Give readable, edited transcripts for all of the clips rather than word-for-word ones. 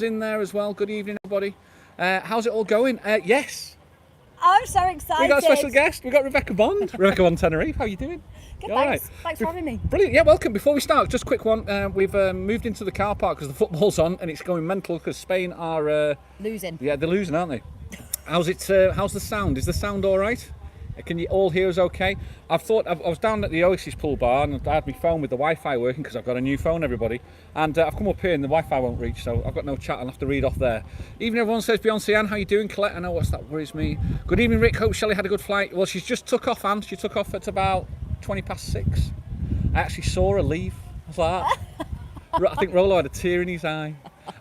in there as well. Good evening, everybody. How's it all going? Yes. I'm so excited. We got a special guest. We got Rebecca Bond. Rebecca Bond Tenerife. How are you doing? Good, thanks. Thanks for having me. Brilliant. Yeah, welcome. Before we start, just a quick one. We've moved into the car park because the football's on and it's going mental because Spain are losing. Yeah, they're losing, aren't they? How's it? How's the sound? Is the sound all right? Can you all hear us okay? I was down at the Oasis pool bar and I had my phone with the Wi-Fi working because I've got a new phone, everybody. And I've come up here and the Wi-Fi won't reach, so I've got no chat. I'll have to read off there. Even everyone says Beyonce Ann, how you doing? Colette, I know that worries me. Good evening, Rick. Hope Shelley had a good flight. Well, she's just took off, Anne. She took off at about 6:20. I actually saw her leave. I was like, I think Rolo had a tear in his eye.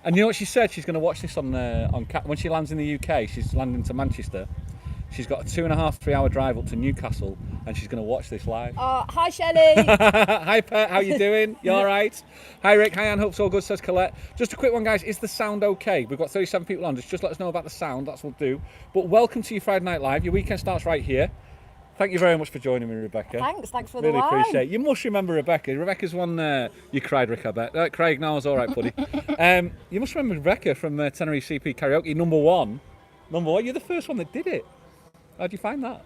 And you know what she said? She's going to watch this on when she lands in the UK. She's landing to Manchester. She's got a 2.5, 3 hour drive up to Newcastle and she's going to watch this live. Oh, hi Shelley. Hi Pet, how you doing? You alright? Hi Rick, hi Anne, hope's all good, says Colette. Just a quick one guys, is the sound okay? We've got 37 people on, just let us know about the sound, that's what we'll do. But welcome to your Friday Night Live, your weekend starts right here. Thank you very much for joining me, Rebecca. Thanks for the really wine. Appreciate it. You must remember Rebecca. Rebecca's one, you cried Rick, I bet. Craig, no, I was alright buddy. You must remember Rebecca from Tenerife CP Karaoke, number one. You're the first one that did it. How'd you find that?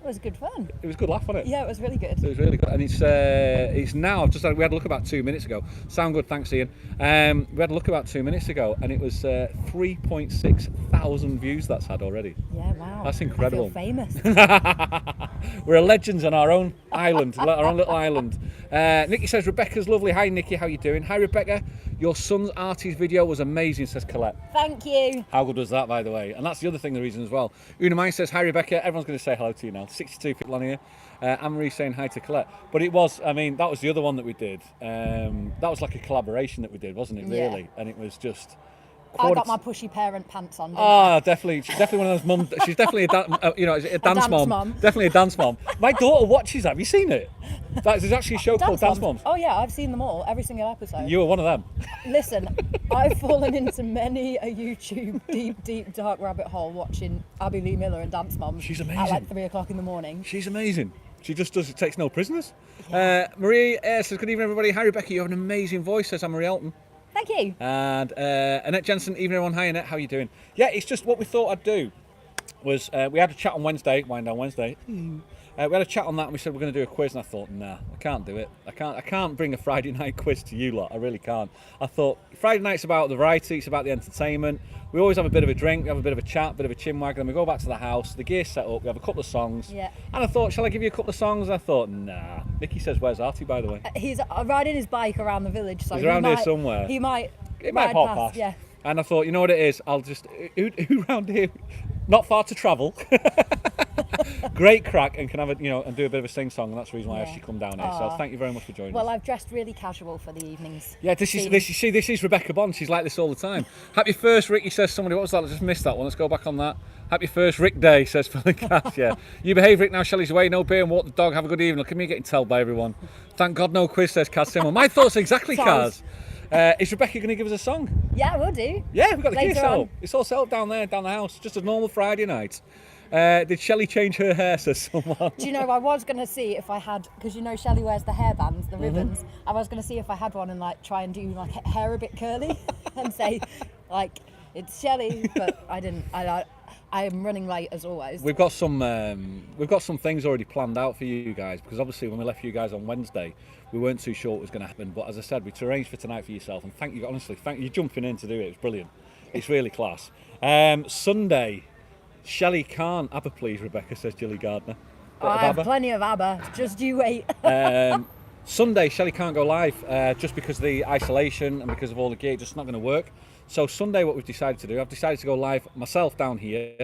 It was good fun. It was a good laugh, wasn't it? Yeah, it was really good. It was really good, and it's now. We had a look about 2 minutes ago. Sound good, thanks, Ian. We had a look about 2 minutes ago, and it was 3.6 thousand views that's had already. Yeah, wow. That's incredible. I feel famous. We're legends on our own island, our own little island. Nikki says Rebecca's lovely. Hi, Nikki. How you doing? Hi, Rebecca. Your son's Artiste video was amazing, says Colette. Thank you. How good was that, by the way? And that's the other thing, the reason as well. Una Mine says, hi, Rebecca. Everyone's going to say hello to you now. 62 people on here. Anne-Marie saying hi to Colette. But it was, that was the other one that we did. That was like a collaboration that we did, wasn't it, really? Yeah. And it was just... I got my pushy parent pants on. Definitely. She's definitely one of those mums. She's definitely a dance mom. Definitely a dance mom. My daughter watches that. Have you seen it? There's actually a show called Dance Moms. Oh yeah, I've seen them all, every single episode. You were one of them. Listen, I've fallen into many a YouTube deep dark rabbit hole watching Abby Lee Miller and Dance Moms. She's amazing. At like 3 o'clock in the morning. She's amazing. She just does. It takes no prisoners. Yeah. Marie says, good evening everybody. Hi Rebecca, you have an amazing voice, says Anne-Marie Elton. Thank you. And Annette Jensen, evening everyone. Hi Annette, how are you doing? Yeah, it's just what we thought I'd do was we had a chat on Wednesday, Wind Down Wednesday. We had a chat on that and we said we're going to do a quiz and I thought, nah, I can't do it. I can't bring a Friday night quiz to you lot. I really can't. I thought Friday night's about the variety, it's about the entertainment. We always have a bit of a drink, we have a bit of a chat, a bit of a chinwag, then we go back to the house, the gear's set up, we have a couple of songs. Yeah. And I thought, shall I give you a couple of songs? And I thought, nah. Nikki says, where's Artie, by the way? He's riding his bike around the village. So he's around here somewhere. He might pop past. Yeah. And I thought, you know what it is? I'll just, who round here, not far to travel. Great crack and can have and do a bit of a sing song, and that's the reason why I actually come down here. So thank you very much for joining us. Well, I've dressed really casual for the evenings. Yeah, this is Rebecca Bond. She's like this all the time. Happy first, Ricky says somebody. What was that? I just missed that one. Let's go back on that. Happy first Rick Day, says Phil and Cass. Yeah, you behave, Rick. Now Shelley's away. No beer and walk the dog. Have a good evening. Look at me getting told by everyone. Thank God no quiz, says Cass Simon. My thoughts exactly, Cass. Is Rebecca going to give us a song? Yeah, we'll do. Yeah, we've got the gear set up. It's all set up down there, down the house. Just a normal Friday night. Did Shelley change her hair, says someone? Do you know, I was going to see if I had, because you know Shelley wears the hairbands, the ribbons. I was going to see if I had one and like try and do like hair a bit curly and say like, it's Shelley, but I didn't. I am running late as always. We've got some things already planned out for you guys, because obviously when we left you guys on Wednesday, we weren't too sure what was going to happen. But as I said, we arranged for tonight for yourself, and thank you, honestly, thank you jumping in to do it. It's brilliant. It's really class. Sunday, Shelley can't. ABBA, please, Rebecca, says Jilly Gardner. I have plenty of ABBA. Just you wait. Sunday, Shelley can't go live just because of the isolation and because of all the gear. It's just not going to work. So Sunday, what we've decided to do, I've decided to go live myself down here,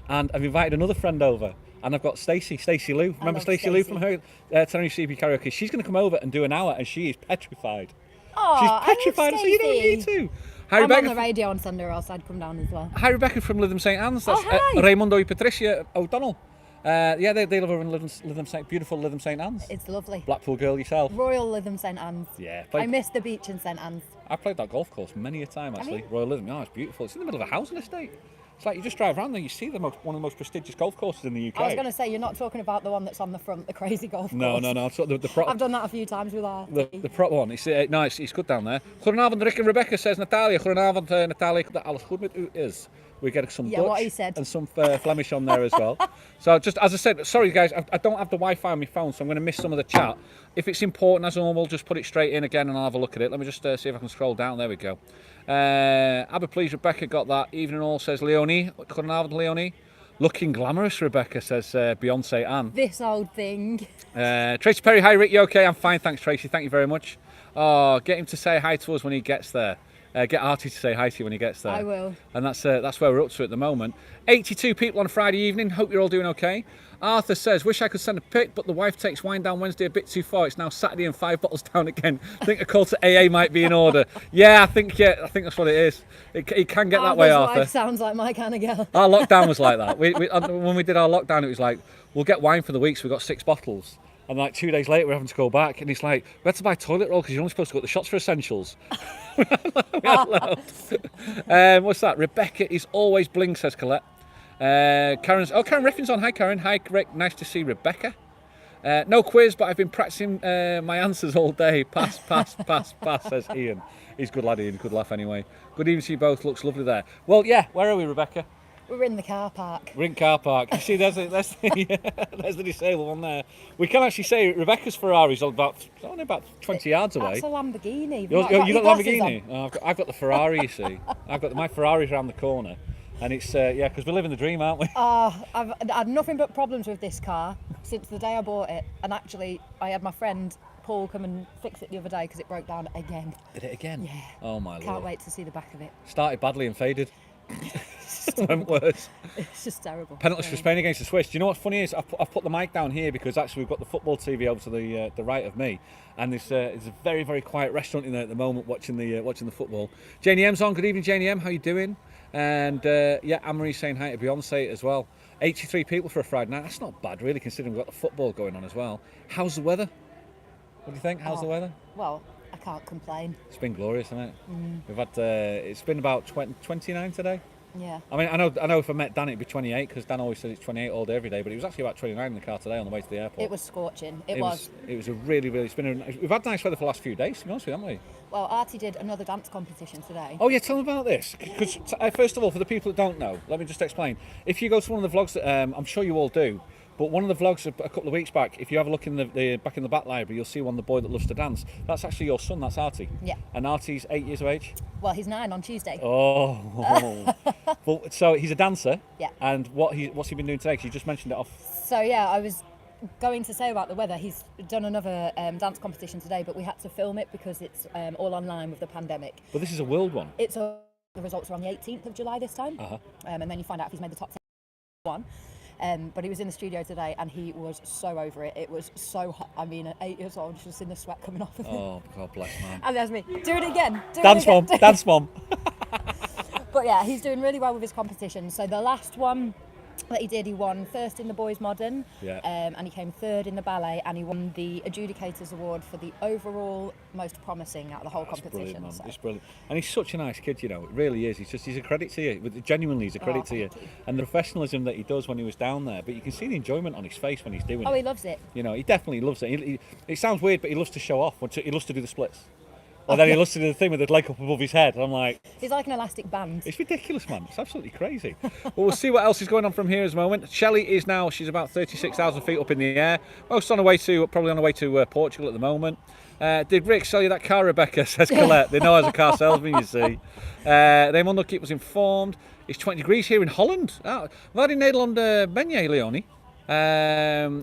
and I've invited another friend over, and I've got Stacey Lou. Remember Stacey Lou from her Tenerife CP Karaoke? She's going to come over and do an hour, and she is petrified. Oh, she's petrified, so you don't need to. Hi, I'm Rebecca on the radio on Sunday, or else I'd come down as well. Hi, Rebecca from Lytham St Anne's. That's hi. Raimundo and Patricia O'Donnell. Yeah, they live over in beautiful Lytham St Anne's. It's lovely. Blackpool girl yourself. Royal Lytham St Anne's. Yeah. I miss the beach in St Anne's. I played that golf course many a time actually. Royal Lytham. Oh, it's beautiful. It's in the middle of a housing estate. It's like you just drive around there, you see one of the most prestigious golf courses in the UK. I was going to say, you're not talking about the one that's on the front, the crazy golf course. No. I've done that a few times with Artie. The prop one. It's good down there. Goedenavond, Rick and Rebecca, says Natalia. Goedenavond, Natalia. Dat alles goed met u is. We get some Dutch what he said. and some Flemish on there as well. So just as I said, sorry guys, I don't have the Wi-Fi on my phone, so I'm going to miss some of the chat. If it's important, as normal, just put it straight in again and I'll have a look at it. Let me just see if I can scroll down. There we go. Abba, please, Rebecca got that. Evening all, says Leonie. Goedenavond, Leonie. Looking glamorous, Rebecca, says Beyonce Anne. This old thing. Tracy Perry, hi Rick, you okay? I'm fine, thanks Tracy, thank you very much. Oh, get him to say hi to us when he gets there. Get Artie to say hi to you when he gets there. I will. And that's where we're up to at the moment. 82 people on a Friday evening. Hope you're all doing okay. Arthur says, wish I could send a pic, but the wife takes wine down Wednesday a bit too far. It's now Saturday and 5 bottles down again. I think a call to AA might be in order. I think that's what it is. It can get that way, Arthur. Wife sounds like my kind of girl. Our lockdown was like that. When we did our lockdown, it was like, we'll get wine for the week, so we got 6 bottles. And like 2 days later, we're having to go back, and it's like, we had to buy toilet roll because you're only supposed to go to the shots for essentials. What's that? Rebecca is always bling, says Colette. Karen Riffin's on. Hi, Karen. Hi, Rick. Nice to see Rebecca. No quiz, but I've been practicing my answers all day. Pass, says Ian. He's a good lad, Ian. Good laugh anyway. Good evening to you both. Looks lovely there. Well, yeah, where are we, Rebecca? We're in the car park. We're in car park. You see, there's the disabled one there. We can actually say Rebecca's Ferrari's only about 20 yards away. That's a Lamborghini. You got Lamborghini? Oh, I've got the Ferrari, you see. My Ferrari's around the corner. And it's, because we're living the dream, aren't we? I've had nothing but problems with this car since the day I bought it. And actually, I had my friend Paul come and fix it the other day because it broke down again. Did it again? Yeah. Oh, my Lord. Can't wait to see the back of it. Started badly and faded. Went worse. It's just terrible. Penalties for Spain against the Swiss. Do you know what's funny is I've put the mic down here because actually we've got the football TV over to the right of me, and there's a very, very quiet restaurant in there at the moment watching the football. Janie M's on. Good evening, Janie M. How you doing? And Anne-Marie's saying hi to Beyonce as well. 83 people for a Friday night. That's not bad, really, considering we've got the football going on as well. How's the weather? What do you think? How's the weather? Well, I can't complain. It's been glorious, hasn't it? We've had it's been about 29 today. Yeah. I mean, I know if I met Dan, it'd be 28 because Dan always says it's 28 all day, every day. But it was actually about 29 in the car today on the way to the airport. It was scorching. It was. It was a really, really. We've had nice weather for the last few days, to be honest with you, haven't we? Well, Artie did another dance competition today. Oh yeah, tell them about this. Because first of all, for the people that don't know, let me just explain. If you go to one of the vlogs that I'm sure you all do. But one of the vlogs a couple of weeks back, if you have a look in the back in the back library, you'll see one, the boy that loves to dance. That's actually your son. That's Artie. Yeah. And Artie's 8 years of age. Well, he's 9 on Tuesday. Oh. Well, so he's a dancer. Yeah. And what's he been doing today? Because you just mentioned it off. So yeah, I was going to say about the weather. He's done another dance competition today, but we had to film it because it's all online with the pandemic. But this is a world one. The results are on the 18th of July this time. And then you find out if he's made the top 10 one. But he was in the studio today and he was so over it. It was so hot. I mean, at 8 years old, just in the sweat coming off of him. Oh, God bless, man. And there's me. Do it again. Dance mom. But yeah, he's doing really well with his competition. So the last one that he did, he won first in the boys modern, and he came third in the ballet, and he won the adjudicators award for the overall most promising out of the whole competition. Brilliant, man. So. It's brilliant, and he's such a nice kid, you know. It really is. He's a credit to you. Genuinely, he's a credit to you, and the professionalism that he does when he was down there. But you can see the enjoyment on his face when he's doing it. Oh, he loves it. You know, he definitely loves it. It sounds weird, but he loves to show off. He loves to do the splits. And then he loves to do the thing with the leg up above his head. And I'm like... He's like an elastic band. It's ridiculous, man. It's absolutely crazy. Well, we'll see what else is going on from here at the moment. Shelley is now, she's about 36,000 feet up in the air. Most probably on the way to Portugal at the moment. Did Rick sell you that car, Rebecca? Says Colette. They know as a car salesman, you see. Raymond Keep was informed. It's 20 degrees here in Holland. Waar in Nederland ben jij, Leonie?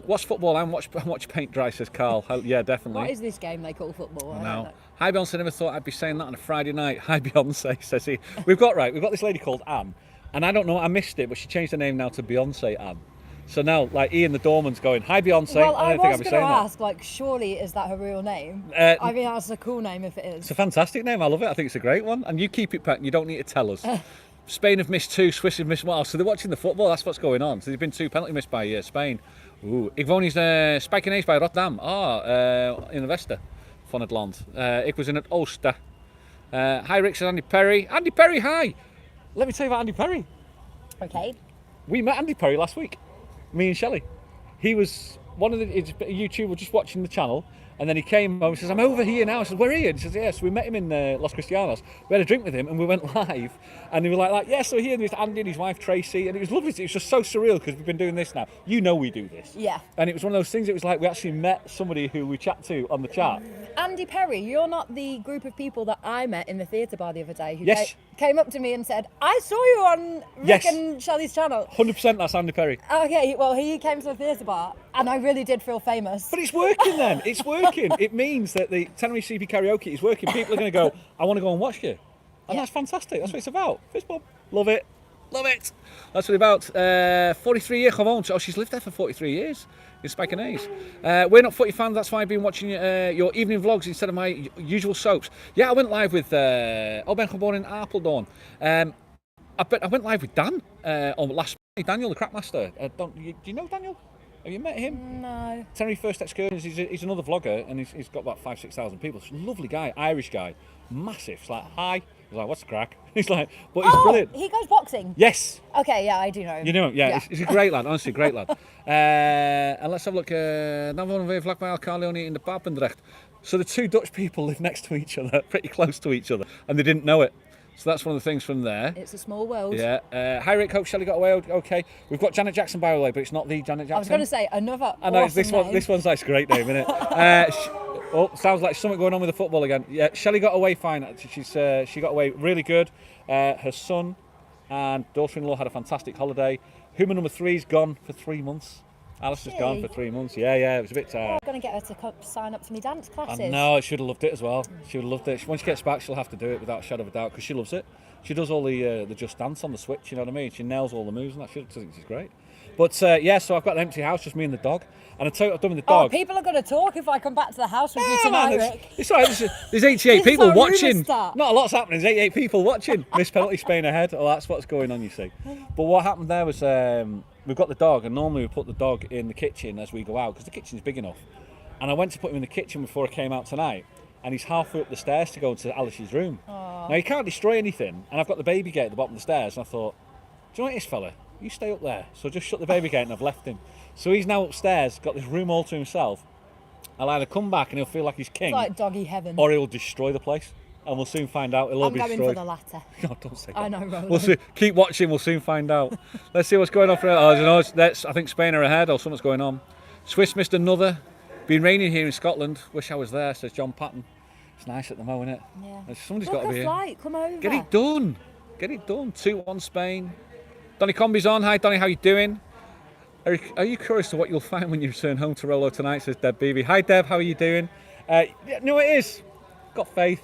Watch football and watch paint dry, says Carl. Yeah, definitely. What is this game they call football? I don't know. Hi Beyonce, never thought I'd be saying that on a Friday night. Hi Beyonce, says he. We've got this lady called Anne, and I don't know, I missed it, but she changed her name now to Beyonce Anne. So now, like, Ian the doorman's going, hi Beyonce. Well, I don't think I'll be saying that. ask, like, surely is that her real name? I mean, that's a cool name if it is. It's a fantastic name, I love it. I think it's a great one, and you keep it pet, and you don't need to tell us. Spain have missed 2, Swiss have missed 1. So they're watching the football, that's what's going on. So there's been 2 penalty missed by Spain. Ik woon in Spijkenisse bij Rotterdam. In the Wester van het land. Ik was in het Oosten. Hi Rick, says Andy Perry. Andy Perry, hi! Let me tell you about Andy Perry. Okay. We met Andy Perry last week, me and Shelley. He was one of the YouTuber just watching the channel, and then he came home and says, I'm over here now. I said, where are you? And he says, yeah. So we met him in Los Cristianos. We had a drink with him and we went live, and they were like yeah, so here, and there's Andy and his wife Tracy, and it was lovely. It was just so surreal because we've been doing this now. You know we do this. Yeah. And it was one of those things, it was like we actually met somebody who we chat to on the chat. Andy Perry, you're not the group of people that I met in the theatre bar the other day who Yes. came up to me and said, I saw you on Rick Yes. and Shelley's channel. 100% that's Andy Perry. Okay, well, he came to the theatre bar and I really did feel famous. But it's working then. It's working. It means that the Tenerife CP karaoke is working. People are going to go, I want to go and watch you. And that's fantastic. That's what it's about. Fist bump. Love it. Love it. That's what it's about. 43 years gewoon. Oh, she's lived there for 43 years. In Spijkenese. We're not footy fans, that's why I've been watching your evening vlogs instead of my usual soaps. Yeah, I went live with Ben geboren in Apeldoorn. I went live with Dan on last night. Daniel, the Craicmaster. Do you know Daniel? Have you met him? No. Tenerife First Excursions. He's another vlogger, and he's got about 6,000 people. He's a lovely guy, Irish guy, massive. It's like, hi. He's like, what's the crack? He's like, but he's brilliant. He goes boxing? Yes. Okay, yeah, I do know him. You know him? Yeah. He's a great lad, honestly, great lad. And let's have a look. Dan wonen we vlakbij elkaar in the Papendrecht. So the two Dutch people live next to each other, pretty close to each other, and they didn't know it. So that's one of the things from there. It's a small world. Yeah. High rate coach, Shelley got away. Okay. We've got Janet Jackson by the way, but it's not the Janet Jackson. I was going to say another. I know, awesome this one. name. This one's like a great name, isn't it? Sounds like something going on with the football again. Yeah, Shelley got away fine. She got away really good. Her son and daughter-in-law had a fantastic holiday. Human number 3's gone for 3 months. Alice is gone for 3 months. Yeah, it was a bit. I'm going to get her to sign up to me dance classes. I know, she would have loved it as well. She would have loved it. Once she gets back, she'll have to do it without a shadow of a doubt because she loves it. She does all the Just Dance on the Switch, you know what I mean? She nails all the moves and that. She thinks she's great. But yeah, so I've got an empty house, just me and the dog. And I tell you what I've done with the dog. Oh, people are going to talk if I come back to the house with you tonight, Rick. It's all right, there's 88 This is people our rumour watching. start. Not a lot's happening, there's 88 people watching. Miss penalty Spain ahead. Oh, that's what's going on, you see. But what happened there was we've got the dog, and normally we put the dog in the kitchen as we go out because the kitchen's big enough. And I went to put him in the kitchen before I came out tonight, and he's halfway up the stairs to go into Alice's room. Aww. Now, he can't destroy anything, and I've got the baby gate at the bottom of the stairs, and I thought, do you know what it is, fella? You stay up there. So I just shut the baby gate and I've left him. So he's now upstairs, got this room all to himself. I'll either come back and he'll feel like he's king, It's like doggy heaven. or he'll destroy the place. And we'll soon find out. It'll all I'm be going destroyed. for the latter. No, don't say that. I know, Roland. We'll see. Keep watching, we'll soon find out. Let's see what's going on for I don't know, I think Spain are ahead or something's going on. Swiss missed another. Been raining here in Scotland. Wish I was there, says John Patton. It's nice at the moment, isn't it? Yeah. Somebody's Book got to a be here. flight, come over. Get it done. Get it done. 2-1 Spain. Donny Combi's on. Hi, Donny. How you doing? Are you curious to what you'll find when you return home to Rolo tonight? Says Deb Beebe. Hi, Deb. How are you doing? Yeah, no, it is. Got faith.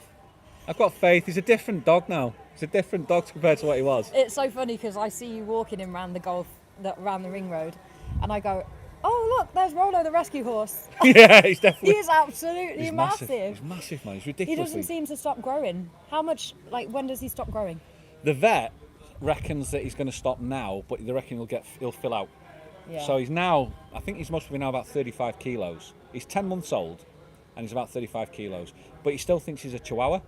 I've got faith. He's a different dog now. He's a different dog compared to what he was. It's so funny because I see you walking him around around the ring road, and I go, "Oh look, there's Rolo, the rescue horse." Yeah, he's definitely. He is absolutely massive. He's massive, man. He's He ridiculous. doesn't seem to stop growing. How much? Like, when does he stop growing? The vet reckons that he's going to stop now, but they reckon he'll fill out. Yeah. So he's now, I think he's must be now about 35 kilos. He's 10 months old, and he's about 35 kilos. But he still thinks he's a Chihuahua.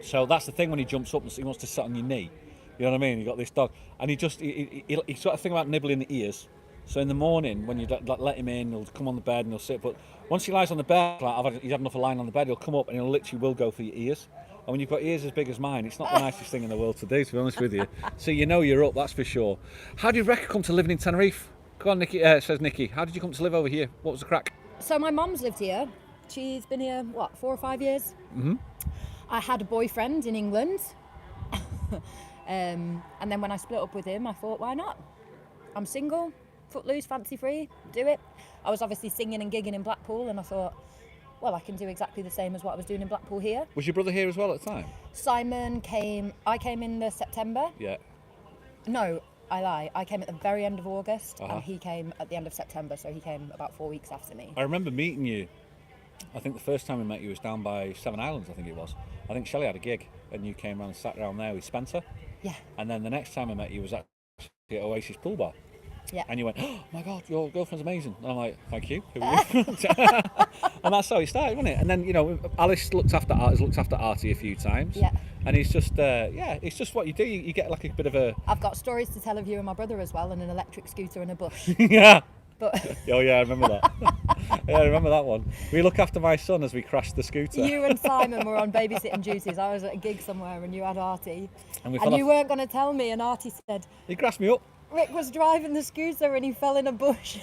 So that's the thing when he jumps up and he wants to sit on your knee. You know what I mean? You got this dog, and he sort of think about nibbling the ears. So in the morning when you let him in, he'll come on the bed and he'll sit. But once he lies on the bed, like he's had enough of lying on the bed, he'll come up and he'll literally will go for your ears. And when you've got ears as big as mine, it's not the nicest thing in the world to do, to be honest with you. So you know you're up, that's for sure. How did Rebecca come to living in Tenerife? Go on, Nikki. Says Nikki. How did you come to live over here? What was the crack? So my mum's lived here. She's been here, 4 or 5 years? Mm-hmm. I had a boyfriend in England. And then when I split up with him, I thought, why not? I'm single, footloose, fancy free, do it. I was obviously singing and gigging in Blackpool, and I thought, well, I can do exactly the same as what I was doing in Blackpool here. Was your brother here as well at the time? I came in the September. Yeah. No, I lie. I came at the very end of August, Uh-huh. and he came at the end of September, so he came about 4 weeks after me. I remember meeting you. I think the first time we met you was down by Seven Islands, I think it was. I think Shelley had a gig, and you came around and sat around there with Spencer. Yeah. And then the next time I met you was at Oasis Pool Bar. Yeah. And you went, oh my God, your girlfriend's amazing. And I'm like, thank you. Who are you? And that's how it started, wasn't it? And then, Alice has looked after Artie a few times. Yeah. And he's just, it's just what you do. You get like a bit of a... I've got stories to tell of you and my brother as well, and an electric scooter in a bush. Yeah. But Oh yeah, I remember that. Yeah, I remember that one. We look after my son as we crashed the scooter. you and Simon were on babysitting duties. I was at a gig somewhere and you had Artie. And we And fell you off. weren't going to tell me, and Artie said, He grassed me up. Rick was driving the scooter and he fell in a bush.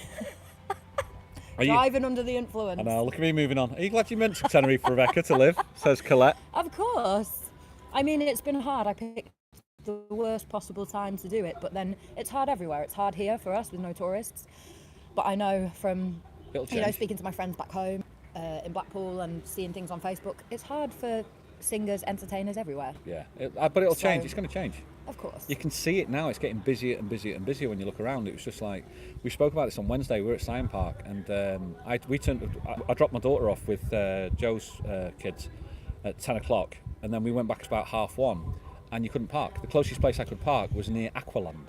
Driving under the influence. I know, look at me moving on. Are you glad you mentioned Tenerife for Rebecca to live? Says Colette. Of course. I mean, it's been hard. I picked the worst possible time to do it, but then it's hard everywhere. It's hard here for us with no tourists. But I know from, speaking to my friends back home in Blackpool and seeing things on Facebook, it's hard for singers, entertainers everywhere. Yeah, but it'll change. It's going to change. Of course. You can see it now. It's getting busier and busier and busier when you look around. It was just like, we spoke about this on Wednesday. We were at Science Park, and I dropped my daughter off with Joe's kids at 10 o'clock, and then we went back about 1:30, and you couldn't park. The closest place I could park was near Aqualand.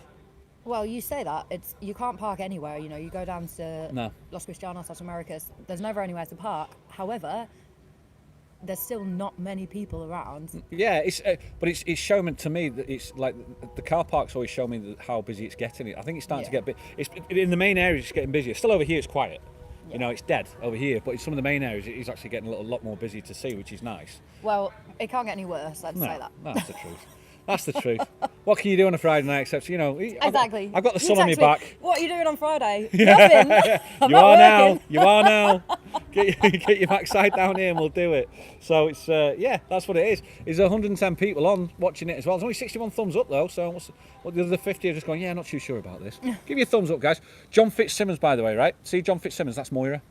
Well, you say that. You can't park anywhere. You go down to Los Cristianos, Las Americas. There's never anywhere to park. However, there's still not many people around. Yeah, but it's showing to me that it's like the car parks always show me how busy it's getting. I think it's starting to get it's in the main areas. It's getting busier. Still over here, it's quiet. Yeah. It's dead over here, but in some of the main areas, it's actually getting a lot more busy to see, which is nice. Well, it can't get any worse. Let's say that. No, that's the truth. That's the truth. What can you do on a Friday night except, Exactly. I've got the sun on my back. What are you doing on Friday? Nothing. You are now. Get your backside down here and we'll do it. So it's, that's what it is. There's 110 people on watching it as well. There's only 61 thumbs up though. So the other 50 are just going, not too sure about this. Give you a thumbs up, guys. John Fitzsimmons, by the way, right? See John Fitzsimmons, that's Moira.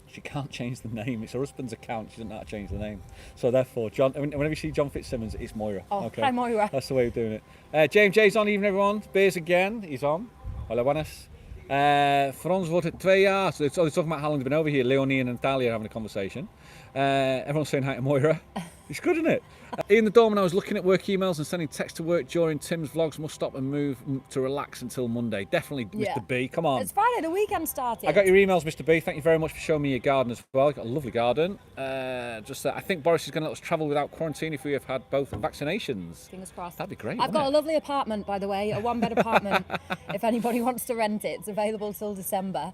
She can't change the name. It's her husband's account. She doesn't know how to change the name. So therefore, John. Whenever you see John Fitzsimmons, it's Moira. Oh, okay. Hi Moira. That's the way of doing it. James J's on, evening everyone. Beers again. He's on. Hola, buenas. For ons wordt het 2 jaar. So they're talking about how long they've been over here. Leonie and Natalia are having a conversation. Everyone's saying hi to Moira. It's good, isn't it? Ian the Doorman, I was looking at work emails and sending text to work during Tim's vlogs. Must stop and move to relax until Monday. Definitely, Mr. B. Come on. It's Friday, the weekend started. I got your emails, Mr. B. Thank you very much for showing me your garden as well. You've got a lovely garden. I think Boris is going to let us travel without quarantine if we have had both vaccinations. Fingers crossed. That'd be great. I've got a lovely apartment, by the way, a 1-bed apartment. If anybody wants to rent it, it's available till December.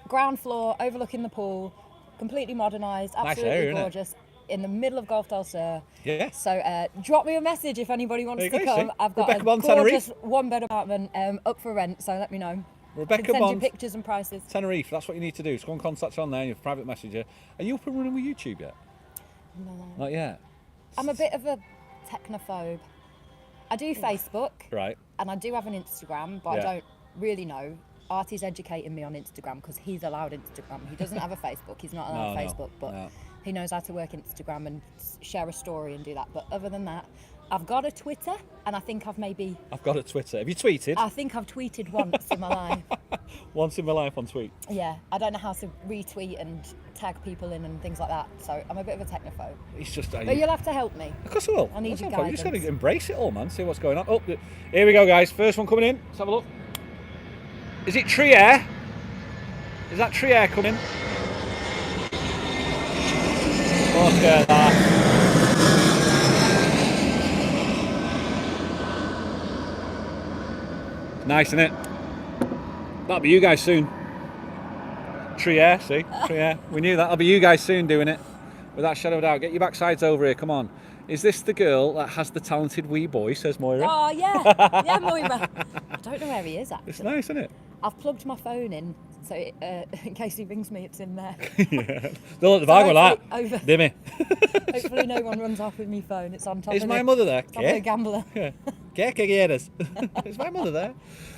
Ground floor, overlooking the pool, completely modernised, absolutely nice area, gorgeous. In the middle of Golf del Sur. Yeah. So drop me a message if anybody wants to come. See? I've got Rebecca a Bond gorgeous Tenerife. 1-bed apartment up for rent, so let me know. Rebecca I can send Bond you pictures and prices. Tenerife, that's what you need to do. Just go and contact her on there, your private messenger. Are you up and running with YouTube yet? No. Not yet. I'm a bit of a technophobe. I do Facebook. Right. And I do have an Instagram, but I don't really know. Artie's educating me on Instagram because he's allowed Instagram. He doesn't have a Facebook. He's not allowed Facebook, but he knows how to work Instagram and share a story and do that. But other than that, I've got a Twitter, and I think I've got a Twitter. Have you tweeted? I think I've tweeted once in my life. Once in my life on tweet? Yeah, I don't know how to retweet and tag people in and things like that. So I'm a bit of a technophobe. It's just. But you'll have to help me. Of course I will. I need your You guidance. just got to embrace it all, man. See what's going on. Oh, here we go, guys. First one coming in. Let's have a look. Is it Trier? Is that Trier coming? Look at that. Nice, isn't it? That'll be you guys soon. Trier, see? Trier. We knew that. That'll be you guys soon doing it. Without a shadow of a doubt. Get your backsides over here, come on. Is this the girl that has the talented wee boy, says Moira? Oh, yeah. Yeah, Moira. I don't know where he is, actually. It's nice, isn't it? I've plugged my phone in, so in case he rings me, it's in there. Yeah. Don't let the bag with that. Dimmy. Hopefully no one runs off with my phone. It's on top Is of my mother there? Top of a gambler. Yeah. Is my mother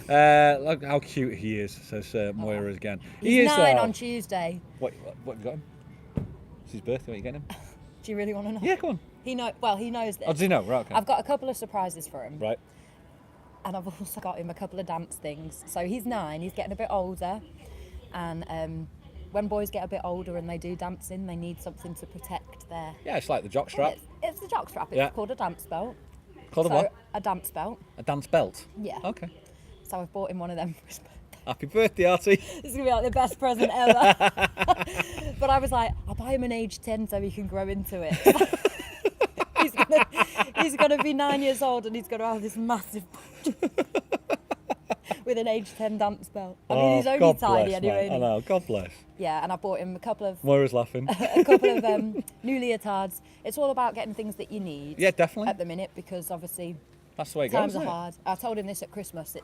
there? Look how cute he is, says Moira again. He's 9 on Tuesday. What have you got him? It's his birthday, what are you getting him? Do you really want to know? Yeah, go on. He knows this. Oh, does he know? Right, okay. I've got a couple of surprises for him. Right. And I've also got him a couple of dance things. So he's 9, he's getting a bit older. And when boys get a bit older and they do dancing, they need something to protect their... Yeah, it's like the jockstrap. It's the jockstrap. It's called a dance belt. Called a what? A dance belt. A dance belt? Yeah. Okay. So I've bought him one of them for his birthday. Happy birthday, Artie. This is going to be like the best present ever. But I was like, I'll buy him an age 10 so he can grow into it. He's gonna be 9 years old and he's going to have this massive with an age 10 dance belt. I mean, he's only God tiny bless, anyway. mate. I know, God bless. Yeah, and I bought him a couple of Moira's laughing. new leotards. It's all about getting things that you need. Yeah, definitely. At the minute, because obviously That's the way it times goes, are isn't it? hard. I told him this at Christmas.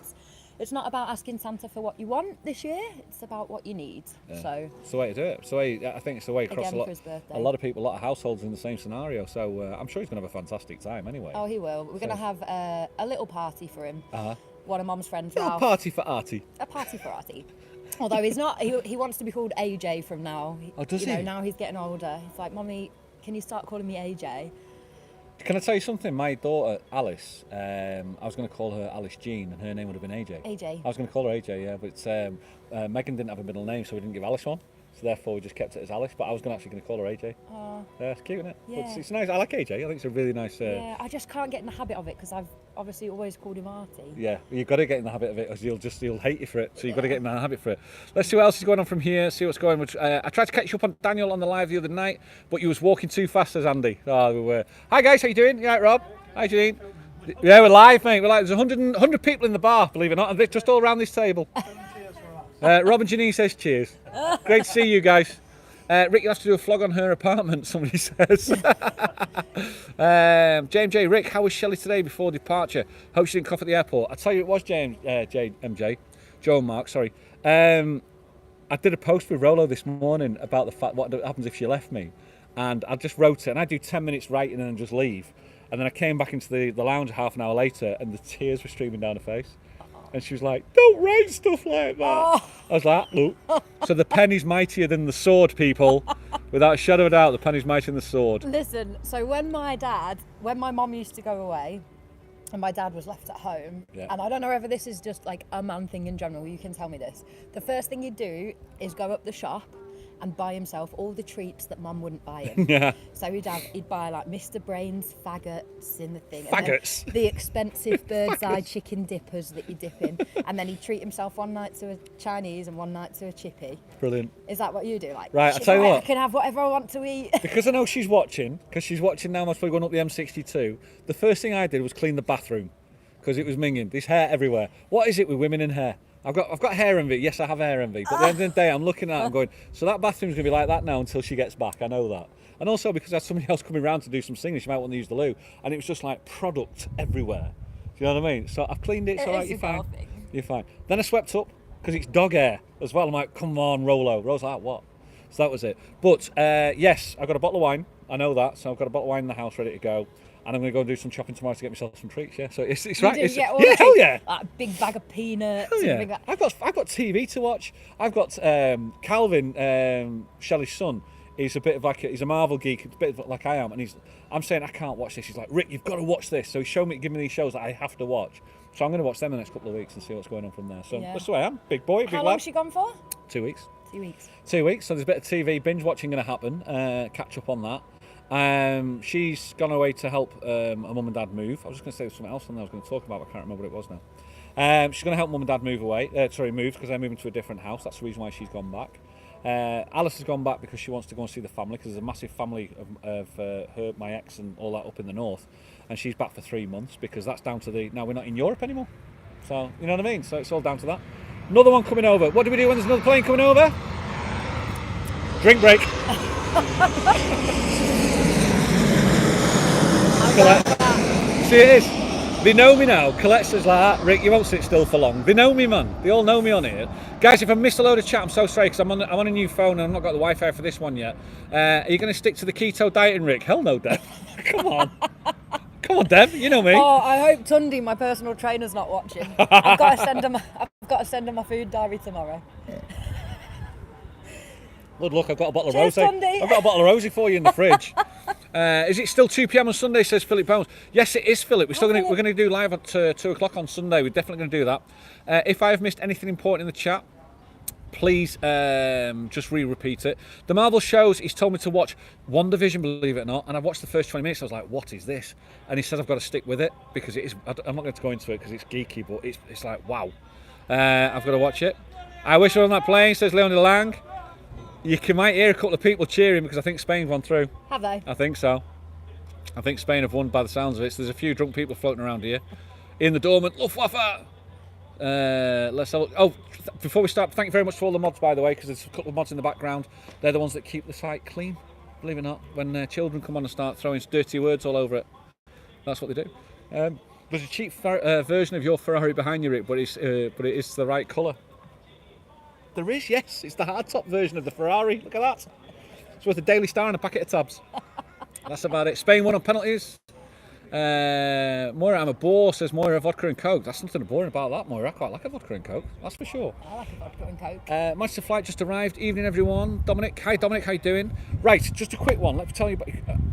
It's not about asking Santa for what you want this year. It's about what you need. Yeah. So It's the way to do it. It's the way, I think it's the way across Again for his birthday. a lot of people, a lot of households in the same scenario. So I'm sure he's going to have a fantastic time anyway. oh, he will. We're going to have a little party for him. Uh-huh. One of Mum's friends, Little Ralph. party for Artie. A party for Artie. Although he's not. He wants to be called AJ from now. Oh, does you know, he? now he's getting older. He's like, Mummy, can you start calling me AJ? Can I tell you something? My daughter, Alice, I was going to call her Alice Jean and her name would have been AJ. AJ. I was going to call her AJ, yeah, but Megan didn't have a middle name, so we didn't give Alice one. So therefore we just kept it as Alice, but I was actually going to call her AJ. Oh. Yeah, it's cute, isn't it? Yeah. But it's nice. I like AJ. I think it's a really nice... Yeah, I just can't get in the habit of it because I've obviously always called him Artie. Yeah, you've got to get in the habit of it, or he'll hate you for it. So you've got to get in the habit for it. Let's see what else is going on from here. See what's going on. I tried to catch you up on Daniel on the live the other night, but you was walking too fast as Andy. Hi guys, how you doing? You all right, Rob? Hi, Janine. Yeah, we're live, mate. We're like, there's 100 people in the bar, believe it or not, and they're just all around this table. Rob and Janine says cheers. Great to see you guys. Rick, you have to do a vlog on her apartment, somebody says. James J. Rick, how was Shelley today before departure? Hope she didn't cough at the airport. I tell you, it was Joe and Mark, sorry. I did a post with Rolo this morning about the fact what happens if she left me. And I just wrote it, and I do 10 minutes writing and then just leave. And then I came back into the lounge half an hour later, and the tears were streaming down her face. And she was like, don't write stuff like that. Oh. I was like, look. So the pen is mightier than the sword, people. Without a shadow of a doubt, the pen is mightier than the sword. Listen, so when my mum used to go away, and my dad was left at home, and I don't know whether this is just like a man thing in general, you can tell me this. The first thing he'd do is go up the shop and buy himself all the treats that mum wouldn't buy him. Yeah. So he'd buy like Mr. Brain's faggots in the thing. Faggots? And the expensive bird's eye chicken dippers that you dip in. And then he'd treat himself one night to a Chinese and one night to a chippy. Brilliant. Is that what you do? Like, right, I'll tell you what. I can have whatever I want to eat. Because I know she's watching, now, I'm probably going up the M62. The first thing I did was clean the bathroom because it was minging. There's hair everywhere. What is it with women and hair? I've got hair envy. Yes, I have hair envy. But at the end of the day, I'm looking at it and going, so that bathroom's going to be like that now until she gets back. I know that. And also because I had somebody else coming round to do some singing, she might want to use the loo. And it was just like product everywhere. Do you know what I mean? So I've cleaned it. It's all right, you're fine. You're fine. Then I swept up because it's dog hair as well. I'm like, come on, Rolo. Rolo's like, what? So that was it. But yes, I've got a bottle of wine. I know that. So I've got a bottle of wine in the house ready to go. And I'm going to go and do some shopping tomorrow to get myself some treats, yeah? So it's right. Hell yeah. Like a big bag of peanuts. Hell yeah. Big I've got TV to watch. I've got Calvin, Shelley's son. He's a bit of like he's a Marvel geek, a bit like I am, and I'm saying I can't watch this. He's like, Rick, you've got to watch this. So he's showing me, giving me these shows that I have to watch. So I'm going to watch them in the next couple of weeks and see what's going on from there. So that's the way I am. Big boy, big lad. How long's she gone for? 2 weeks. 2 weeks. 2 weeks. So there's a bit of TV binge watching going to happen. Catch up on that. She's gone away to help her mum and dad move. I was just going to say something else on there I was going to talk about, but I can't remember what it was now. She's going to help mum and dad move because they're moving to a different house. That's the reason why she's gone back. Alice has gone back because she wants to go and see the family, because there's a massive family of her, my ex and all that up in the north, and she's back for 3 months because that's down to now we're not in Europe anymore. So, you know what I mean? So it's all down to that. Another one coming over. What do we do when there's another plane coming over? Drink break. See, it is. They know me now. Colette says like that. Rick, you won't sit still for long. They know me, man. They all know me on here. Guys, if I missed a load of chat, I'm so sorry because I'm on a new phone and I've not got the Wi-Fi for this one yet. Are you going to stick to the keto dieting, Rick? Hell no, Dev. Come on. Come on, Dev. You know me. Oh, I hope Tundi, my personal trainer's not watching. I've got to send her my food diary tomorrow. Good luck, I've got a bottle of Cheers, rosé. Tundi. I've got a bottle of rosé for you in the fridge. Is it still 2 p.m. on Sunday, says Philip Bones? Yes, it is, Philip. We're going to do live at 2 o'clock on Sunday. We're definitely going to do that. If I have missed anything important in the chat, please just repeat it. The Marvel shows, he's told me to watch WandaVision, believe it or not, and I've watched the first 20 minutes. I was like, what is this? And he says I've got to stick with it because it is. I'm not going to go into it because it's geeky, but it's like, wow. I've got to watch it. I wish I was on that plane, says Leonie Lang. Might hear a couple of people cheering because I think Spain won through. Have they? I think so. I think Spain have won by the sounds of it. So there's a few drunk people floating around here. In the dormant Luftwaffe. Let's have a look. Oh, before we start, thank you very much to all the mods, by the way, because there's a couple of mods in the background. They're the ones that keep the site clean, believe it or not. When children come on and start throwing dirty words all over it, that's what they do. There's a cheap version of your Ferrari behind you, Rick, but it is the right colour. There is, yes. It's the hardtop version of the Ferrari. Look at that. It's worth a Daily Star and a packet of tabs. That's about it. Spain won on penalties. Moira, I'm a bore, says Moira, vodka and coke. That's nothing boring about that, Moira. I quite like a vodka and coke, that's for sure. I like a vodka and coke. Manchester flight just arrived. Evening, everyone. Dominic, hi Dominic, how you doing? Right, just a quick one. Let me tell you about.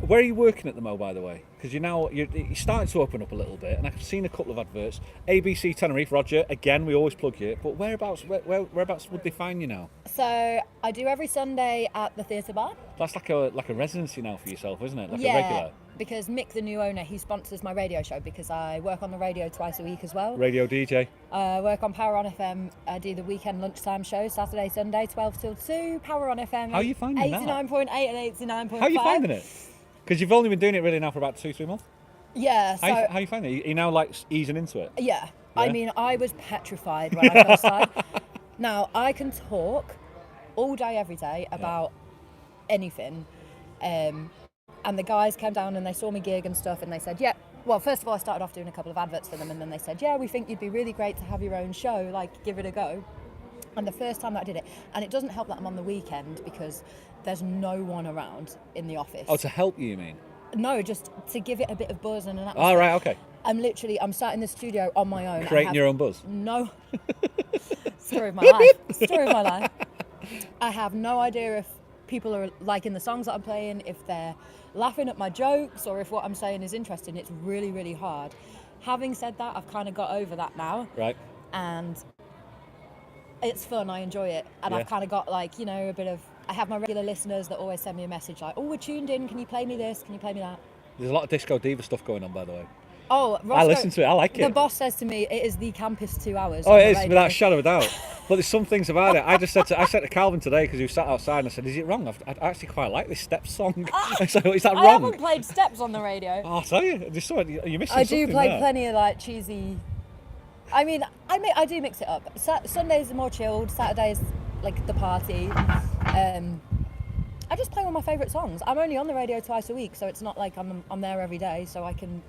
Where are you working at the Mo, by the way? Because you're starting to open up a little bit, and I've seen a couple of adverts. ABC Tenerife, Roger. Again, we always plug you. But whereabouts would they find you now? So I do every Sunday at the Theatre Bar. That's like a residency now for yourself, isn't it? Like yeah, a regular. Because Mick, the new owner, he sponsors my radio show because I work on the radio twice a week as well. Radio DJ. I work on Power on FM. I do the weekend lunchtime show, Saturday, Sunday, 12 till 2. Power on FM. How are you finding that? 89.8 and 89.5. How are you finding it? Because you've only been doing it really now for about 2-3 months. Yeah. So how are you finding it? Are you now like easing into it? Yeah. I mean, I was petrified when I first started. Now, I can talk all day, every day about anything. And the guys came down and they saw me gig and stuff and they said, yeah, well, first of all, I started off doing a couple of adverts for them and then they said, yeah, we think you'd be really great to have your own show, like, give it a go. And the first time that I did it, and it doesn't help that I'm on the weekend because there's no one around in the office. Oh, to help you mean? No, just to give it a bit of buzz and an atmosphere. Oh, right, okay. I'm sat in the studio on my own. Creating your own buzz? No. Story of my life. Story of my life. I have no idea if people are liking the songs that I'm playing, if they're laughing at my jokes, or if what I'm saying is interesting. It's really, really hard. Having said that, I've kind of got over that now. Right. And it's fun. I enjoy it. And I've kind of got like, a bit of... I have my regular listeners that always send me a message like, oh, we're tuned in. Can you play me this? Can you play me that? There's a lot of Disco Diva stuff going on, by the way. Oh, Roscoe, I listen to it. I like it. The boss says to me, it is the campest 2 hours. Oh, it is, without a shadow of a doubt. But there's some things about it. I said to Calvin today, because he was sat outside, and I said, is it wrong? I actually quite like this Steps song. So is that wrong? I haven't played Steps on the radio. Oh, I'll tell you. You're missing something. I do play there. plenty of like cheesy... I mean, I do mix it up. Sundays are more chilled. Saturdays, like the party. I just play all my favourite songs. I'm only on the radio twice a week, so it's not like I'm there every day, so I can...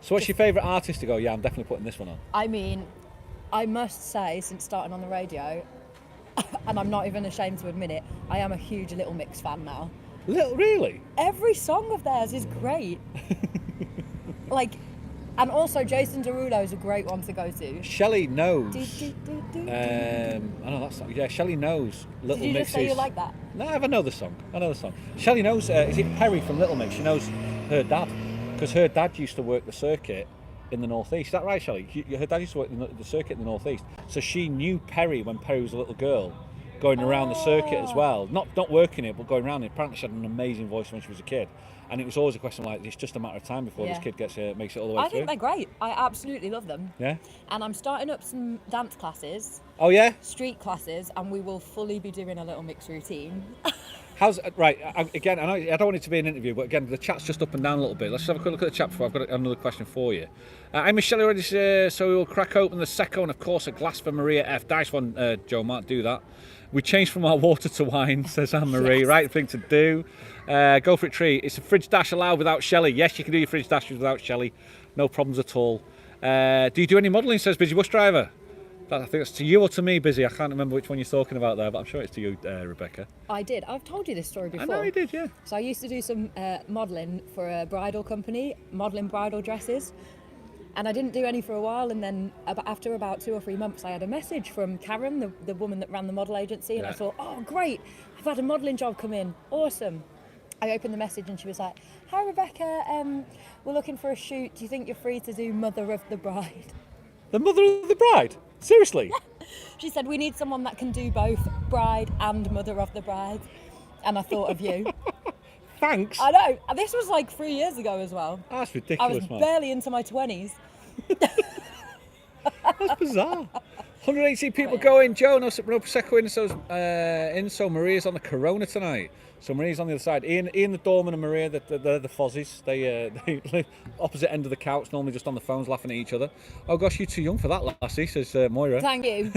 So what's your favourite artist to go, yeah, I'm definitely putting this one on? I mean, I must say, since starting on the radio, and I'm not even ashamed to admit it, I am a huge Little Mix fan now. Really? Every song of theirs is great. And also Jason Derulo is a great one to go to. Shelley Knows. I know that song. Yeah, Shelley Knows. Little Mixes. Did you just say you like that? No, I know the song. Shelley Knows, is it Perry from Little Mix? She knows her dad. Because her dad used to work the circuit in the Northeast. Is that right, Shelley? Her dad used to work the circuit in the Northeast. So she knew Perry when Perry was a little girl, going around the circuit as well. Not working it, but going around it. Apparently she had an amazing voice when she was a kid. And it was always a question like, it's just a matter of time before this kid makes it all the way through. I think they're great. I absolutely love them. Yeah? And I'm starting up some dance classes. Oh, yeah? Street classes, and we will fully be doing a Little Mix routine. Right, again, I don't want it to be an interview, but again, the chat's just up and down a little bit. Let's have a quick look at the chat before I've got another question for you. I'm Michelle already, so we will crack open the Secco and, of course, a glass for Maria F. Nice one, Joe Mark, do that. We changed from our water to wine, says Anne-Marie. Yes. Right thing to do. Go for it, Tree. It's a fridge dash allowed without Shelley. Yes, you can do your fridge dashes without Shelley. No problems at all. Do you do any modelling, says Busy Bus Driver? I think that's to you or to me, Busy. I can't remember which one you're talking about there, but I'm sure it's to you, Rebecca. I did. I've told you this story before. I know you did, yeah. So I used to do some modelling for a bridal company, modelling bridal dresses. And I didn't do any for a while, and then after about 2 or 3 months, I had a message from Karen, the woman that ran the model agency, and I thought, oh, great, I've had a modelling job come in, awesome. I opened the message and she was like, hi, Rebecca, we're looking for a shoot. Do you think you're free to do Mother of the Bride? The Mother of the Bride? Seriously? She said, we need someone that can do both bride and mother of the bride. And I thought of you. Thanks. I know. This was like 3 years ago as well. That's I ridiculous, was man. barely into my 20s. That's bizarre. 180 people going. Joe, no Prosecco in, so Maria's on the Corona tonight. So Maria's on the other side. Ian the doorman and Maria, they're the fozzies. They live opposite end of the couch, normally just on the phones laughing at each other. Oh gosh, you're too young for that, lassie, says Moira. Thank you.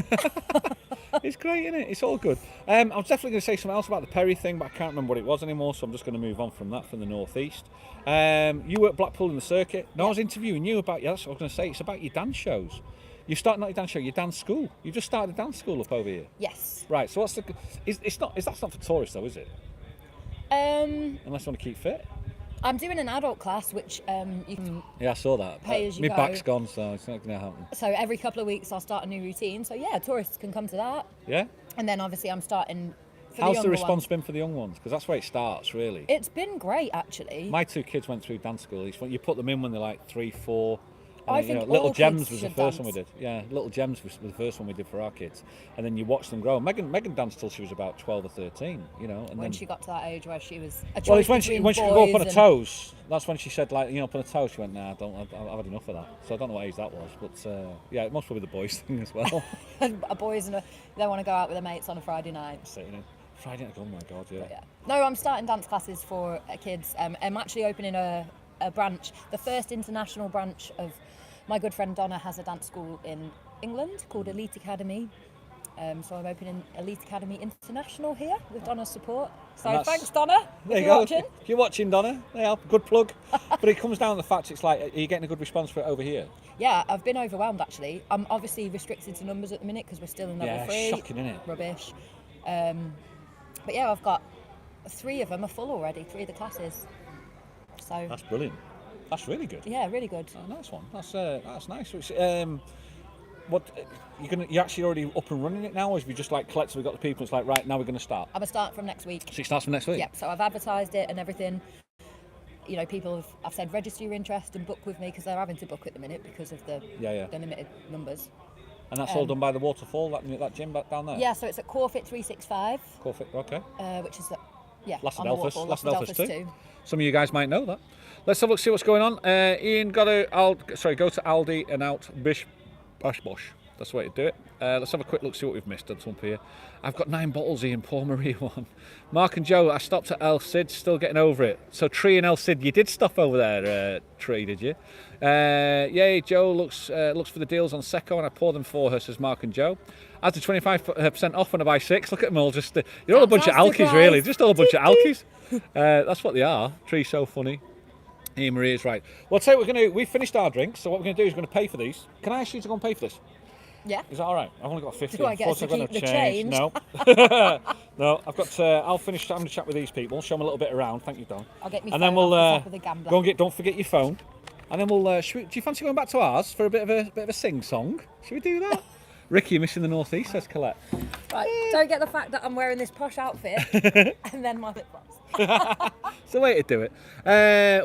It's great, isn't it? It's all good. I was definitely going to say something else about the Perry thing, but I can't remember what it was anymore, so I'm just going to move on from that, from the northeast. You were at Blackpool in the circuit. No, I was interviewing you about, that's what I was going to say, it's about your dance shows. You're starting not your dance show, your dance school. You've just started a dance school up over here. Yes. Right, so what's the... that's not for tourists though, is it? Unless you want to keep fit. I'm doing an adult class, which you can Yeah, I saw that. pay as you My go. back's gone, so it's not going to happen. So every couple of weeks I'll start a new routine. So yeah, tourists can come to that. Yeah? And then obviously I'm starting for How's the the younger response ones. been for the young ones? Because that's where it starts, really. It's been great, actually. My 2 kids went through dance school. You put them in when they're like 3, 4. I And, think Little all Gems kids was the should first one we dance. did. Yeah, Little Gems was the first one we did for our kids. And then you watch them grow. Megan danced till she was about 12 or 13, And When then, she got to that age where she was a choice well, it's when she between could go up on her boys toes. That's when she said, like, up on her toes. She went, nah, I've had enough of that. So I don't know what age that was, but yeah, it must be the boys thing as well. and a boys and they want to go out with their mates on a Friday night. So, Friday night, oh my God, yeah. But yeah. No, I'm starting dance classes for kids. I'm actually opening a branch, the first international branch of my good friend Donna has a dance school in England called Elite Academy. So I'm opening Elite Academy International here with Donna's support. So thanks, Donna. There if you you're go. watching. If you're watching, Donna, yeah, good plug. But it comes down to the fact it's like, are you getting a good response for it over here? Yeah, I've been overwhelmed actually. I'm obviously restricted to numbers at the minute because we're still in level 3. Shocking, isn't it? Rubbish. But yeah, I've got 3 of them are full already, 3 of the classes. So That's brilliant. That's really good. yeah, really good. Oh, nice one. That's nice. Which, what you actually already up and running it now, or have you just like collectively got the people? It's like right now we're going to start. I'm gonna start from next week. So it starts from next week. Yeah, so I've advertised it and everything. People I've said register your interest and book with me because they're having to book at the minute because of the limited numbers. And that's all done by the waterfall, that gym back down there. Yeah, so it's at Corfit 365. Corfit, okay. Which is on the Lasadelphus waterfall, too. Some of you guys might know that. Let's have a look, see what's going on. Ian, go to Aldi and out Bish Bash Bosh. That's the way to do it. Let's have a quick look, see what we've missed. That's up here. I've got 9 bottles, Ian. Poor Maria one. Mark and Joe, I stopped at El Cid, still getting over it. So Tree and El Cid, you did stop over there, Tree, did you? Yay, Joe looks for the deals on Secco, and I pour them for her, says Mark and Joe. As the 25% off when I buy 6. Look at them all, just you're all a bunch of alkies, really. Just all a bunch of alkies. That's what they are. Tree's so funny. Ian Maria's right. Well, I'll tell you what we finished our drinks, so what we're going to do is we're going to pay for these. Can I ask you to go and pay for this? Yeah. Is that all right? I've only got 50. Do I get to keep the change? No. No, I've got. I'll finish having a chat with these people, show them a little bit around. Thank you, Don. I'll get me and phone then we'll off the top of the gambler. go and get. Don't forget your phone. And then we'll. Do you fancy going back to ours for a bit of a sing song? Should we do that? Ricky, you're missing the northeast, says Colette. Right. Don't get the fact that I'm wearing this posh outfit and then my lip gloss. It's the way to do it.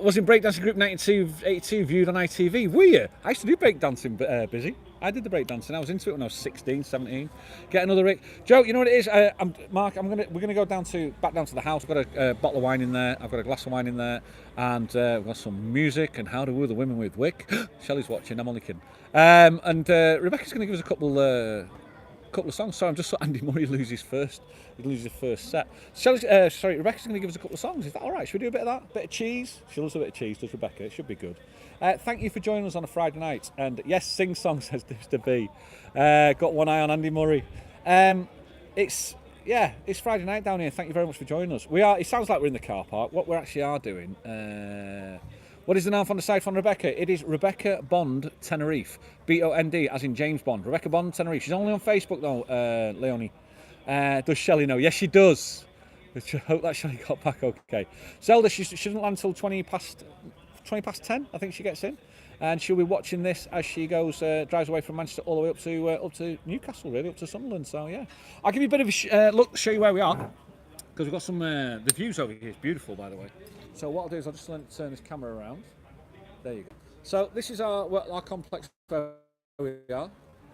Was in breakdancing group 1982 viewed on ITV. Were you? I used to do breakdancing, Busy. I did the breakdancing. I was into it when I was 16, 17. Get another Rick. Joe, you know what it is? Mark, we're gonna go back down to the house. I've got a bottle of wine in there. I've got a glass of wine in there, and we've got some music and how to woo the women with Wick. Shelley's watching. I'm only kidding. And Rebecca's going to give us a couple of songs. Sorry, I'm just saw Andy Murray lose his first set. Rebecca's going to give us a couple of songs. Is that all right? Should we do a bit of that? Bit of cheese? She loves a bit of cheese, does Rebecca? It should be good. Thank you for joining us on a Friday night. And yes, sing song, says Mr. B. Got one eye on Andy Murray. It's Friday night down here. Thank you very much for joining us. It sounds like we're in the car park. What we actually are doing. What is the name on the site from Rebecca? It is Rebecca Bond Tenerife. B-O-N-D, as in James Bond. Rebecca Bond Tenerife. She's only on Facebook though, Leonie. Does Shelley know? Yes, she does. I hope that Shelley got back okay. Zelda, she shouldn't land until 20 past 10, I think she gets in. And she'll be watching this as she drives away from Manchester all the way up to Newcastle, really, up to Sunderland. So, yeah. I'll give you a bit of a look, show you where we are. Because we've got some, the views over here is beautiful, by the way. So what I'll do is I'll just turn this camera around. There you go. So this is our complex where we are.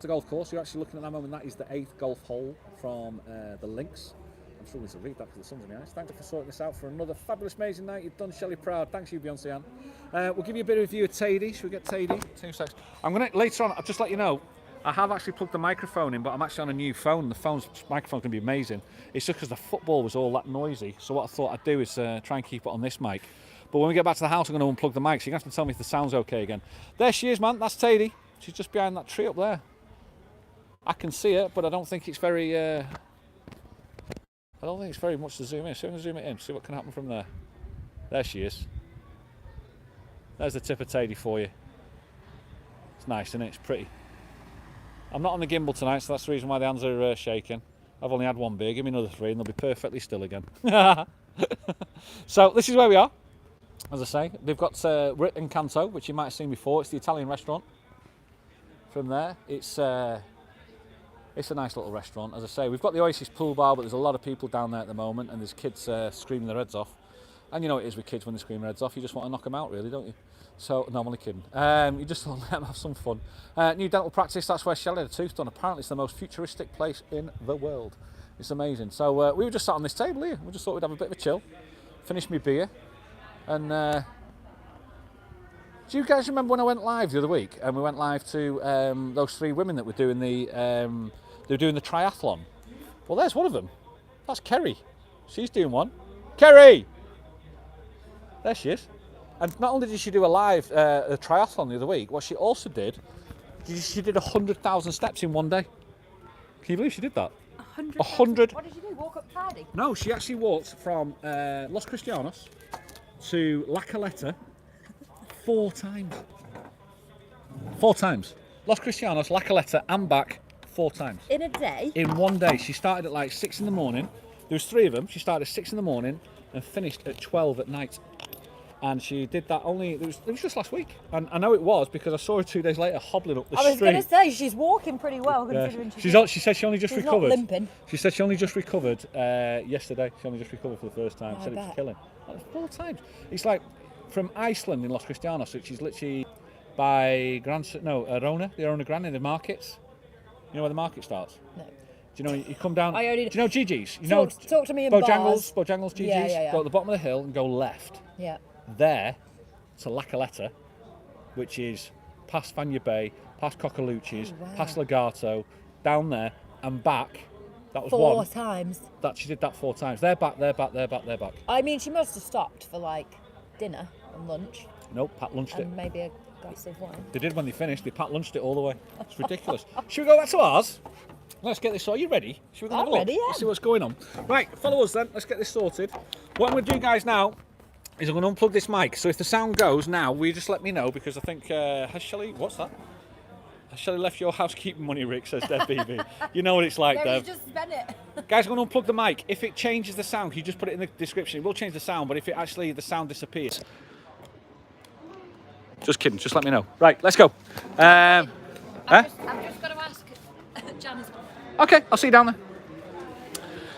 Macmaster golf course. You're actually looking at that moment. That is the 8th golf hole from the links. I'm struggling to read that because the sun's in the eyes. Thank you for sorting this out for another fabulous, amazing night. You've done Shelley proud. Thanks you, Beyonce Ann. We'll give you a bit of a view of Tady. Should we get Tady? 2 seconds. I'm going to, later on, I'll just let you know, I have actually plugged the microphone in, but I'm actually on a new phone. The phone's microphone's going to be amazing. It's just because the football was all that noisy. So what I thought I'd do is try and keep it on this mic. But when we get back to the house, I'm going to unplug the mic. So you're going to have to tell me if the sound's okay again. There she is, man. That's Tady. She's just behind that tree up there. I can see it, but I don't think it's very... I don't think it's very much to zoom in. So I'm going to zoom it in, see what can happen from there. There she is. There's the tip of Tady for you. It's nice, isn't it? It's pretty. I'm not on the gimbal tonight, so that's the reason why the hands are shaking. I've only had one beer. Give me another 3 and they'll be perfectly still again. So this is where we are. As I say, they've got Rit and Canto, which you might have seen before. It's the Italian restaurant. From there, it's a nice little restaurant. As I say, we've got the Oasis pool bar, but there's a lot of people down there at the moment, and there's kids screaming their heads off. And you know what it is with kids when they scream their heads off. You just want to knock them out, really, don't you? So, no, I'm only kidding. You just want to let them have some fun. New dental practice, that's where Shelley had a tooth done. Apparently, it's the most futuristic place in the world. It's amazing. So, we were just sat on this table here. We just thought we'd have a bit of a chill, finish my beer, and... do you guys remember when I went live the other week and we went live to those 3 women that were doing the triathlon? Well, there's one of them. That's Kerry. She's doing one. Kerry! There she is. And not only did she do a live a triathlon the other week, what she also did, she did 100,000 steps in one day. Can you believe she did that? 100. What did you do? Walk up Tady? No, she actually walked from Los Cristianos to La Caleta 4 times. 4 times. Los Cristianos, La Caleta and back 4 times. In a day? In one day. She started at like 6 in the morning. There was 3 of them. She started at 6 in the morning and finished at 12 at night. And she did that it was just last week. And I know it was because I saw her 2 days later hobbling up the street. I was going to say, she's walking pretty well considering she said she only just recovered. Not limping. She said she only just recovered yesterday. She only just recovered for the first time. Said it was killing. That was 4 times. It's like from Iceland in Los Cristianos, which is literally by Arona, the Arona Grande, the markets. You know where the market starts? No. Do you know, you come down, do you know Gigi's? Talk to me in Bojangles, Gigi's, yeah. go at the bottom of the hill and go left. Yeah. There to La Caleta, which is past Fania Bay, past Cockolucci's, past Legato, down there and back. That was 4 times. That she did that 4 times. They're back. I mean, she must have stopped for like dinner and lunch. Nope, Pat lunched it. And maybe a glass of wine. They did when they finished. They Pat lunched it all the way. It's ridiculous. Should we go back to ours? Let's get this. Are you ready? Should we go I'm ready, yeah. Let's see what's going on. Right, follow us then. Let's get this sorted. What I'm going to do, guys, now is I'm going to unplug this mic. So if the sound goes now, will you just let me know? Because I think, has Shelley, what's that? Has Shelley left your housekeeping money, Rick, says Dev BB. You know what it's like, Dev. Just spent it. Guys, I'm going to unplug the mic. If it changes the sound, can you just put it in the description? It will change the sound, but if it actually, the sound disappears. Just kidding, just let me know. Right, let's go. I'm just going to ask Janice. Okay, I'll see you down there.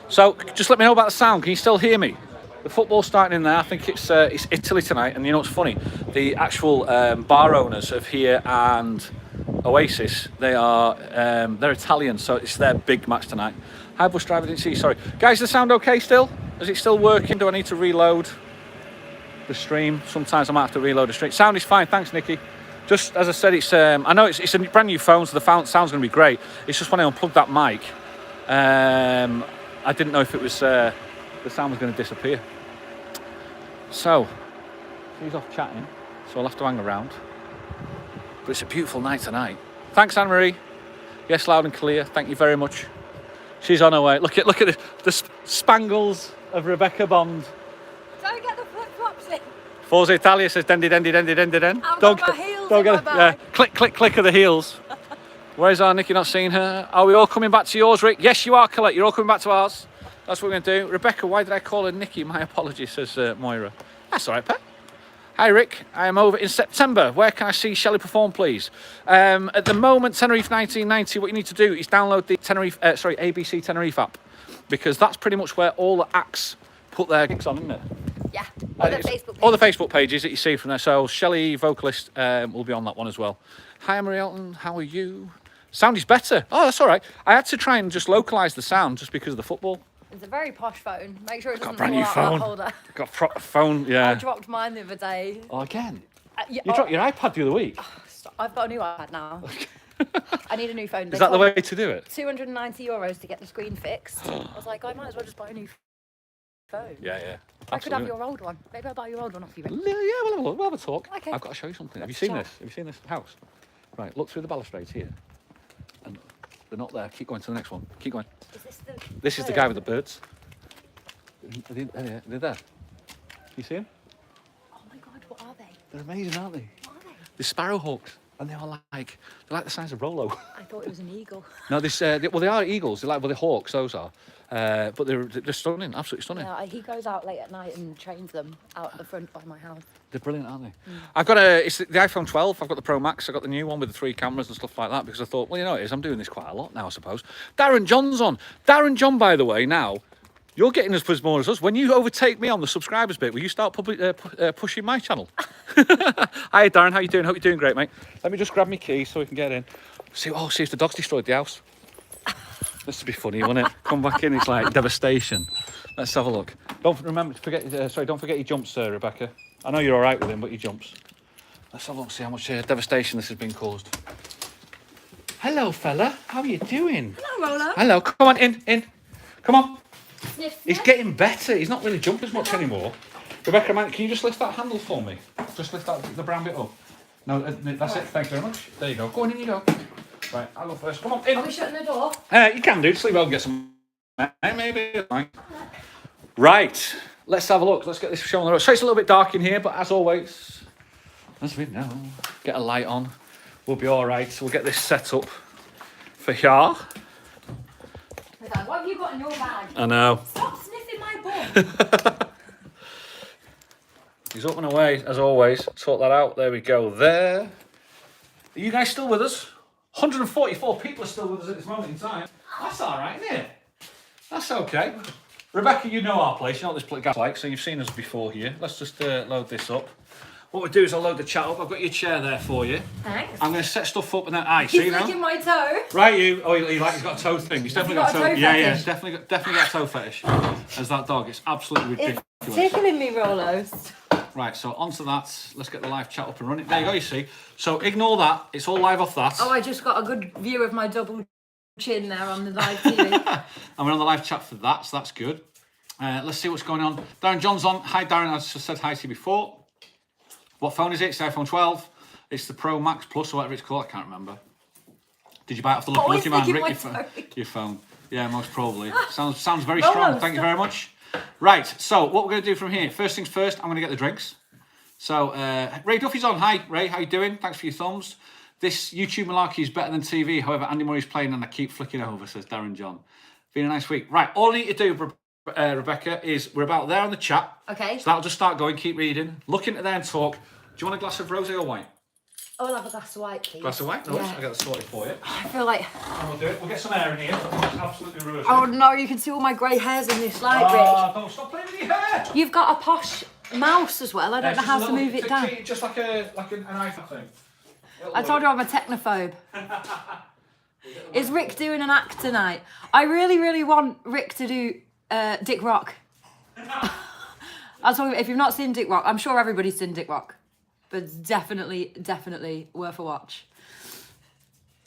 So, just let me know about the sound. Can you still hear me? The football's starting in there. I think it's Italy tonight. And you know what's funny? The actual bar owners of here and Oasis, they're Italian, so it's their big match tonight. Hi, bus driver, didn't see you, sorry. Guys, the sound okay still? Is it still working? Do I need to reload the stream? Sometimes I might have to reload the stream. Sound is fine, thanks, Nikki. Just as I said, it's I know it's a brand new phone, so the sound's going to be great. It's just when I unplugged that mic, I didn't know if it was the sound was going to disappear. So she's off chatting, so I'll have to hang around. But it's a beautiful night tonight. Thanks, Anne Marie. Yes, loud and clear. Thank you very much. She's on her way. Look at the spangles of Rebecca Bond. Don't get the flip flops in. Forza Italia says dendi. Don't get my heels in my bag. Yeah, click of the heels. Where's our Nicky? Not seeing her. Are we all coming back to yours, Rick? Yes, you are, Colette. You're all coming back to ours. That's what we're going to do. Rebecca, why did I call her Nicky? My apologies, says Moira. That's all right, Pet. Hi, Rick. I am over in September. Where can I see Shelley perform, please? At the moment, Tenerife 1990, what you need to do is download the ABC Tenerife app, because that's pretty much where all the acts put their gigs on, isn't it? Yeah, all the Facebook pages. All the Facebook pages that you see from there. So Shelley, vocalist, will be on that one as well. Hi, Marie Elton. How are you? Sound is better. Oh, that's all right. I had to try and just localise the sound just because of the football. It's a very posh phone. Make sure it doesn't Brand fall new out phone. that holder. Got a proper phone, I yeah. dropped mine the other day. Oh, again? Yeah, You dropped your iPad the other week. stop. I've got a new iPad now. I need a new phone. Is that the way to do it? €290 to get the screen fixed. I was like, I might as well just buy a new phone. Yeah, yeah. I could have your old one. Maybe I'll buy your old one off you. Yeah, we'll have a talk. Okay. I've got to show you something. Have you seen this? Have you seen this house? Right, look through the balustrades here. And they're not there. Keep going to the next one. Keep going. Is this the This is the guy with the birds. They're there. You see them? Oh my God, what are they? They're amazing, aren't they? What are they? They're sparrowhawks. And they're like the size of Rolo. I thought it was an eagle. No, well, they are eagles. They're they're hawks, those are. But they're stunning, absolutely stunning. Yeah, he goes out late at night and trains them out the front by my house. They're brilliant, aren't they? I've got it's the iPhone 12. I've got the Pro Max. I've got the new one with the 3 cameras and stuff like that because I thought, well, you know what it is, I'm doing this quite a lot now, I suppose. Darren John's on. Darren John, by the way, now, you're getting as more as us. When you overtake me on the subscribers bit, will you start pushing my channel? Hi, Darren. How you doing? Hope you're doing great, mate. Let me just grab my key so we can get in. See if the dog's destroyed the house. This would be funny, wouldn't it? Come back in, it's like devastation. Let's have a look. Don't forget your jumps, Rebecca. I know you're all right with him, but your jumps. Let's have a look, see how much devastation this has been caused. Hello, fella. How are you doing? Hello, Rolo. Hello. Come on, in. Come on. Sniff, He's getting better. He's not really jumping as much anymore. Rebecca, man, can you just lift that handle for me? Just lift the brown bit up. No, that's it. Thanks very much. There you go. Go on, in you go. Right, I'll go first. Come on, in. Are we shutting the door? You can do. Just leave out and get some. Maybe. Right. Let's have a look. Let's get this show on the road. So it's a little bit dark in here, but as always, as we know, get a light on. We'll be all right. We'll get this set up for here. What have you got in your bag? I know. Stop sniffing my bum. He's up and away, as always. Sort that out. There we go. There. Are you guys still with us? 144 people are still with us at this moment in time. That's all right, isn't it? That's okay. Rebecca, you know our place. You know what this place is like, so you've seen us before here. Let's just load this up. What we'll do is I'll load the chat up. I've got your chair there for you. Thanks. I'm going to set stuff up and then... see He's now? licking my toe. Right, you. Oh, he's got a toe thing. He's definitely got a toe fetish? Yeah, he's definitely got a toe fetish. As that dog. It's absolutely ridiculous. It's tickling me, Rolos. Right, so onto that. Let's get the live chat up and running. There you go, you see. So ignore that. It's all live off that. Oh, I just got a good view of my double chin there on the live TV. And we're on the live chat for that, so that's good. Let's see what's going on. Darren John's on. Hi, Darren. I just said hi to you before. What phone is it? It's the iPhone 12. It's the Pro Max Plus or whatever it's called. I can't remember. Did you buy it off the Lucky Man, Rick? Your phone. Yeah, most probably. Sounds very strong. Thank you very much. Right, so what we're going to do from here. First things first, I'm going to get the drinks. So, Ray Duffy's on. Hi, Ray. How you doing? Thanks for your thumbs. This YouTube malarkey is better than TV. However, Andy Murray's playing and I keep flicking over, says Darren John. Been a nice week. Right, all I need to do, Rebecca, is we're about there on the chat. Okay. So that'll just start going. Keep reading. Look into there and talk. Do you want a glass of rosé or white? I'll have a glass of white, please. Glass of white? No, yeah. I'll get that sorted for you. I feel like... And we'll do it. We'll get some air in here. It's absolutely ruined. Oh no, you can see all my grey hairs in this light, Rick. Don't stop playing with your hair. You've got a posh mouse as well. I don't know how to move it down. Just like an iPhone thing. I told you I'm a technophobe. Is Rick doing an act tonight? I really, really want Rick to do Dick Rock. If you've not seen Dick Rock, I'm sure everybody's seen Dick Rock. But it's definitely worth a watch.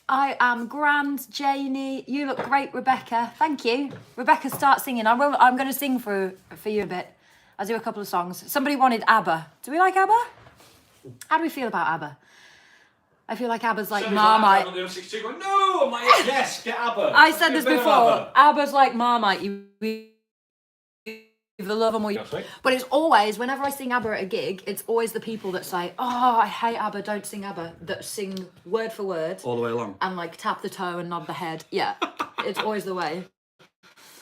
I am grand, Janie. You look great, Rebecca. Thank you. Rebecca, start singing. I'm going to sing for you a bit. I'll do a couple of songs. Somebody wanted ABBA. Do we like ABBA? How do we feel about ABBA? I feel like ABBA's like Marmite. No, I'm like, yes, get ABBA. I said this before. ABBA's like Marmite. You either love them or you... But it's always, whenever I sing ABBA at a gig, it's always the people that say, oh, I hate ABBA, don't sing ABBA, that sing word for word. All the way along. And like tap the toe and nod the head. Yeah, it's always the way.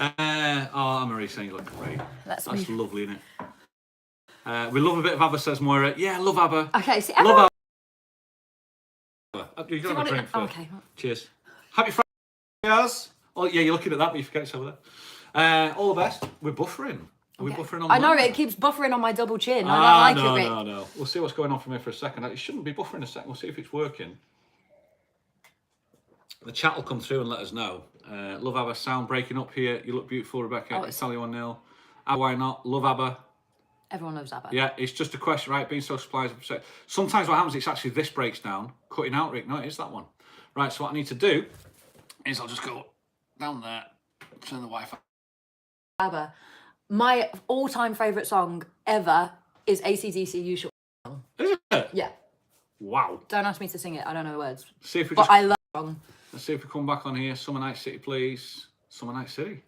Marie saying you look great. That's me. Lovely, isn't it? We love a bit of ABBA, says Moira. Yeah, I love ABBA. Okay, see, love ABBA. You can have a drink first. Okay. Cheers. Happy Friday, guys. Oh, yeah, you're looking at that, but you forget it's over there. All the best. We're buffering. Are we buffering on? I know, it keeps buffering on my double chin. I don't like it, Rick. No. We'll see what's going on from here for a second. It shouldn't be buffering a second. We'll see if it's working. The chat will come through and let us know. Love ABBA. Sound breaking up here. You look beautiful, Rebecca. Oh, It's Sally 1-0. Why not? Love ABBA. Everyone loves ABBA. Yeah, it's just a question, right? Being so surprised. Sometimes what happens, it's actually this breaks down. Cutting out, Rick. No, it is that one. Right, so what I need to do is I'll just go down there, turn the Wi-Fi. ABBA. My all-time favourite song ever is AC/DC You Should. Is it? Yeah. Wow. Don't ask me to sing it. I don't know the words. See if we but just... I love the song. Let's see if we come back on here. Summer Night City, please. Summer Night City.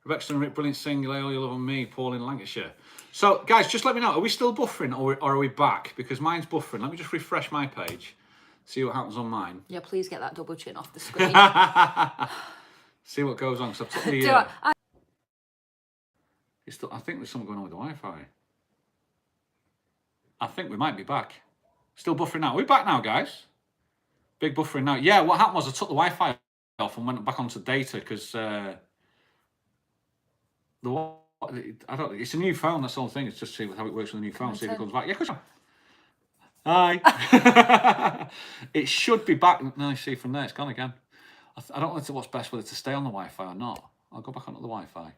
Rebecca and Rick, brilliant singing. Lay all your love on me. Paul in Lancashire. So, guys, just let me know. Are we still buffering or are we back? Because mine's buffering. Let me just refresh my page. See what happens on mine. Yeah, please get that double chin off the screen. See what goes on. So I've took the, I think there's something going on with the Wi-Fi. I think we might be back. Still buffering now. Are we back now, guys? Big buffering now. Yeah, what happened was I took the Wi-Fi off and went back onto data because it's a new phone. That's the whole thing. It's just see how it works with a new phone. See if it comes back. Yeah, of course. Hi. It should be back. No, you see from there, it's gone again. I don't know what's best, whether to stay on the Wi-Fi or not. I'll go back onto the Wi-Fi.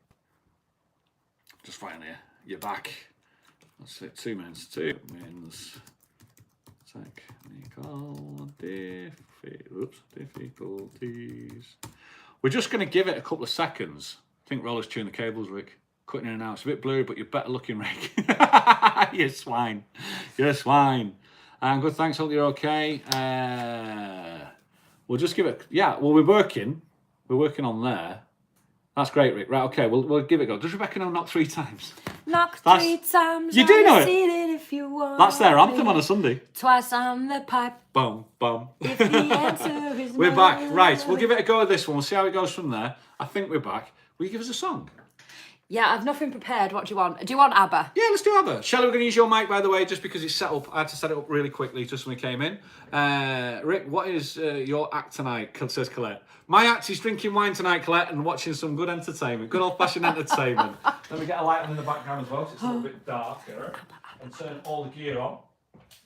Just right here. You're back. That's it. 2 minutes. 2 minutes. Technical difficulties. We're just going to give it a couple of seconds. I think Roller's chewing the cables, Rick. Cutting in and out. It's a bit blurry, but you're better looking, Rick. You're swine. You're a swine. And good, thanks. Hope you're okay. We'll just give it... Yeah, well, we're working. We're working on there. That's great, Rick. Right, okay, we'll give it a go. Does Rebecca know Knock 3 times? Knock 3 times. You do know it? If you want. That's their anthem on a Sunday. Twice on the pipe. Bum, bum. If the answer is We're no. back. Right, we'll give it a go at this one. We'll see how it goes from there. I think we're back. Will you give us a song? Yeah, I've nothing prepared. What do you want? Do you want ABBA? Yeah, let's do ABBA. Shelley, we're going to use your mic, by the way, just because it's set up. I had to set it up really quickly just when we came in. Rick, what is your act tonight, says Colette. My act is drinking wine tonight, Colette, and watching some good entertainment. Good old-fashioned entertainment. Let me get a light on in the background as well, so it's a little bit dark here. And turn all the gear on.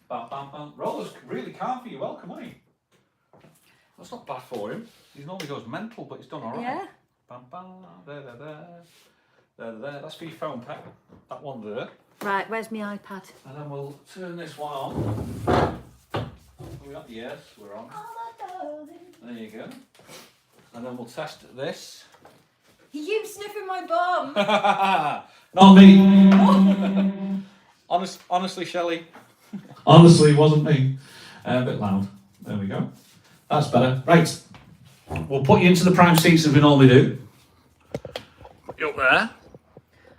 Bam, bam, bam. Roller's really calm for you. Welcome, honey. That's not bad for him. He normally goes mental, but he's done all right. Yeah. Bam, bam, there, there, there. There. That's for your phone, pet. That one there. Right, where's my iPad? And then we'll turn this one on. We got yes, we're on. There you go. And then we'll test this. You keep sniffing my bum. Not me. Honestly, Shelley. Honestly, it wasn't me. A bit loud. There we go. That's better. Right. We'll put you into the prime seats as we normally do. Put you up there.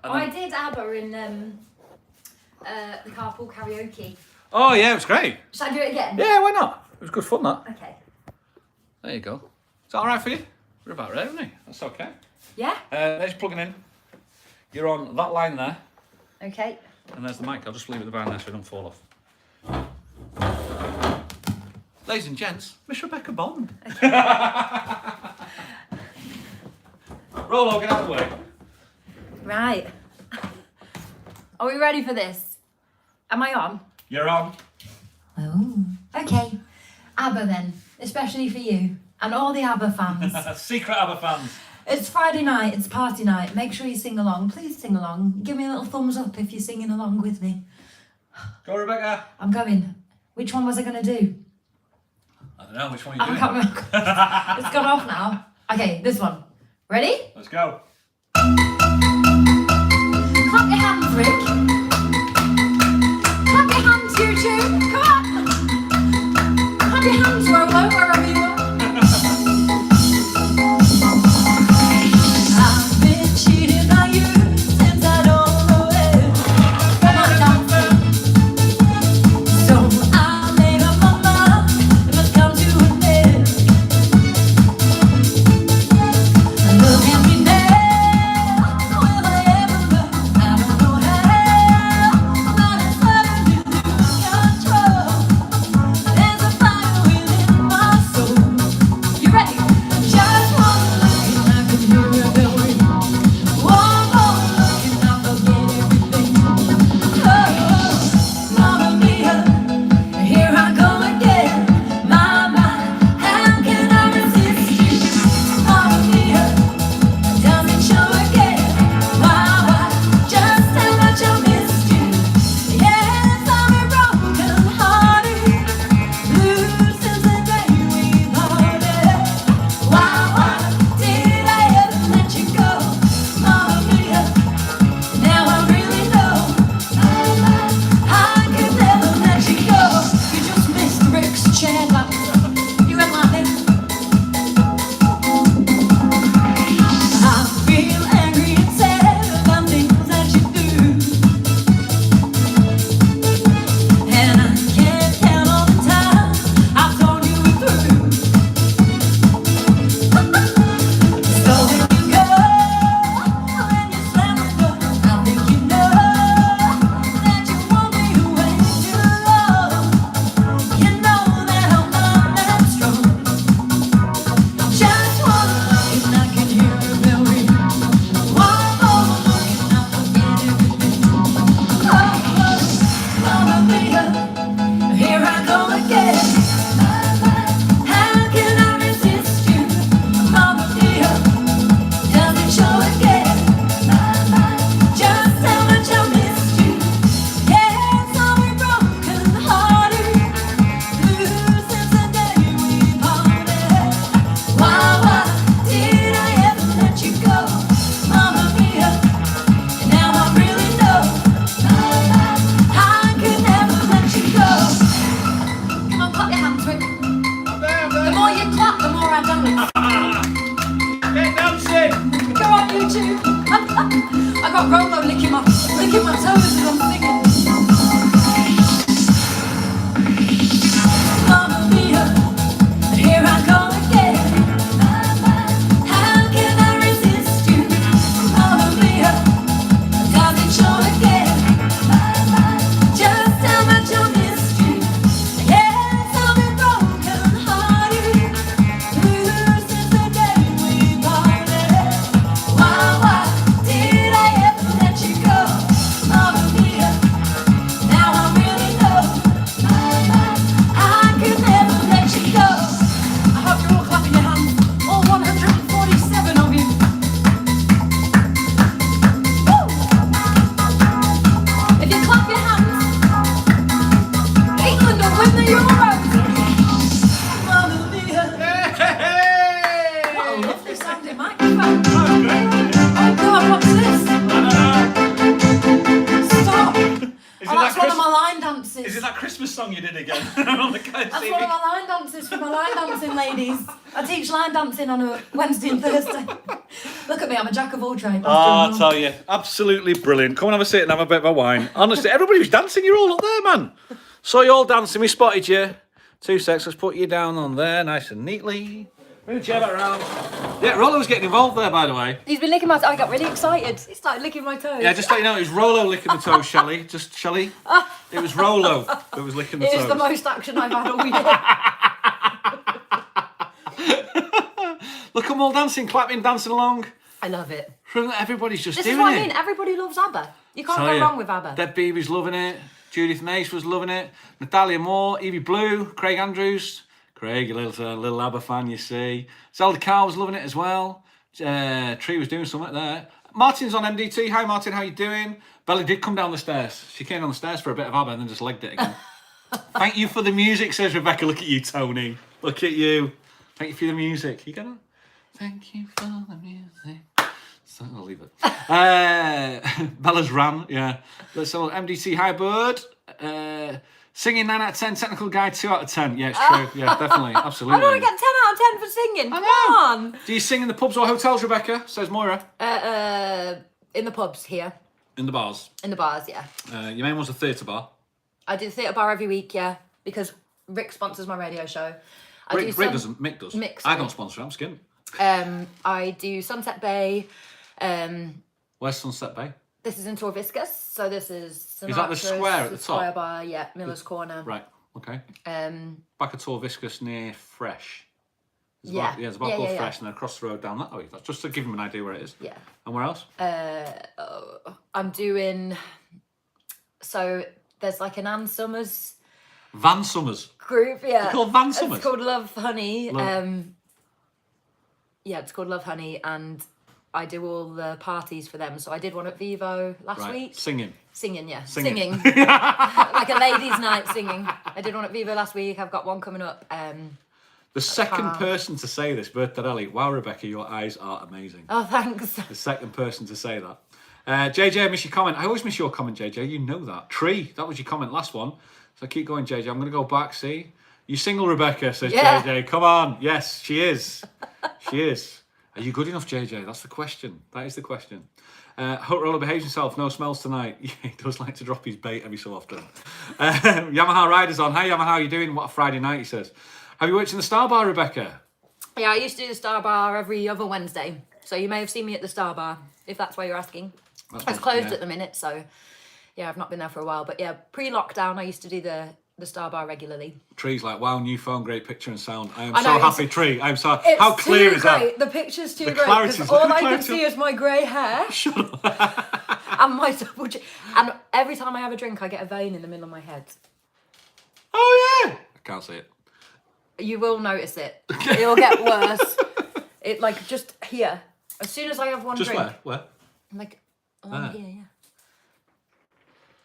I did ABBA in the carpool karaoke. Oh yeah, it was great. Should I do it again? Yeah, why not? It was good fun, that. Okay. There you go. Is that all right for you? We're about ready, aren't we? That's okay. Yeah? There's plugging in. You're on that line there. Okay. And there's the mic. I'll just leave it behind there so it don't fall off. Ladies and gents, Miss Rebecca Bond. Rollo, get out of the way. Right. Are we ready for this? Am I on? You're on. Oh. Okay. ABBA then, especially for you and all the ABBA fans. Secret ABBA fans. It's Friday night, it's party night. Make sure you sing along. Please sing along. Give me a little thumbs up if you're singing along with me. Go, Rebecca. I'm going. Which one was I going to do? I don't know. Which one are you I doing? can't remember. It's gone off now. Okay, this one. Ready? Let's go. Clap your hands, Rick. Clap your hands, YouTube. Come on. Clap your hands, Rolo, wherever you are. I've been cheated by you since I don't know it. Come on, Jonathan. So I made up my mind. It must come to an end. Look at me now. Will I ever learn? I don't know how. But it's learning to lose control. Get dancing! Go on YouTube. I got Rolo licking my toes as I'm singing. Mamma mia, here I go again. How can I resist you? Mamma mia, does it show again? Just how much I missed you. Yes, I've been broken hearted. Since the day we parted. Why did I ever let you go? Mamma mia, now I really know. I could never let you go. I hope you're all clapping your hands, all 147 of you. Woo! If you clap your hands, England will win the Euros. Mamma mia. What a lovely sounding microphone. Oh God, what's this? Stop. Is Oh, that's one of my line dances. Is it that Christmas song you did again? On the That's one of my line dances for my line dancing ladies. I teach line dancing on a Wednesday and Thursday. Look at me, I'm a jack of all trades. I tell you, absolutely brilliant. Come and have a sit and have a bit of a wine. Honestly, everybody was dancing. You're all up there, man. Saw you all dancing. We spotted you. 2 secs. Let's put you down on there, nice and neatly. Bring the chair back around. Yeah, Rollo was getting involved there, by the way. He's been licking my toes. I got really excited. He started licking my toes. Yeah, just to let you know, it was Rollo licking the toes, Shelley. Just Shelley. It was Rollo that was licking the It toes. is the most action I've had all year. Look, I'm all dancing, clapping, dancing along. I love it. Everybody's just This doing is what it. I mean. Everybody loves ABBA. You can't Tell go you, wrong with ABBA. Deb Beebe's loving it. Judith Nace was loving it. Natalia Moore, Evie Blue, Craig Andrews. Craig, a little ABBA fan, you see. Zelda Carr was loving it as well. Tree was doing something there. Martin's on MDT. Hi, Martin, how you doing? Bella did come down the stairs. She came down the stairs for a bit of ABBA and then just legged it again. Thank you for the music, says Rebecca. Look at you, Tony. Look at you. Thank you for the music. You gonna? Thank you for the music. So I'll leave it. Bella's ran, yeah. Let's all MDT. Hi, Bird. Singing 9 out of 10, technical guy 2 out of 10. Yeah, it's true. Yeah, definitely, absolutely. I don't want to get 10 out of 10 for singing. Come on. Do you sing in the pubs or hotels, Rebecca? Says Moira. In the pubs here. In the bars. In the bars, yeah. Your main one's a theatre bar. I do the theatre bar every week, yeah, because Rick sponsors my radio show. Rick doesn't. Mick does. Mick, I don't sponsor. I'm skin. I do Sunset Bay. Where's Sunset Bay? This is in Torviscus, so this is Is that the square at the top? Square bar, yeah, Miller's Corner. Right. Okay. Back at Torviscus near Fresh. Yeah. There's a bar called Fresh, and then across the road down that way. That's just to give them an idea where it is. Yeah. And where else? I'm doing. So there's like an Ann Summers Van Summers. group, yeah. It's called Van Summers. It's called Love Honey. Love. Yeah, it's called Love Honey, and I do all the parties for them. So I did one at Vivo last week. Singing. Singing, yeah. Singing. Like a ladies' night singing. I did one at Vivo last week. I've got one coming up. The second person to say this, Bert Darelli. Wow, Rebecca, your eyes are amazing. Oh, thanks. The second person to say that. JJ, I miss your comment. I always miss your comment, JJ. You know that. Tree, that was your comment last one. So keep going, JJ. I'm going to go back, see. You single, Rebecca, says JJ. Come on. Yes, she is. She is. Are you good enough, JJ? That's the question. That is the question. Hope Roller behaves himself. No smells tonight. Yeah, he does like to drop his bait every so often. Yamaha Rider's on. Hey, Yamaha, how you doing? What a Friday night, he says. Have you worked in the Star Bar, Rebecca? Yeah, I used to do the Star Bar every other Wednesday. So you may have seen me at the Star Bar, if that's why you're asking. It's closed at the minute, so yeah, I've not been there for a while. But yeah, pre-lockdown, I used to do the Star Bar regularly. Tree's like, wow, new phone, great picture and sound. I am so happy, Tree. I'm so. How clear is that? The picture's too great clarity, because all I can see is my grey hair. Shut up. And my double chin. And every time I have a drink, I get a vein in the middle of my head. Oh yeah. I can't see it. You will notice it. It'll get worse. It like just here. As soon as I have one drink. Just where? Like along here, yeah.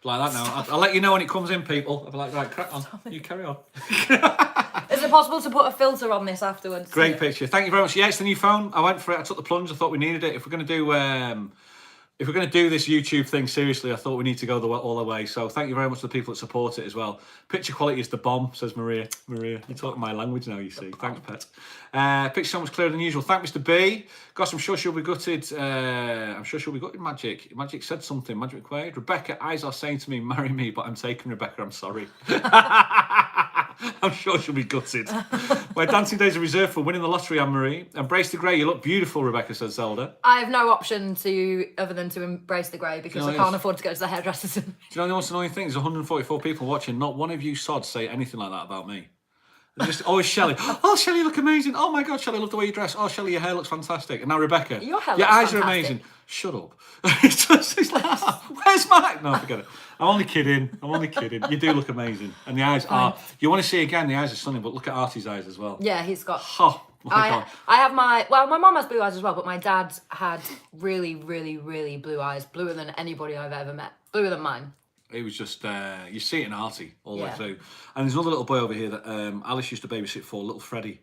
Like that now. I'll let you know when it comes in, people. I'll be like, right, crack on. You carry on. Is it possible to put a filter on this afterwards? Great picture. Thank you very much. Yeah, it's the new phone. I went for it. I took the plunge. I thought we needed it. If we're going to do if we're going to do this YouTube thing seriously, I thought we need to go all the way. So thank you very much to the people that support it as well. Picture quality is the bomb, says Maria. Maria, you're talking my language now, you see. Thanks, pet. Picture so much clearer than usual. Thank Mr. B. Gosh, I'm sure she'll be gutted. I'm sure she'll be gutted, Magic. Magic said something. Magic McQuaid. Rebecca, eyes are saying to me, marry me, but I'm taking Rebecca. I'm sorry. I'm sure she'll be gutted. My dancing days are reserved for winning the lottery, Anne-Marie. Embrace the grey. You look beautiful, Rebecca, says Zelda. I have no option other than to embrace the grey because I can't afford to go to the hairdressers. Do you know the most annoying thing? There's 144 people watching. Not one of you sods say anything like that about me. They're just always Shelley. Oh, Shelley, you look amazing. Oh my God, Shelley, I love the way you dress. Oh, Shelley, your hair looks fantastic. And now Rebecca, your eyes fantastic. are amazing. Shut up. It's like, where's Mike? No, forget it. I'm only kidding. You do look amazing. And the eyes are, you want to see again, the eyes are stunning, but look at Artie's eyes as well. Yeah, he's got... Oh, my God. I have my mum has blue eyes as well, but my dad had really, really, really blue eyes. Bluer than anybody I've ever met. Bluer than mine. It was just, you see it in Artie all the way Yeah. through. And there's another little boy over here that Alice used to babysit for, little Freddie.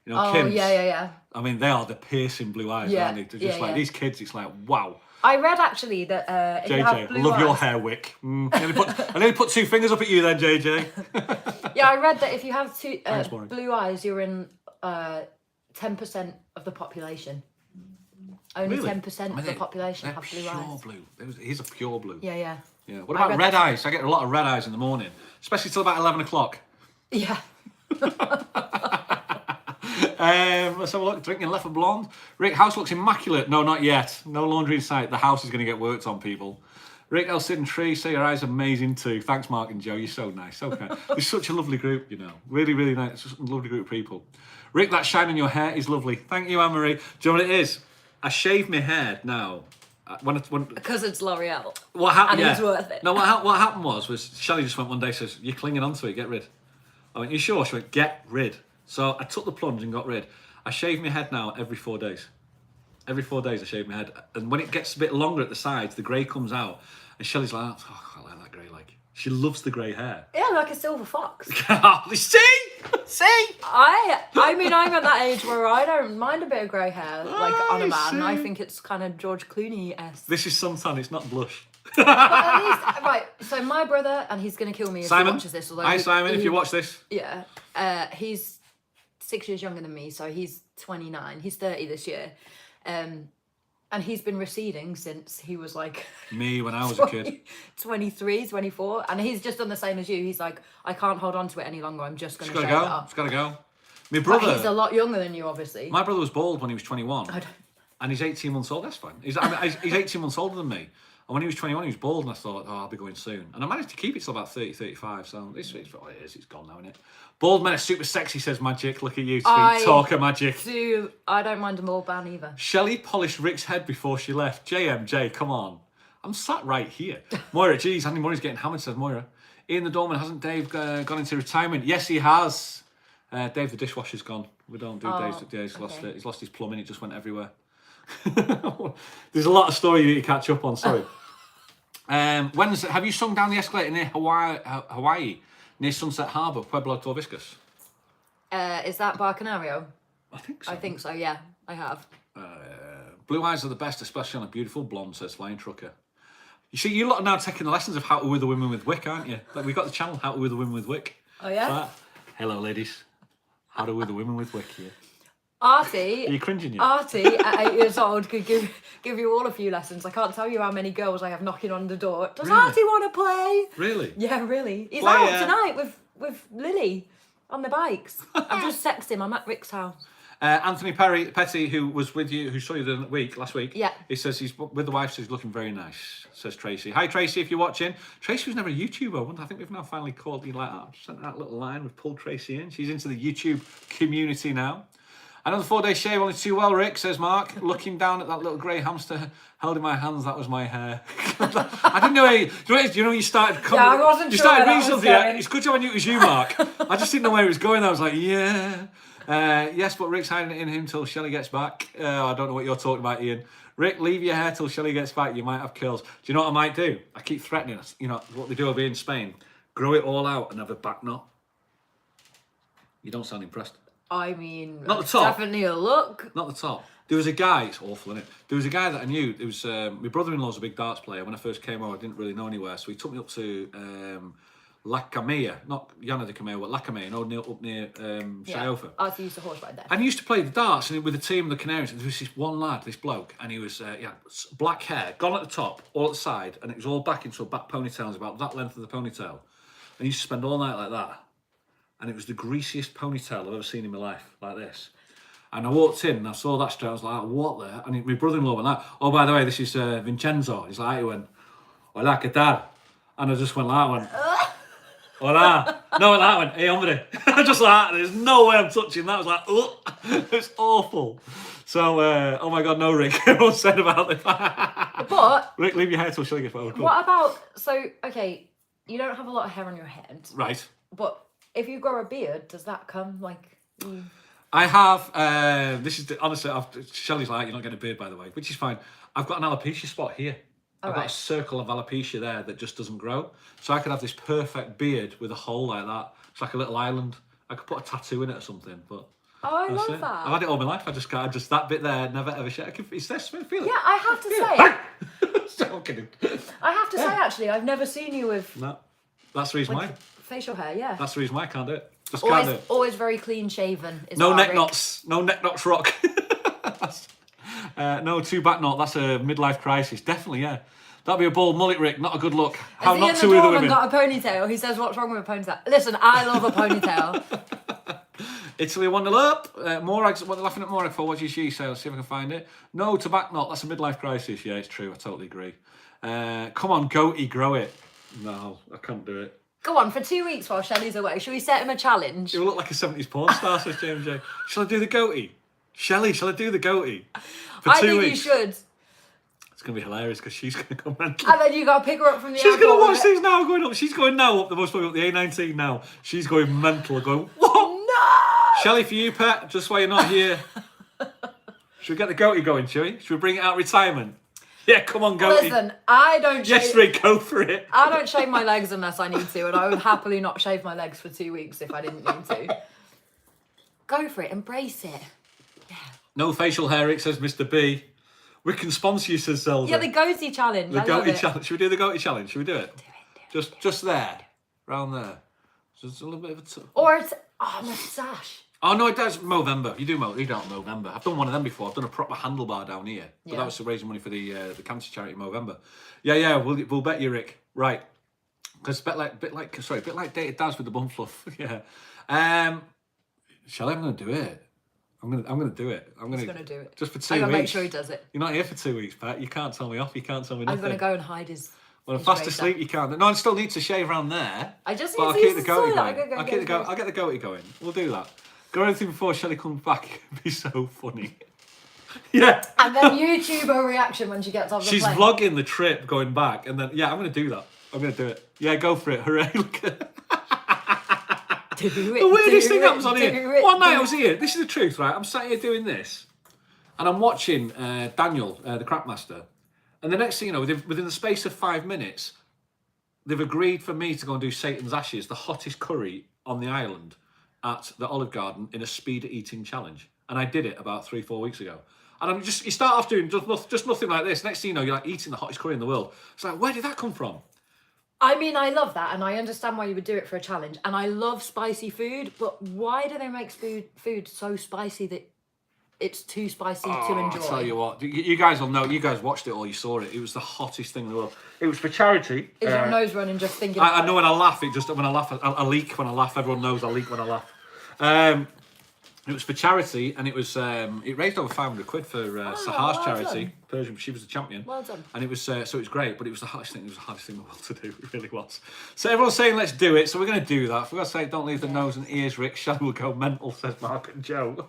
You know, Oh, Kim's. yeah. I mean, they are the piercing blue eyes, Yeah, aren't they? They're just yeah, like, yeah. these kids, it's like, wow. I read actually that if you have JJ, blue love eyes... your hair wick. I nearly put 2 fingers up at you then, JJ. Yeah, I read that if you have Thanks, Warren. blue eyes, you're in 10% of the population. Only Really? 10% of the population have blue eyes. Blue. He's a pure blue. Yeah. What about red eyes? I get a lot of red eyes in the morning, especially till about 11 o'clock. Yeah. Let's have a look. Drinking left for blonde. Rick, house looks immaculate. No, not yet. No laundry in sight. The house is going to get worked on, people. Rick, Elsid and Tree say your eyes are amazing too. Thanks, Mark and Joe. You're so nice. So kind. It's such a lovely group, you know. Really, really nice. It's a lovely group of people. Rick, that shine in your hair is lovely. Thank you, Anne-Marie. Do you know what it is? I shave my hair now. Because it's L'Oreal. What happened? And it's worth it. No, what happened was Shelley just went one day, says, you're clinging onto it, get rid. I went, you sure? She went, get rid. So I took the plunge and got rid. I shave my head now every 4 days. Every 4 days I shave my head. And when it gets a bit longer at the sides, the grey comes out. And Shelley's like, oh, I like that grey, like. She loves the grey hair. Yeah, like a silver fox. See? I mean, I'm at that age where I don't mind a bit of grey hair, like on a man. see. I think it's kind of George Clooney-esque. This is suntan, it's not blush. But at least, right, so my brother, and he's going to kill me if he watches this. Hi, Simon, if you watch this. Yeah. He's 6 years younger than me, so he's 29. He's 30 this year. And he's been receding since he was like... Me, when I was a kid. 23, 24. And he's just done the same as you. He's like, I can't hold on to it any longer. I'm just going to shave it up. It's got to go. My brother... But he's a lot younger than you, obviously. My brother was bald when he was 21. I don't... And he's 18 months old, that's fine. He's 18 months older than me. And when he was 21, he was bald, and I thought, oh, I'll be going soon. And I managed to keep it till about 30, 35, so it's what it is. It's gone now, isn't it? Bald men are super sexy, says Magic. Look at you, sweet talker, Magic. I don't mind a bald ban either. Shelley polished Rick's head before she left. JMJ, come on. I'm sat right here. Moira, geez, Andy Murray's getting hammered, says Moira. Ian the doorman, hasn't Dave gone into retirement? Yes, he has. Dave the dishwasher's gone. We don't do Dave's lost it. He's lost his plumbing, it just went everywhere. There's a lot of story you need to catch up on, sorry. Have you sung down the escalator near Hawaii, near Sunset Harbour, Pueblo Torviscas? Is that Bar Canario? I think so. I think so, yeah. I have. Blue eyes are the best, especially on a beautiful blonde, says Flying Trucker. You see, you lot are now taking the lessons of how to woo the women with wick, aren't you? Like, we've got the channel, How to Woo the Women with Wick. Oh, yeah? Hello, ladies. How to woo the women with wick here. Artie, Are you cringing yet? Artie, at 8 years old, could give you all a few lessons. I can't tell you how many girls I have knocking on the door. Does Artie want to play? Really? Yeah, really. He's Play, out tonight with Lily on the bikes. I've just texted him. I'm at Rick's house. Anthony Petty, who was with you, who saw you last week. Yeah. He says he's with the wife, says he's looking very nice, says Tracy. Hi, Tracy, if you're watching. Tracy was never a YouTuber. I think we've now finally called you like that. Sent her that little line, we've pulled Tracy in. She's into the YouTube community now. Another 4-day shave, only too well, Rick, says Mark. Looking down at that little grey hamster held in my hands, that was my hair. I didn't know you know when you started coming. Yeah, I wasn't you sure started where reading that was something. going. It's good job I knew it was you, Mark. I just didn't know where it was going. I was like, yeah. Yes, but Rick's hiding it in him till Shelley gets back. I don't know what you're talking about, Ian. Rick, leave your hair till Shelley gets back. You might have curls. Do you know what I might do? I keep threatening us. You know what they do over here in Spain? Grow it all out and have a back knot. You don't sound impressed. I mean, Not the top. Definitely a look. Not the top. There was a guy, it's awful, isn't it? There was a guy that I knew, it was, my brother-in-law's a big darts player. When I first came over, I didn't really know anywhere, so he took me up to La Camea, not Llana de Camea, but La Camea, up near Shiofa. I used to horse ride there. And he used to play the darts and with the team, the Canaries. There was this one lad, this bloke, and he was, black hair, gone at the top, all at the side, and it was all back into a back ponytail. It was about that length of the ponytail. And he used to spend all night like that. And it was the greasiest ponytail I've ever seen in my life, like this. And I walked in and I saw that straight. I was like, what the? And my brother-in-law went like, oh, by the way, this is Vincenzo. He's like, he went, hola, ¿qué tal? And I just went like, I went, hola. No, like, I went, hey, hombre. I just like, there's no way I'm touching that. I was like, oh, it's awful. So, oh my God, no, Rick. Everyone said about it. But Rick, leave your hair till Shelly gets back. What about, so, okay, you don't have a lot of hair on your head. Right. But if you grow a beard, does that come like... I have, honestly, Shelley's like, you're not getting a beard, by the way, which is fine. I've got an alopecia spot here. I've got a circle of alopecia there that just doesn't grow. So I could have this perfect beard with a hole like that. It's like a little island. I could put a tattoo in it or something, but... Oh, I love that. I've had it all my life. I just that bit there, never ever shit. It's there, feel it. Yeah, I have to say... I'm kidding. I have to say, actually, I've never seen you with... No, that's the reason why. Facial hair, yeah. That's the reason why I can't do it. Just always, can't do it. Always very clean shaven. No neck knots. No neck knots rock. No two back knot. That's a midlife crisis. Definitely, yeah. That'd be a bald mullet, Rick. Not a good look. How not to other women. Got a ponytail. He says, "What's wrong with a ponytail?" Listen, I love a ponytail. Italy 1-0 up. Morag, what they're laughing at Morag for? What did she say? Let's see if I can find it. No to back knot. That's a midlife crisis. Yeah, it's true. I totally agree. Come on, goatee, grow it. No, I can't do it. Go on, for 2 weeks while Shelley's away. Should we set him a challenge? You look like a 70s porn star, says James J. Shall I do the goatee? Shelley, shall I do the goatee? For 2 weeks? I think you should. It's going to be hilarious because she's going to come mental. And then you got to pick her up from the airport. She's going to watch these now going up. She's going now up the most up the A19 now. She's going mental, going, what? No! Shelley, for you, pet, just while you're not here. Should we get the goatee going, shall we? Should we bring it out of retirement? Yeah, come on, goatee. Listen, I don't shave... Yes, Rick, go for it. I don't shave my legs unless I need to, and I would happily not shave my legs for 2 weeks if I didn't need to. Go for it, embrace it. Yeah. No facial hair, Rick, says Mr. B. We can sponsor you, says Zelda. Yeah, the goatee challenge. The goatee challenge. Should we do the goatee challenge? Should we do it? Do it. Just there. Round there. Just a little bit of a... Or it's... Oh, moustache. Oh, no, it does Movember. You don't Movember. I've done one of them before. I've done a proper handlebar down here. But that was to raise money for the cancer charity Movember. Yeah, we'll bet you, Rick. Right. Because bit like Dated Daz with the bum fluff. Yeah. Shall I? I'm going to do it. I'm gonna do it. He's gonna do it. Just for 2 weeks. I'm gonna make sure he does it. You're not here for 2 weeks, Pat. You can't tell me off. You can't tell me nothing. I'm gonna go and hide his. When I'm fast asleep, you can't. No, I still need to shave around there. I just need to keep the goatee going. I'll get the goatee going. We'll do that. Go anything before Shelley comes back. It'd be so funny. Yeah. And then YouTube her reaction when she gets off the plane. She's vlogging the trip going back, and then I'm gonna do that. I'm gonna do it. Yeah, go for it. Hooray! Look at the weirdest thing happens on here. One night I was here. This is the truth, right? I'm sat here doing this, and I'm watching Daniel, the Craicmaster, and the next thing you know, within the space of 5 minutes, they've agreed for me to go and do Satan's Ashes, the hottest curry on the island, at the Olive Garden in a speed eating challenge, and I did it about 3-4 weeks ago. And you start off doing just nothing like this. Next thing you know, you're like eating the hottest curry in the world. It's like, where did that come from? I mean, I love that, and I understand why you would do it for a challenge, and I love spicy food, but why do they make food so spicy that it's too spicy to enjoy? I'll tell you what, you guys will know, you guys watched it or you saw it, it was the hottest thing in the world. It was for charity. Is your nose running just thinking I know when I laugh, I leak when I laugh, everyone knows I leak when I laugh. It was for charity, and it was it raised over 500 quid for Sahar's charity. Done. Persian, she was the champion. Well done. And it was so it was great, but it was the hardest thing. It was the hardest thing in the world to do. It really was. So everyone's saying let's do it. So we're going to do that. For God's sake, don't leave the nose and ears, Rick. Shelley will go mental, says Mark and Joe.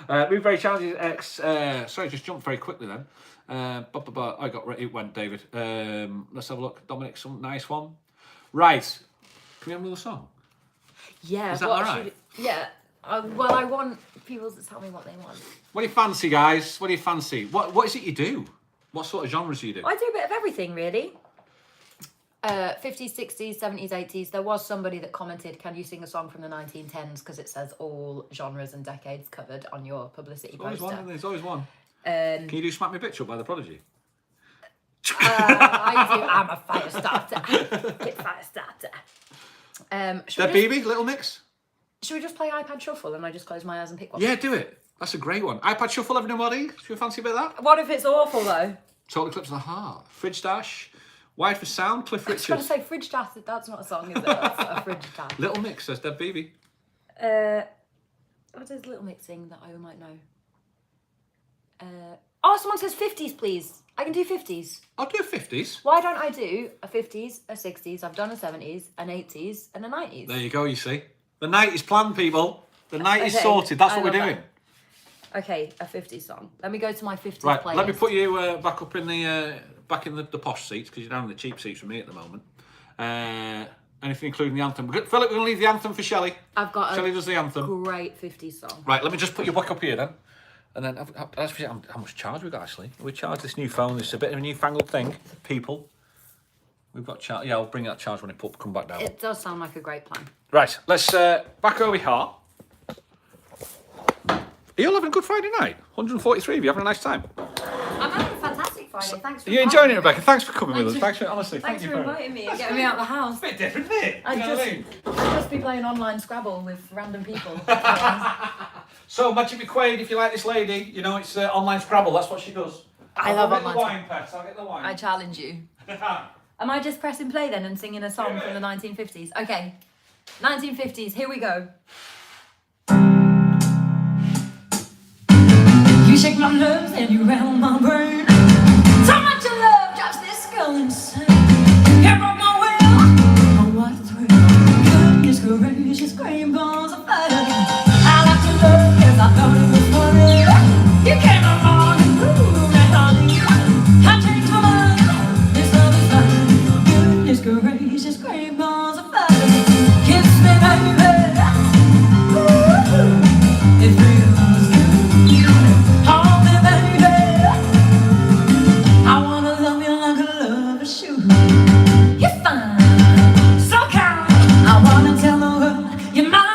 Move very challenging. Sorry, just jumped very quickly then. It went, David. Let's have a look. Dominic, some nice one. Right. Can we have another song? Yeah. Is that all right? Yeah. Well, I want people to tell me what they want. What do you fancy, guys? What do you fancy? What is it you do? What sort of genres do you do? I do a bit of everything, really. 50s, 60s, 70s, 80s. There was somebody that commented, "Can you sing a song from the 1910s?" Because it says all genres and decades covered on your publicity poster. There's always one. Can you do "Smack Me Bitch Up" by The Prodigy? I do. I'm a fire starter. Big fire starter. Dead Baby, Little Mix. Should we just play iPad Shuffle and I just close my eyes and pick one? Yeah, do it. That's a great one. iPad Shuffle, everybody. Should we fancy a bit of that? What if it's awful though? Total Eclipse of the Heart. Fridge Dash. Wide for Sound, Cliff I was going Richard. to say Fridge Dash. That's not a song, is it? That's a Fridge Dash. Little Mix, says Dead Baby. What does Little Mix sing that I might know? Someone says 50s, please. I can do 50s. I'll do 50s. Why don't I do a 50s, a 60s, I've done a 70s, an 80s, and a 90s? There you go, you see. The night is planned, people. The night is Okay, sorted. That's I what we're love doing. that. Okay, a 50s song. Let me go to my 50s Right, playlist. let me put you back up in the posh seats, because you're down in the cheap seats for me at the moment. Anything including the anthem. Philip, we're going to leave the anthem for Shelley. I've got Shelley does the anthem. great 50s song. Right, let me just put you back up here then. And then, let's see how much charge we got actually. We charge this new phone. This is a bit of a newfangled thing, people. We've got charge. Yeah, I'll bring that charge when it come back down. It does sound like a great plan. Right, let's back where we are. Are you all having a good Friday night? 143 of you having a nice time. I'm having a fantastic Friday. Thanks for Are you enjoying it, Rebecca? Thanks for coming with us. you. Thanks for, honestly, Thanks thank for you very inviting me and getting me out of the house. A bit different, isn't it? You know what I mean? I'd just be playing online Scrabble with random people. So, Magic McQuaid, if you like this lady, you know, it's online Scrabble. That's what she does. I love I'll get online the wine, Pets. I'll get the wine. I challenge you. Am I just pressing play then and singing a song from the 1950s? Okay, 1950s, here we go. You shake my nerves and you rattle my brain. So much of love drives this girl insane. You broke my will, oh what a thrill. Goodness gracious, green balls of fire. I like to love cause I thought it was funny. You came along and proved that honey. I changed my mind, this love is fine. Goodness gracious, green balls of fire. Kiss me baby, ooh, it feels good. Hold me baby, I wanna love you like a lover should. You're fine, so kind, I wanna tell the world you're mine.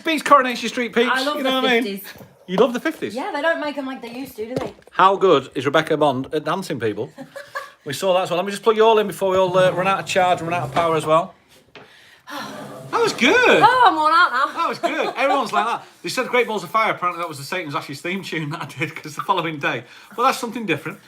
Beats Coronation Street peeps. I love you know the what 50s. I mean? You love the 50s? Yeah, they don't make them like they used to, do they? How good is Rebecca Bond at dancing, people? We saw that as well. Let me just plug you all in before we all run out of charge and run out of power as well. That was good. Oh, I'm worn out now. That was good. Everyone's like that. They said Great Balls of Fire. Apparently that was the Satan's Ashes theme tune that I did because the following day. Well, that's something different.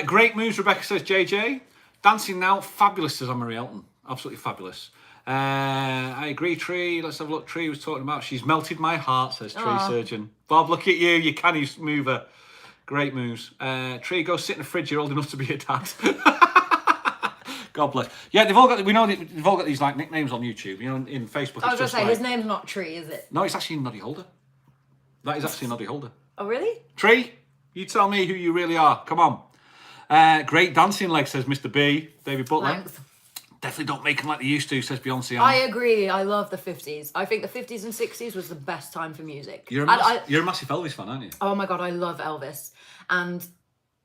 Great moves, Rebecca says JJ. Dancing now, fabulous, says Anne-Marie Elton. Absolutely fabulous. I agree, Tree. Let's have a look. Tree was talking about she's melted my heart, says Tree Surgeon. Bob, look at you. You canny mover. Great moves. Tree, go sit in the fridge. You're old enough to be a dad. God bless. Yeah, they've all got. We know they've all got these like nicknames on YouTube. You know, in Facebook. I was it's gonna say like, his name's not Tree, is it? No, it's actually Noddy Holder. That is actually Noddy Holder. Oh really? Tree, you tell me who you really are. Come on. Great dancing leg, says Mr. B. David Butler. Thanks. Definitely don't make them like they used to, says Beyonce. I agree. I love the 50s. I think the 50s and 60s was the best time for music. You're a massive Elvis fan, aren't you? Oh my god, I love Elvis, and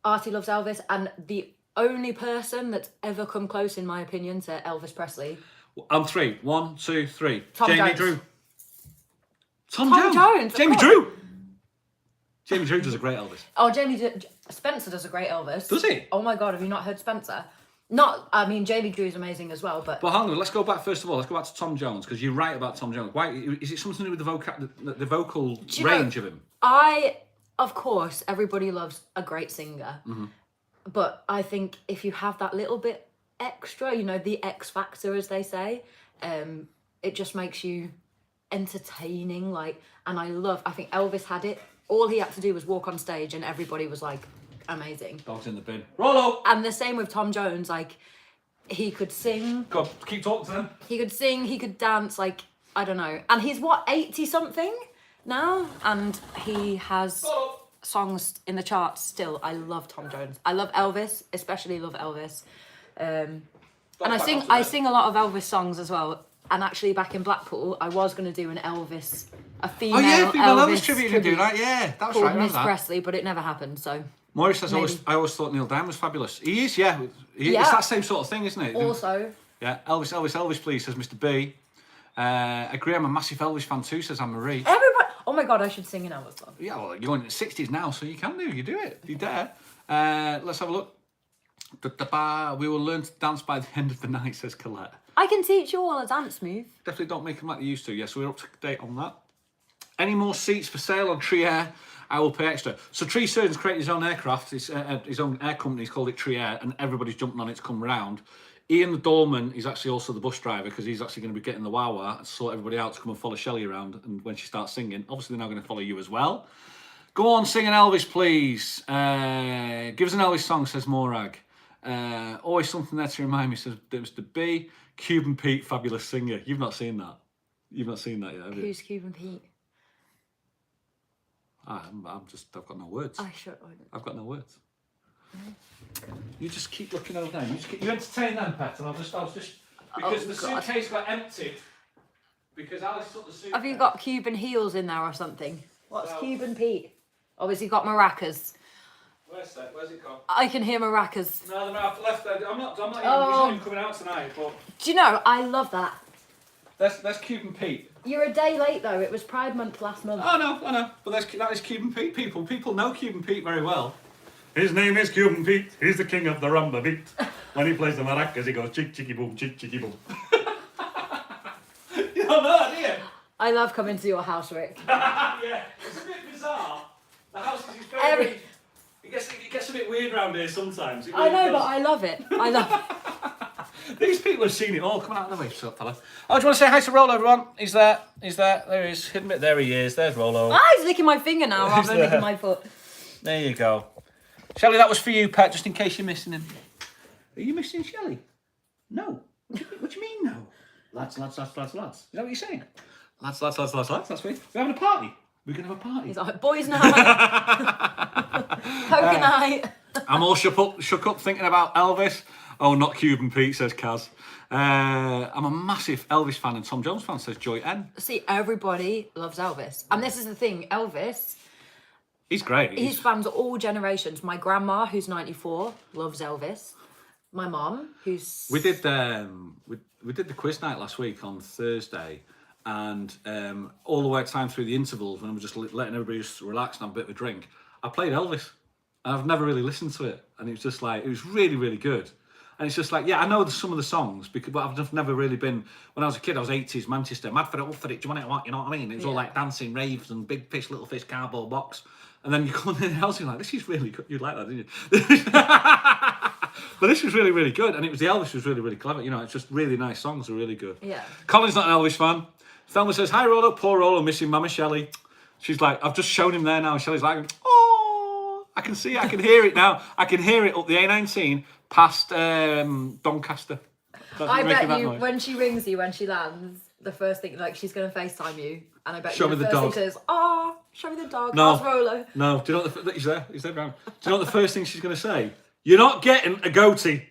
Artie loves Elvis, and the only person that's ever come close, in my opinion, to Elvis Presley. I'm 3. 1, 2, 3. Tom Jamie Jones. Drew. Tom Jones. Jamie Drew. Jamie Drew does a great Elvis. Oh, Spencer does a great Elvis. Does he? Oh my God, have you not heard Spencer? Jamie Drew is amazing as well, but... But hang on, let's go back first of all. Let's go back to Tom Jones, because you're right about Tom Jones. Why is it something to do with the vocal range of him? Of course, everybody loves a great singer, but I think if you have that little bit extra, the X factor, as they say, it just makes you entertaining. And I think Elvis had it. All he had to do was walk on stage, and everybody was like, amazing. Dogs in the bin. Rollo! And the same with Tom Jones, he could sing. Go on, keep talking to them. He could sing, he could dance, I don't know. And he's 80-something now? And he has songs in the charts still. I love Tom Jones. I love Elvis, especially love Elvis. And I sing a lot of Elvis songs as well. And actually, back in Blackpool, I was going to do a female Elvis tribute. You do that, yeah. That was called right. Miss Presley, but it never happened, so... Maurice says, I always thought Neil Diamond was fabulous. He is, yeah. It's that same sort of thing, isn't it? Also. Yeah, Elvis, please, says Mr. B. Agree, I'm a massive Elvis fan too, says Anne-Marie. Everybody... Oh my God, I should sing an Elvis song. Yeah, well, you're in the 60s now, so you can do. You do it. You dare. Let's have a look. We will learn to dance by the end of the night, says Colette. I can teach you all a dance move. Definitely don't make them like they used to. Yes, we're up to date on that. Any more seats for sale on Trier? I will pay extra. So Tree Surgeon's created his own aircraft, his own air company. He's called it Trier, and everybody's jumping on it to come round. Ian the doorman is actually also the bus driver, because he's actually going to be getting the wah-wah and sort everybody out to come and follow Shelley around. And when she starts singing, obviously they're now going to follow you as well. Go on, sing an Elvis, please. Give us an Elvis song, says Morag. Always something there to remind me, says Mr. B. Cuban Pete, fabulous singer. You've not seen that. You've not seen that yet, have you? Who's Cuban Pete? I've got no words. I've got no words. You just keep looking over there. You entertain them, pet, and I was just because the suitcase got emptied. Because Alice took the suitcase. Have you got Cuban heels in there or something? What's Cuban Pete? Obviously got maracas. Where's it gone? I can hear maracas. No, I've left there. I'm not even coming out tonight. But do you know? I love that. That's Cuban Pete. You're a day late though. It was Pride Month last month. I know. But that is Cuban Pete. People know Cuban Pete very well. His name is Cuban Pete. He's the king of the rumba beat. When he plays the maracas, he goes chick chicky boom, chick chicky boom. You don't know that, do you? I love coming to your house, Rick. Yeah, it's a bit bizarre. The house is very. It gets a bit weird around here sometimes. Really I know, but I love it. I love it. These people have seen it all. Come on out of the way, shut up, fella. Oh, do you want to say hi to Rolo, everyone? He's there. There he is. Hidden bit. There he is. There's Rolo. He's licking my finger now rather than licking my foot. There you go. Shelley, that was for you, pet, just in case you're missing him. Are you missing Shelley? No. What do you mean, no? Lads. Is that what you're saying? Lads. That's me. We're having a party. We're going to have a party. He's like, boys night. Poker night. I'm all shook up thinking about Elvis. Oh, not Cuban Pete, says Kaz. I'm a massive Elvis fan and Tom Jones fan, says Joy N. See, everybody loves Elvis. And this is the thing, Elvis... He's great. He spans all generations. My grandma, who's 94, loves Elvis. My mum, who's... We did the quiz night last week on Thursday, and all the way time through the intervals, when I was just letting everybody just relax and have a bit of a drink, I played Elvis. And I've never really listened to it, and it was just like, it was really, really good. And it's just like, yeah, I know some of the songs, but I've never really been... When I was a kid, I was 80s, Manchester, mad for it, up for it, do you want it, you know what I mean? It was all like dancing, raves, and big fish, little fish, cardboard box. And then you come in the house and you're like, this is really good. You like that, didn't you? But this was really, really good. And the Elvis was really, really clever. You know, it's just really nice songs. They're really good. Yeah. Colin's not an Elvis fan. Thelma says, hi, Rolo. Poor Rolo, missing Mama Shelley. She's like, I've just shown him there now. And Shelley's like, oh, I can see it. I can hear it now. I can hear it up the A19 past Doncaster. I bet you, when she rings you, when she lands, the first thing, like, she's going to FaceTime you. And I bet show you me the the first dog. thing says, oh, show me the dog. No. How's Rolo? No. Do you know what he's there? He's there, Brown. Do you know what the first thing she's going to say? You're not getting a goatee.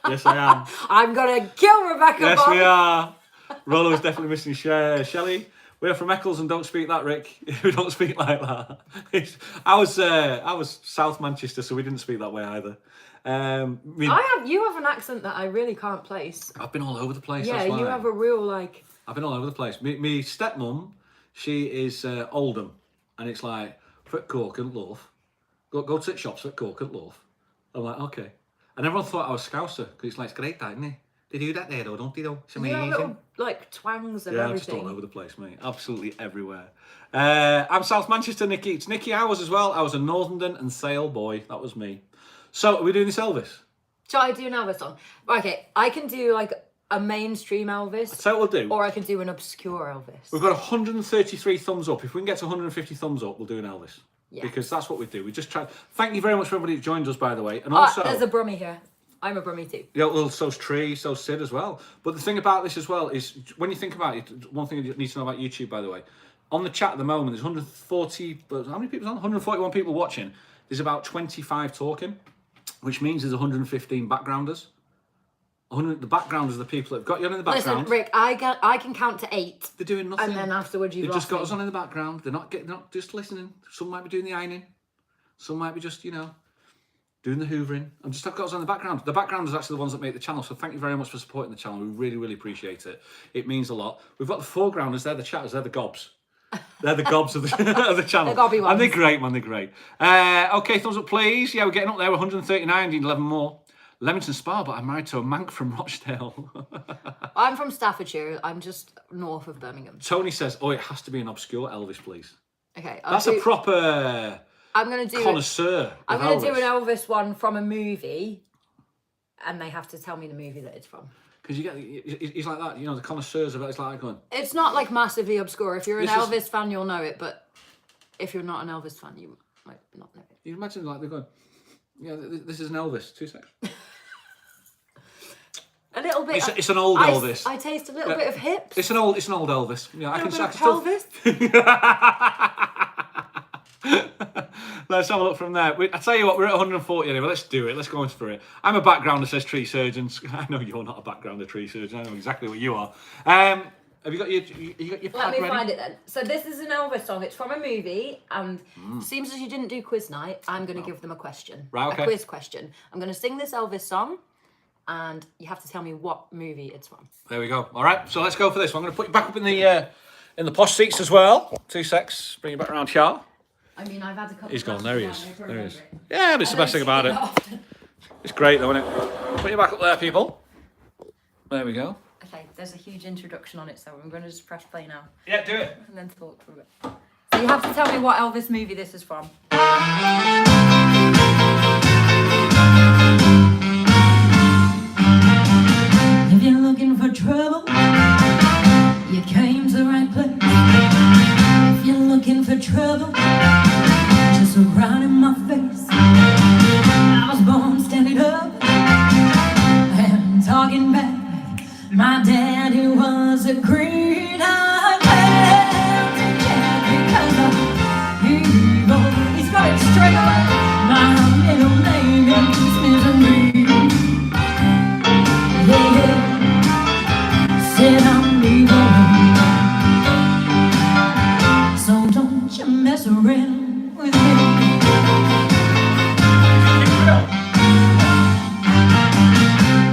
Yes, I am. I'm going to kill Rebecca Yes, Bond. we are. Rolo's definitely missing Shelley. We're from Eccles and don't speak that, Rick. We don't speak like that. I was South Manchester, so we didn't speak that way either. You have an accent that I really can't place. I've been all over the place. Yeah, that's why. you have a real like. I've been all over the place. Me stepmom, she is Oldham, and it's like Frit Cork and Loaf. Go to the shops at Cork and Loaf. I'm like, okay, and everyone thought I was Scouser because it's like, it's great, that, isn't it? They do that there though, don't they? Though it's amazing. You have little like twangs and yeah, everything. I'm just all over the place, mate. Absolutely everywhere. I'm South Manchester, Nikki. It's Nikki Hours as well. I was a Northern and Sale boy. That was me. So, are we doing this Elvis? Shall I do an Elvis song? Okay, I can do like a mainstream Elvis. So what we'll do. Or I can do an obscure Elvis. We've got 133 thumbs up. If we can get to 150 thumbs up, we'll do an Elvis. Yeah. Because that's what we do. We just try. Thank you very much for everybody who joined us, by the way. And also, there's a Brummie here. I'm a Brummie too. Yeah, well, so's Tree, so's Sid as well. But the thing about this as well is, when you think about it, one thing you need to know about YouTube, by the way, on the chat at the moment, there's 140, how many people on? 141 people watching. There's about 25 talking, which means there's 115 backgrounders. The backgrounders are the people that have got you on in the background. Listen, Rick, I can count to 8. They're doing nothing. And then afterwards you've just got me. us on in the background. They're not just listening. Some might be doing the ironing. Some might be just, doing the hoovering. I've got us on the background. The background is actually the ones that make the channel. So thank you very much for supporting the channel. We really, really appreciate it. It means a lot. We've got the foregrounders. They're the chatters. They're the gobs. They're the gobs of the, of the channel. The gobby ones. And they're great, man. They're great. Okay, thumbs up, please. Yeah, we're getting up there. We're 139. Need 11 more. Leamington Spa, but I'm married to a mank from Rochdale. I'm from Staffordshire. I'm just north of Birmingham. Tony says, it has to be an obscure Elvis, please. Okay. That's a proper... I'm going to do connoisseur. I'm going to do an Elvis one from a movie, and they have to tell me the movie that it's from. Because he's like that, the connoisseurs of it. It's like going. It's not like massively obscure. If you're an Elvis fan, you'll know it. But if you're not an Elvis fan, you might not know it. You imagine like they're going, this is an Elvis. 2 seconds. A little bit. It's an old Elvis. I taste a little bit of hips. It's an old Elvis. Yeah, I can pelvis. Let's have a look from there. I tell you what, we're at 140 anyway. Let's do it. Let's go for it. I'm a backgrounder, says tree surgeons. I know you're not a backgrounder, tree surgeon. I know exactly what you are. Have you got your pad Let me ready? find it then. So this is an Elvis song. It's from a movie, and seems as you didn't do quiz night, I'm going to give them a question. Right, okay. A quiz question. I'm going to sing this Elvis song, and you have to tell me what movie it's from. There we go. All right, so let's go for this one. I'm going to put you back up in the posh seats as well. 2 secs. Bring you back around, Charles. I mean, I've had a couple. He's gone. There he is. There he is. It. Yeah, but it's the best thing about it. It's great, though, isn't it? Put you back up there, people. There we go. Okay, there's a huge introduction on it, so I'm going to just press play now. Yeah, do it. And then talk through it. So you have to tell me what Elvis movie this is from. If you're looking for trouble, you came to the right place. If you're looking for trouble, just look right in my face. I was born standing up and talking back. My daddy was a green-eyed man, because of evil. He's got it straight away. My middle name is Misery. Yeah, said I'm evil. So don't you mess around with me.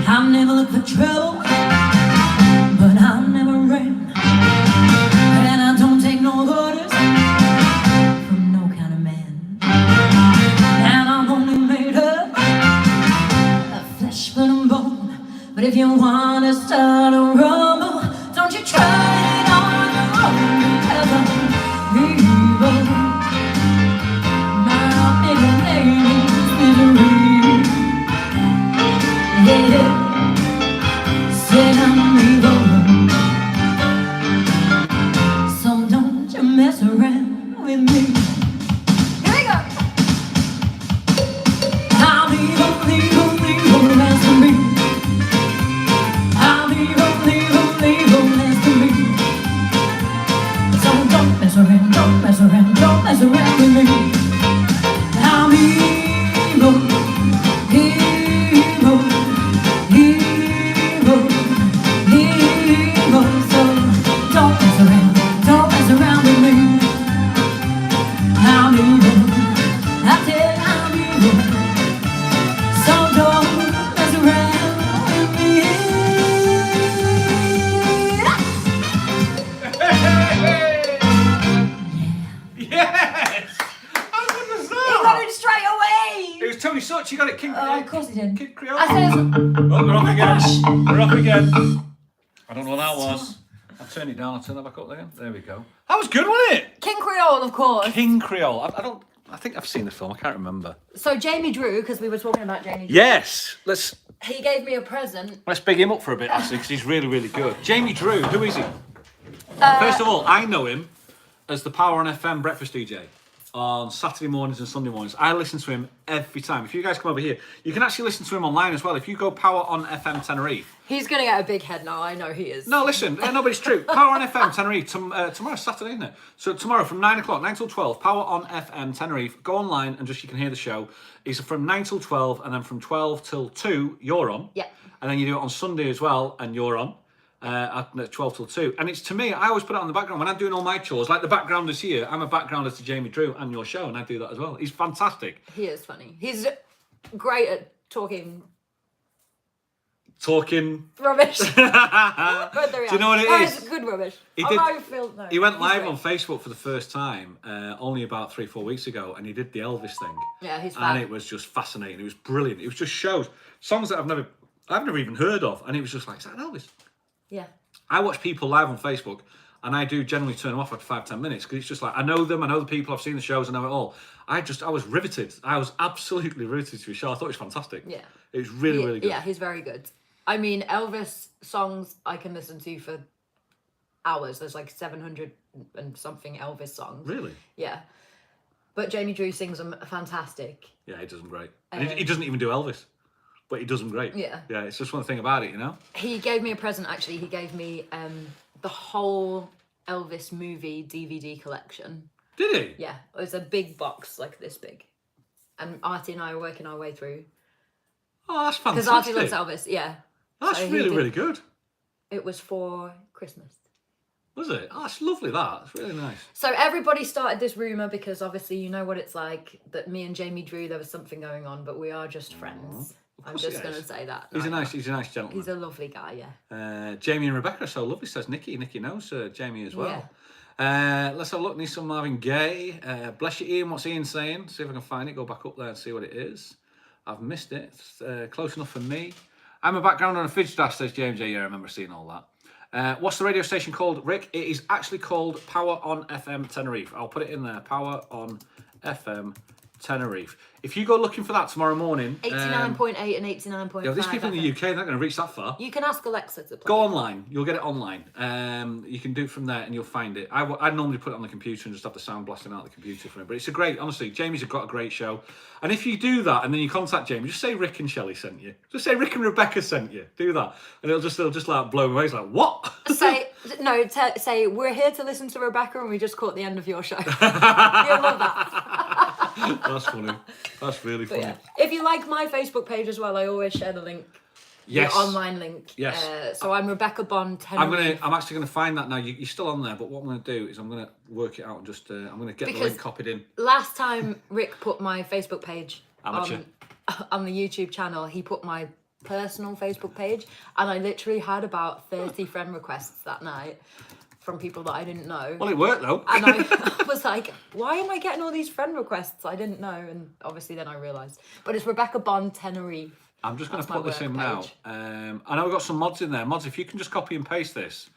I've never looked for trouble, but I never ran. And I don't take no orders from no kind of man. And I'm only made up of flesh, blood, and bone. But if you want to start a rumble, don't you try it on your own, because I'm evil. My middle name is Misery. Yeah, said I'm evil. So don't you mess around with me. Here we go. I'm evil, evil, evil as can be. I'm evil, evil. it straight away. It was Tony Such. You got it. King. Of course he did. King Creole. I said, Oh, they're off again. They're off again. I don't know what that was. I'll turn it down. I'll turn that back up there. There we go. That was good, wasn't it? King Creole, of course. King Creole. I think I've seen the film. I can't remember. So Jamie Drew, because we were talking about Jamie Drew. Yes. He gave me a present. Let's big him up for a bit, actually, because he's really, really good. Jamie Drew, who is he? First of all, I know him as the Power on FM breakfast DJ on Saturday mornings and Sunday mornings. I listen to him every time. If you guys come over here, you can actually listen to him online as well. If you go Power on FM Tenerife. He's going to get a big head now, I know he is. No, listen, no, but it's true. Power on FM Tenerife, tomorrow's Saturday, isn't it? So tomorrow from 9 o'clock, 9 till 12, Power on FM Tenerife. Go online and just you can hear the show. It's from 9 till 12 and then from 12 till 2, you're on. Yeah. And then you do it on Sunday as well and you're on. At 12 till 2. And it's to me, I always put it on the background. When I'm doing all my chores, like the backgrounders here, I'm a backgrounder to Jamie Drew and your show, and I do that as well. He's fantastic. He is funny. He's great at talking rubbish. Do you know what it is? It's good rubbish. He went live on Facebook for the first time only about 3-4 weeks ago, and he did the Elvis thing. Yeah, he's fab. And it was just fascinating. It was brilliant. It was just songs that I've never even heard of, and it was just like, is that Elvis? Yeah. I watch people live on Facebook, and I do generally turn them off after 5-10 minutes because it's just like I know them, I know the people, I've seen the shows, I know it all. I was riveted. I was absolutely riveted to his show. I thought it was fantastic. Yeah. It was really, really good. Yeah, he's very good. I mean, Elvis songs I can listen to for hours. There's like 700 and something Elvis songs. Really? Yeah. But Jamie Drew sings them fantastic. Yeah, he does them great. And he doesn't even do Elvis. But he does them great. Yeah. Yeah, it's just one thing about it, you know? He gave me a present, actually. He gave me the whole Elvis movie DVD collection. Did he? Yeah. It was a big box, like this big. And Artie and I were working our way through. Oh, that's fantastic. Because Artie loves Elvis, yeah. That's really good. It was for Christmas. Was it? Oh, it's lovely, that. It's really nice. So everybody started this rumour because obviously you know what it's like, that me and Jamie Drew, there was something going on, but we are just friends. I'm just going to say that. He's a nice gentleman. He's a lovely guy, yeah. Jamie and Rebecca are so lovely, says Nikki. Nikki knows Jamie as well. Yeah. Let's have a look. Need some Marvin Gaye. Bless you, Ian. What's Ian saying? See if I can find it. Go back up there and see what it is. I've missed it. It's close enough for me. I'm a background on a fidget dash, says James J. Yeah, I remember seeing all that. What's the radio station called, Rick? It is actually called Power on FM Tenerife. I'll put it in there. Power on FM Tenerife. If you go looking for that tomorrow morning... 89.8 and 89.5. Yeah, these people in the UK, they're not going to reach that far. You can ask Alexa to play. Go online. You'll get it online. You can do it from there and you'll find it. I normally put it on the computer and just have the sound blasting out the computer for it. But it's honestly, Jamie's got a great show. And if you do that and then you contact Jamie, just say Rick and Shelley sent you. Just say Rick and Rebecca sent you. Do that. And it'll just like blow away. It's like, what? Say, we're here to listen to Rebecca and we just caught the end of your show. You'll love that. That's funny. That's really funny. Yeah. If you like my Facebook page as well, I always share the link. Yes. The online link. Yes. So I'm Rebecca Bond Tenerife. I'm actually going to find that now. You're still on there, but what I'm going to do is I'm going to work it out and just I'm going to get the link copied in. Last time Rick put my Facebook page Amateur. on the YouTube channel, he put my personal Facebook page, and I literally had about 30 friend requests that night from people that I didn't know. Well, it worked though. And I was like, why am I getting all these friend requests? I didn't know, and obviously then I realised. But it's Rebecca Bond Tenerife. I'm just going to put this in now. I know we've got some mods in there. Mods, if you can just copy and paste this,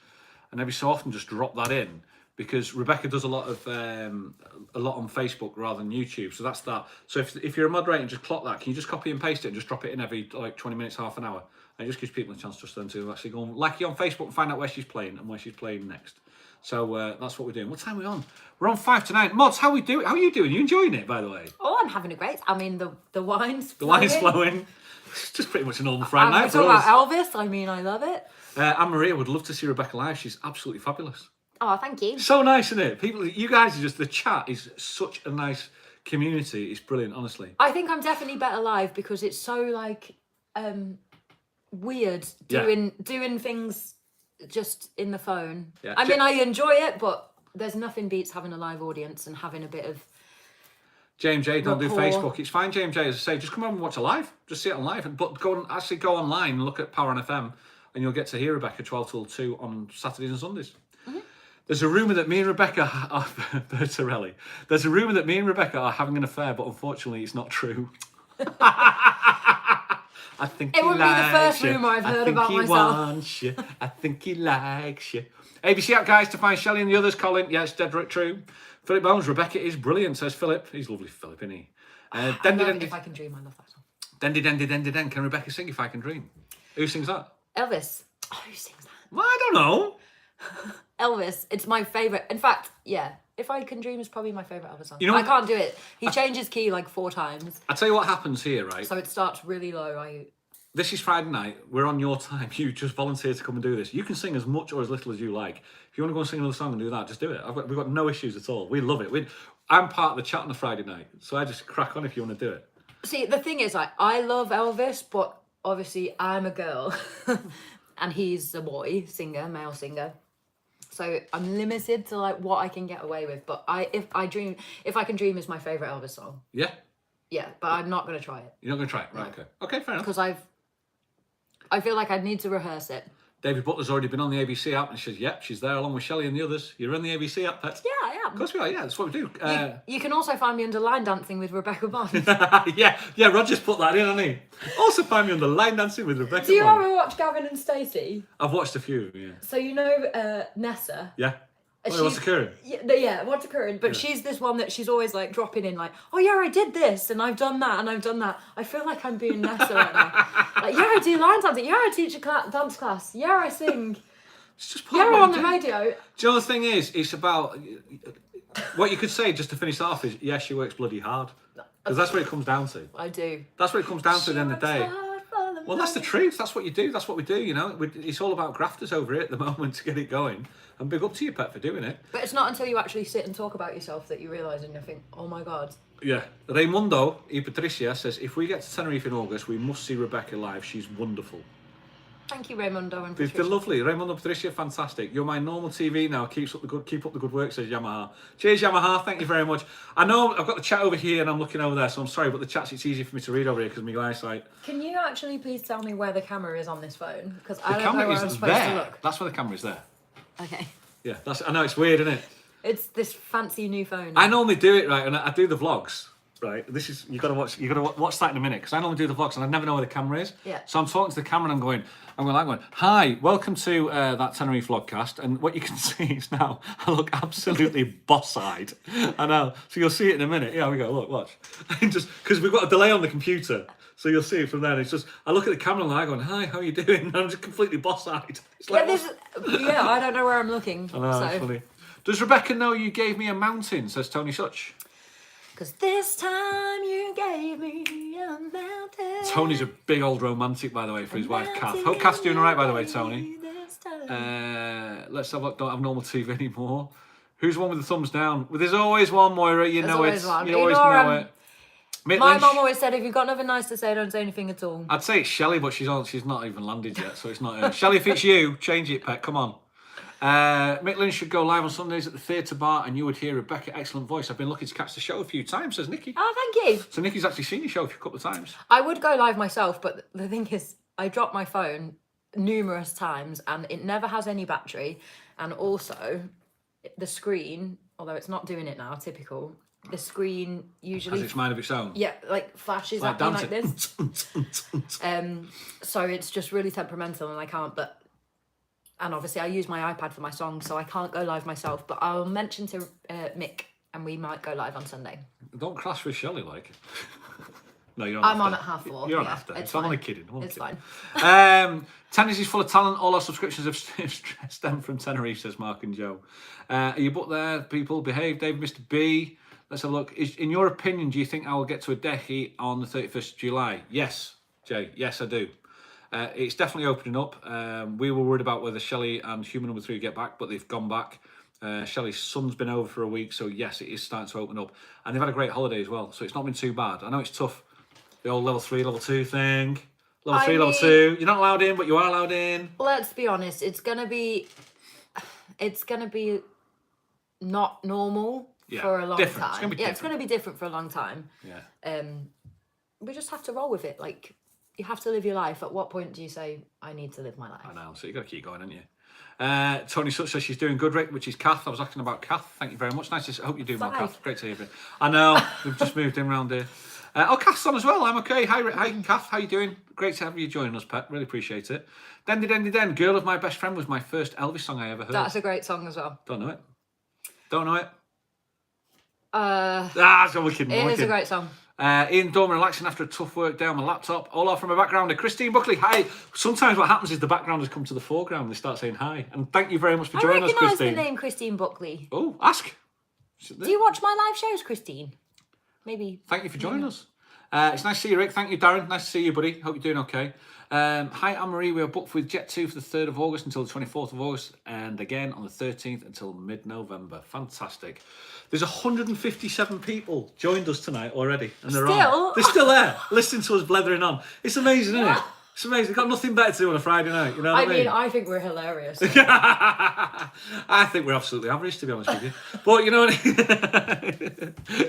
and every so often just drop that in, because Rebecca does a lot on Facebook rather than YouTube. So that's that. So if you're a moderator and just clock that, can you just copy and paste it and just drop it in every like 20 minutes, half an hour? And it just gives people a chance just then to actually go and like you on Facebook and find out where she's playing and where she's playing next. So that's what we're doing. What time are we on? We're on 5 to 9. Mods, how are we doing? How are you doing? Are you enjoying it, by the way? Oh, I'm having a great. I mean, the wine's flowing. The wine's flowing. It's just pretty much a normal Friday night for us. us. About Elvis. I mean, I love it. Anne-Maria would love to see Rebecca live. She's absolutely fabulous. Oh, thank you. So nice, isn't it? People, you guys are just, the chat is such a nice community. It's brilliant, honestly. I think I'm definitely better live because it's so like weird doing things just in the phone. Yeah. I mean, I enjoy it, but there's nothing beats having a live audience and having a bit of James J, don't do Facebook. It's fine, James J, as I say, just come on and watch a live. Just see it on live. But go online and look at Power on FM and you'll get to hear Rebecca 12 till 2 on Saturdays and Sundays. Mm-hmm. There's a rumour that me and Rebecca are Bertarelli. There's a rumour that me and Rebecca are having an affair, but unfortunately, it's not true. I think It he wouldn't be the likes first you. rumour I've I heard think about he myself. wants you. I think he likes you. ABC app, guys, to find Shelley and the others. Colin, yes, dead right true. Philip Bones, Rebecca is brilliant, says Philip. He's lovely, Philip, isn't he? I love If I Can Dream. I love that song. Dendy, dendy, dendy, den. Can Rebecca sing If I Can Dream? Who sings that? Elvis. Oh, who sings that? Well, I don't know. Elvis. It's my favourite. In fact, yeah. If I Can Dream is probably my favourite Elvis song. You know I what? can't do it. He changes key like 4 times. I'll tell you what happens here, right? So it starts really low. This is Friday night. We're on your time. You just volunteered to come and do this. You can sing as much or as little as you like. If you want to go and sing another song and do that, just do it. We've got no issues at all. We love it. I'm part of the chat on a Friday night, so I just crack on if you want to do it. See, the thing is, like, I love Elvis, but obviously I'm a girl, and he's a boy singer, male singer. So I'm limited to like what I can get away with. But If I Can Dream is my favourite Elvis song. Yeah. Yeah, but I'm not gonna try it. You're not going to try it, right? Okay. Okay, fair enough. Because I feel like I need to rehearse it. David Butler's already been on the ABC app, and she says, "Yep, she's there along with Shelley and the others." You're on the ABC app, pet. Yeah, I am. Of course we are. Yeah, that's what we do. You can also find me under Line Dancing with Rebecca Bond. yeah. Roger's put that in, hasn't he? Also find me on the Line Dancing with Rebecca. Do you Bond. ever watch Gavin and Stacey? I've watched a few. Yeah. So you know Nessa. Yeah. What's occurring? Yeah, what's occurring? But she's this one that she's always like dropping in, like, oh yeah, I did this and I've done that and I've done that. I feel like I'm being Nessa right now. Like, yeah, I do line dancing. Yeah, I teach a dance class. Yeah, I sing. It's just Yeah, part we're of on what the you do. radio. Do you know the thing is? It's about what you could say just to finish off is yes, she works bloody hard because that's what it comes down to. I do. That's what it comes down to at the end of the day. Well, that's the money. truth. That's what you do. That's what we do. You know, it's all about grafters over here at the moment to get it going. And big up to you, Pet, for doing it. But it's not until you actually sit and talk about yourself that you realise and you think, oh my God. Yeah. Raimundo y Patricia says, if we get to Tenerife in August, we must see Rebecca live. She's wonderful. Thank you, Raimundo and They're Patricia. lovely. Raimundo and Patricia, fantastic. You're my normal TV now. Keep up the good work, says Yamaha. Cheers, Yamaha. Thank you very much. I know I've got the chat over here and I'm looking over there, so I'm sorry, but the chat's it's easy for me to read over here because of my eyesight. Can you actually please tell me where the camera is on this phone? Because I The don't know camera where I'm is supposed to there. look. That's where the camera is there. Okay. Yeah, I know it's weird, isn't it? It's this fancy new phone. I normally do it right, and I do the vlogs. Right, you got to watch that in a minute because I normally do the vlogs and I never know where the camera is. Yeah. So I'm talking to the camera and I'm going, hi, welcome to that Tenerife vlogcast. And what you can see is now I look absolutely boss-eyed. I know. So you'll see it in a minute. Yeah, we go. Look, watch. Just because we've got a delay on the computer, so you'll see it from there. It's just I look at the camera and I'm going, hi, how are you doing? And I'm just completely boss-eyed. It's like, I don't know where I'm looking. I know, it's funny. Does Rebecca know you gave me a mountain? Says Tony Such. Because this time you gave me a mountain. Tony's a big old romantic, by the way, for his wife, Kath. Hope Kath's doing all right, by the way, Tony. Let's have a look. Don't have normal TV anymore. Who's the one with the thumbs down? Well, there's always one, Moira. You know it. One. You always know it. My mum always said, if you've got nothing nice to say, don't say anything at all. I'd say it's Shelley, but she's not even landed yet, so it's not her. Shelley, if it's you, change it, pet. Come on. Mick Lynch should go live on Sundays at the Theatre Bar and you would hear Rebecca, excellent voice. I've been lucky to catch the show a few times, says Nikki. Oh, thank you. So Nikki's actually seen your show a couple of times. I would go live myself, but the thing is, I dropped my phone numerous times and it never has any battery. And also, the screen, although it's not doing it now, typical, the screen usually... Has its mind of its own. Yeah, like flashes at me like this. So it's just really temperamental and I can't, but... And obviously I use my iPad for my songs, so I can't go live myself. But I'll mention to Mick, and we might go live on Sunday. Don't clash with Shelley, like. No, you're on. I'm on at 4:30. You're on after. It's I'm fine. only kidding. It's fine. Tennis is full of talent. All our subscriptions have stemmed from Tenerife, says Mark and Joe. Are you booked there? People behave. Dave, Mr. B. Let's have a look. In your opinion, do you think I will get to a Dehi on the 31st of July? Yes, Jay. Yes, I do. It's definitely opening up. We were worried about whether Shelley and Human Number 3 would get back, but they've gone back. Shelley's son's been over for a week, so yes, it is starting to open up. And they've had a great holiday as well, so it's not been too bad. I know it's tough, the old level 3, level 2 thing. Level 3, level 2. You're not allowed in, but you are allowed in. Let's be honest, it's gonna be not normal for a long time. It's gonna be different for a long time. Yeah. We just have to roll with it. Like, you have to live your life. At what point do you say, I need to live my life? I know, so you've got to keep going, haven't you? Tony Such says she's doing good, Rick, which is Kath. I was asking about Kath. Thank you very much. Nice to I hope you're doing well, Kath. Great to hear you. I know, we've just moved in around here. Kath's on as well. I'm okay. Hi, Kath. How you doing? Great to have you join us, pet. Really appreciate it. Den, Girl of My Best Friend was my first Elvis song I ever heard. That's a great song as well. Don't know it. Don't know it. It is a great song. Ian Dorman, relaxing after a tough work day on my laptop. All from a backgrounder. Christine Buckley, hi. Sometimes what happens is the backgrounders come to the foreground and they start saying hi. And thank you very much for joining us, Christine. I recognise the name Christine Buckley. Oh, ask. Do you watch my live shows, Christine? Maybe. Thank you for joining us. It's nice to see you, Rick. Thank you, Darren. Nice to see you, buddy. Hope you're doing okay. Hi, Anne-Marie. We are booked with Jet 2 for the 3rd of August until the 24th of August, and again on the 13th until mid-November. Fantastic. There's 157 people joined us tonight already, and they're still there, listening to us blethering on. It's amazing, isn't it? It's amazing. They've got nothing better to do on a Friday night. You know what I mean? I think we're hilarious. I think we're absolutely average, to be honest with you. But you know what?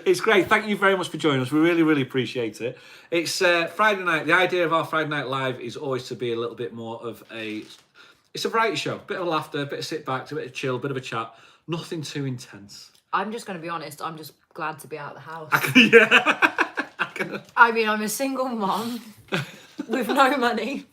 It's great. Thank you very much for joining us. We really, really appreciate it. It's Friday night. The idea of our Friday Night Live is always to be a little bit more of it's a variety show. Bit of laughter, bit of sit back, a bit of chill, bit of a chat. Nothing too intense. I'm just going to be honest. I'm just glad to be out of the house. Yeah. I mean, I'm a single mom with no money.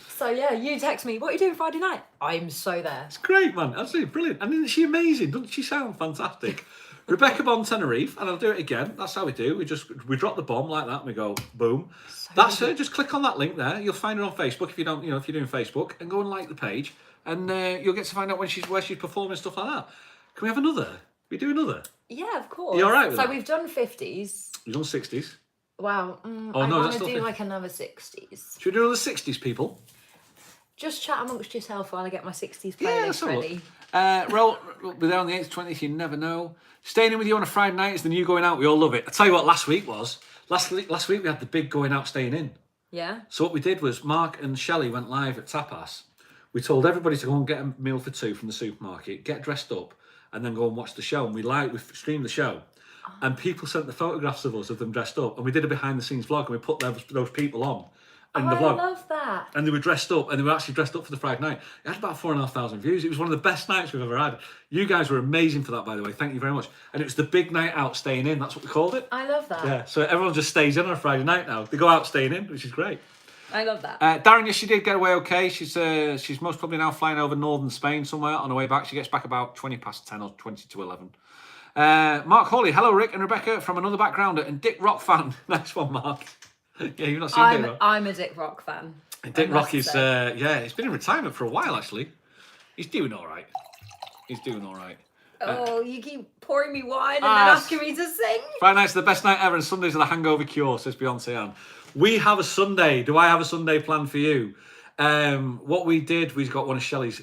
So yeah, you text me, what are you doing Friday night? I'm so there. It's great, man. Absolutely brilliant. And isn't she amazing? Doesn't she sound fantastic? Rebecca Bond Tenerife, and I'll do it again. That's how we do. We drop the bomb like that and we go boom. That's her. Just click on that link there. You'll find her on Facebook if you don't, if you're doing Facebook, and go and like the page, and you'll get to find out where she's performing, stuff like that. Can we have another? We do another? Yeah, of course. You all right with that? So we've done 50s. You've done 60s. Wow. I want to do like another 60s. Should we do another 60s, people? Just chat amongst yourself while I get my 60s playlist ready. We're there on the 8th, 20th, you never know. Staying in with you on a Friday night is the new going out. We all love it. I tell you what, last week we had the big going out, staying in. Yeah. So what we did was Mark and Shelley went live at Tapas. We told everybody to go and get a meal for two from the supermarket, get dressed up, and then go and watch the show. And we streamed the show. And people sent the photographs of us of them dressed up. And we did a behind the scenes vlog and we put those people on. In the vlog. I love that. And they were dressed up, and they were actually dressed up for the Friday night. It had about 4,500 views. It was one of the best nights we've ever had. You guys were amazing for that, by the way. Thank you very much. And it was the big night out, staying in. That's what we called it. I love that. Yeah, so everyone just stays in on a Friday night now. They go out staying in, which is great. I love that. Darren, yes, she did get away okay. She's most probably now flying over northern Spain somewhere on her way back. She gets back about 20 past 10 or 20 to 11. Mark Hawley, hello, Rick and Rebecca from another backgrounder and Dick Rock fan. Nice one, Mark. Yeah, you've not seen Dick Rock. I'm a Dick Rock fan. Dick Rock is, he's been in retirement for a while, actually. He's doing all right. You keep pouring me wine and then asking me to sing. Friday night's the best night ever and Sundays are the hangover cure, says Beyonce Ann. We have a Sunday. Do I have a Sunday planned for you? What we did, we've got one of Shelley's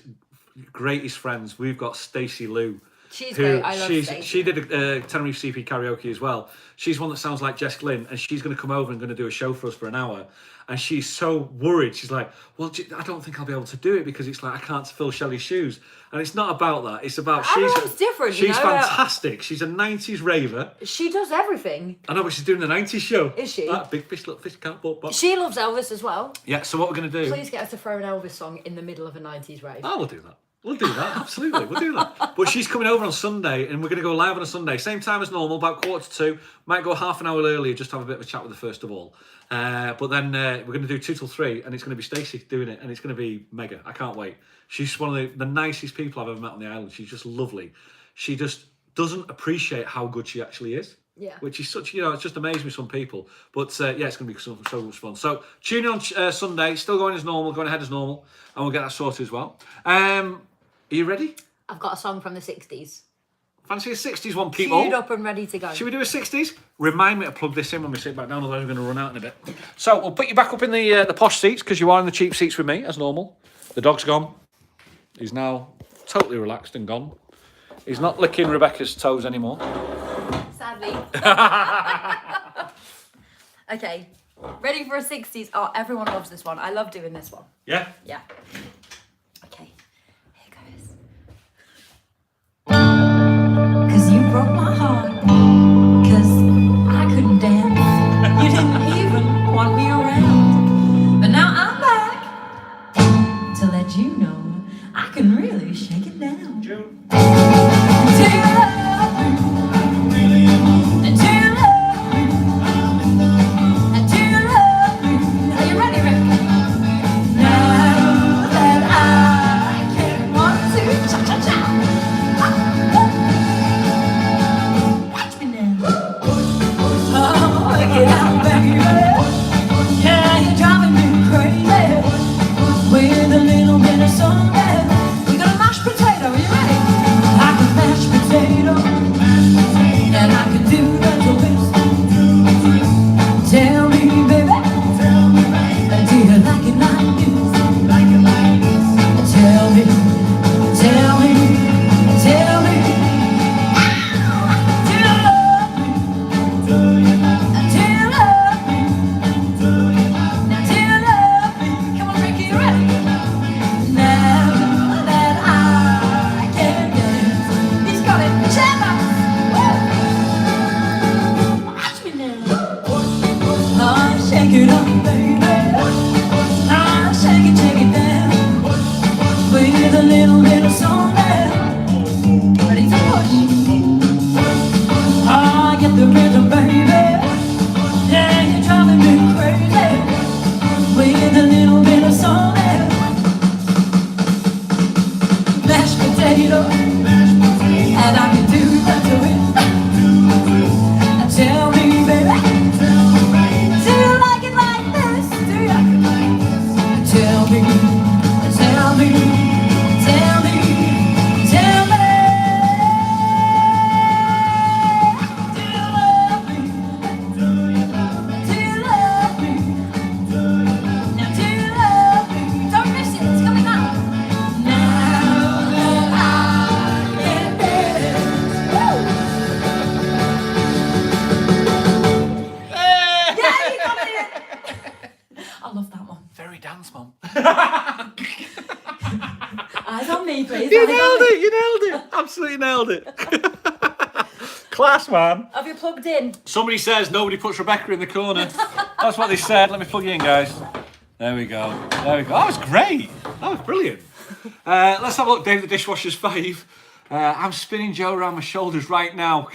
greatest friends. We've got Stacey Lou. She's great. I love Stacey. She did a Tenerife CP karaoke as well. She's one that sounds like Jess Glynn, and she's going to come over and going to do a show for us for an hour. And she's so worried. She's like, well, I don't think I'll be able to do it because it's like I can't fill Shelley's shoes. And it's not about that. It's about everyone's different. She's fantastic. She's a 90s raver. She does everything. I know, but she's doing the 90s show. Is she? Big fish, little fish, can't boat box. She loves Elvis as well. Yeah. So what we're going to do? Please get her to throw an Elvis song in the middle of a 90s rave. Oh, we'll do that. We'll do that, absolutely. We'll do that. But she's coming over on Sunday, and we're going to go live on a Sunday. Same time as normal, about 1:45. Might go half an hour earlier, just to have a bit of a chat with her first of all. But then we're going to do 2 till 3, and it's going to be Stacey doing it, and it's going to be mega. I can't wait. She's one of the nicest people I've ever met on the island. She's just lovely. She just doesn't appreciate how good she actually is. Yeah. Which is such, it's just amazing with some people. But it's going to be so much fun. So tune in on Sunday, still going as normal, going ahead as normal, and we'll get that sorted as well. Are you ready? I've got a song from the 60s. Fancy a 60s one, people? Queued up and ready to go. Should we do a 60s? Remind me to plug this in when we sit back down, otherwise we're going to run out in a bit. So we'll put you back up in the posh seats, because you are in the cheap seats with me, as normal. The dog's gone. He's now totally relaxed and gone. He's not licking Rebecca's toes anymore. Sadly. Okay. Ready for a 60s? Oh, everyone loves this one. I love doing this one. Yeah? Yeah. Okay. Here goes. 'Cause you broke my heart. 'Cause I couldn't dance. You didn't even want me around. But now I'm back. shake it up, baby. Ah, shake it down. With a little bit of song there. Ready to push. Ah, get the rhythm, baby. Yeah, you're driving me crazy. With a little bit of song there. Mashed potato. And I can do that to it. Tell me, baby. Do you like it like this? Do you? Tell me. Tell me. Tell me. Tell me. Do you love me? Do you love me? Do you love me? Do you love me? Now do you love me? Don't miss it. It's coming up. Now that I get there. Woo! Yeah, you got it. I love that one. Very dance, Mum. Eyes on me, please. You Eyes on nailed me. it. You nailed it. Absolutely nailed it. Class, man. Have you plugged in? Somebody says nobody puts Rebecca in the corner. That's what they said. Let me plug you in, guys. There we go. There we go. That was great. That was brilliant. Let's have a look. Dave the Dishwasher's fave. I'm spinning Joe around my shoulders right now.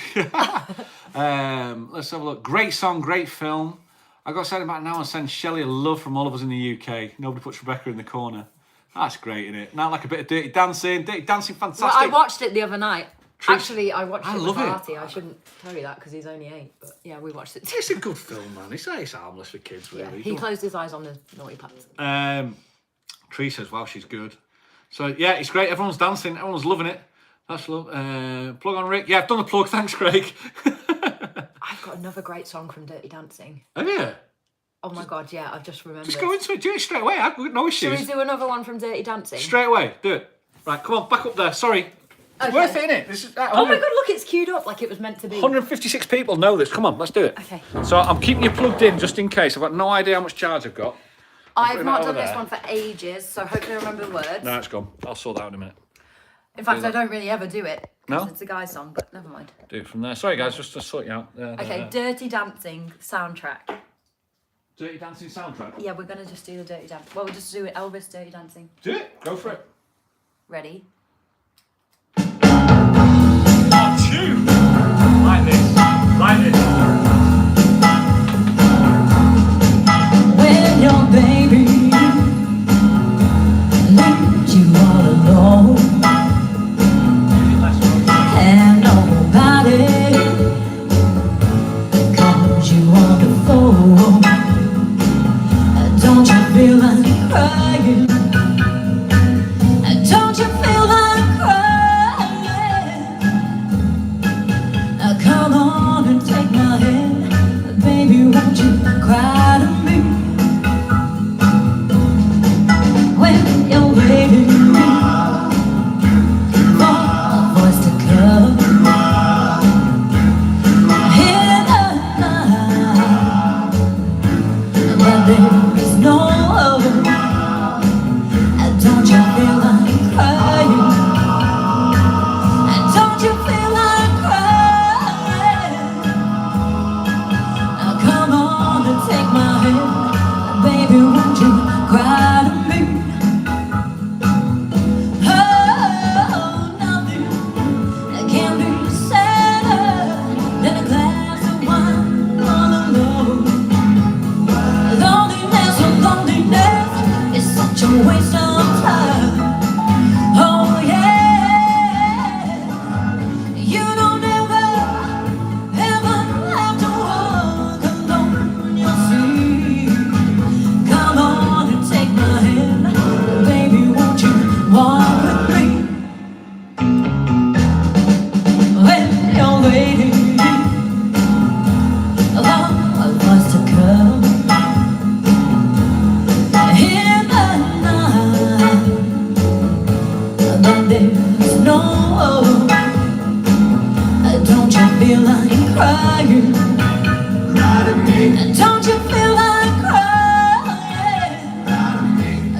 Let's have a look. Great song, great film. I got to say about now and send Shelley a love from all of us in the UK. Nobody puts Rebecca in the corner. That's great, isn't it? Now like a bit of Dirty Dancing. Dirty Dancing, fantastic. Well, I watched it the other night. Trish, Actually, I watched I it love with it. Marty. I shouldn't tell you that because he's only 8. But yeah, we watched it. It's a good film, man. It's harmless for kids, Yeah, really. he closed his eyes on the naughty parts. Tree says, wow, she's good. So, yeah, it's great. Everyone's dancing. Everyone's loving it. That's love. Plug on Rick. Yeah, I've done the plug. Thanks, Craig. I've got another great song from Dirty Dancing. Have you? Oh my god, yeah, I've just remembered. Just go into it. Do it straight away. I've got no Should issues. we do another one from Dirty Dancing? Straight away. Do it. Right, come on. Back up there. Sorry. It's Okay. worth it, innit? This is, Oh my god, look, it's queued up like it was meant to be. 156 people know this. Come on, let's do it. Okay. So I'm keeping you plugged in just in case. I've got no idea how much charge I've got. I've putting not that done over this there. one for ages, so hopefully I remember the words. No, it's gone. I'll sort that out in a minute. In fact, I don't really ever do it. 'Cause No? It's a guy's song, but never mind. Do it from there. Sorry, guys, just to sort you out. Okay, Dirty Dancing soundtrack. Dirty Dancing soundtrack. Yeah, we're gonna just do the Dirty Dancing. Well, we'll just do it. Elvis Dirty Dancing. Do it. Go for it. Ready? Oh, two. Like this. Like this. When your baby leaves you all alone and nobody calls you on the phone, don't you feel like crying? Don't you feel like crying? Come on and take my hand, baby, won't you cry to me? When you're waiting for a voice to come in the night, but there is no other. Don't you feel like crying? Don't you feel like crying? Come on and take my hand, baby, won't you cry to me? Oh, nothing can be sadder than a glass of wine all alone. Loneliness, oh loneliness is such a waste of time. Oh yeah, you don't ever have to walk alone, you see. Come on and take my hand, baby, won't you walk with me? When you're waiting for us to come in the night, but there's no hope. Don't you feel like crying? Don't you feel like crying?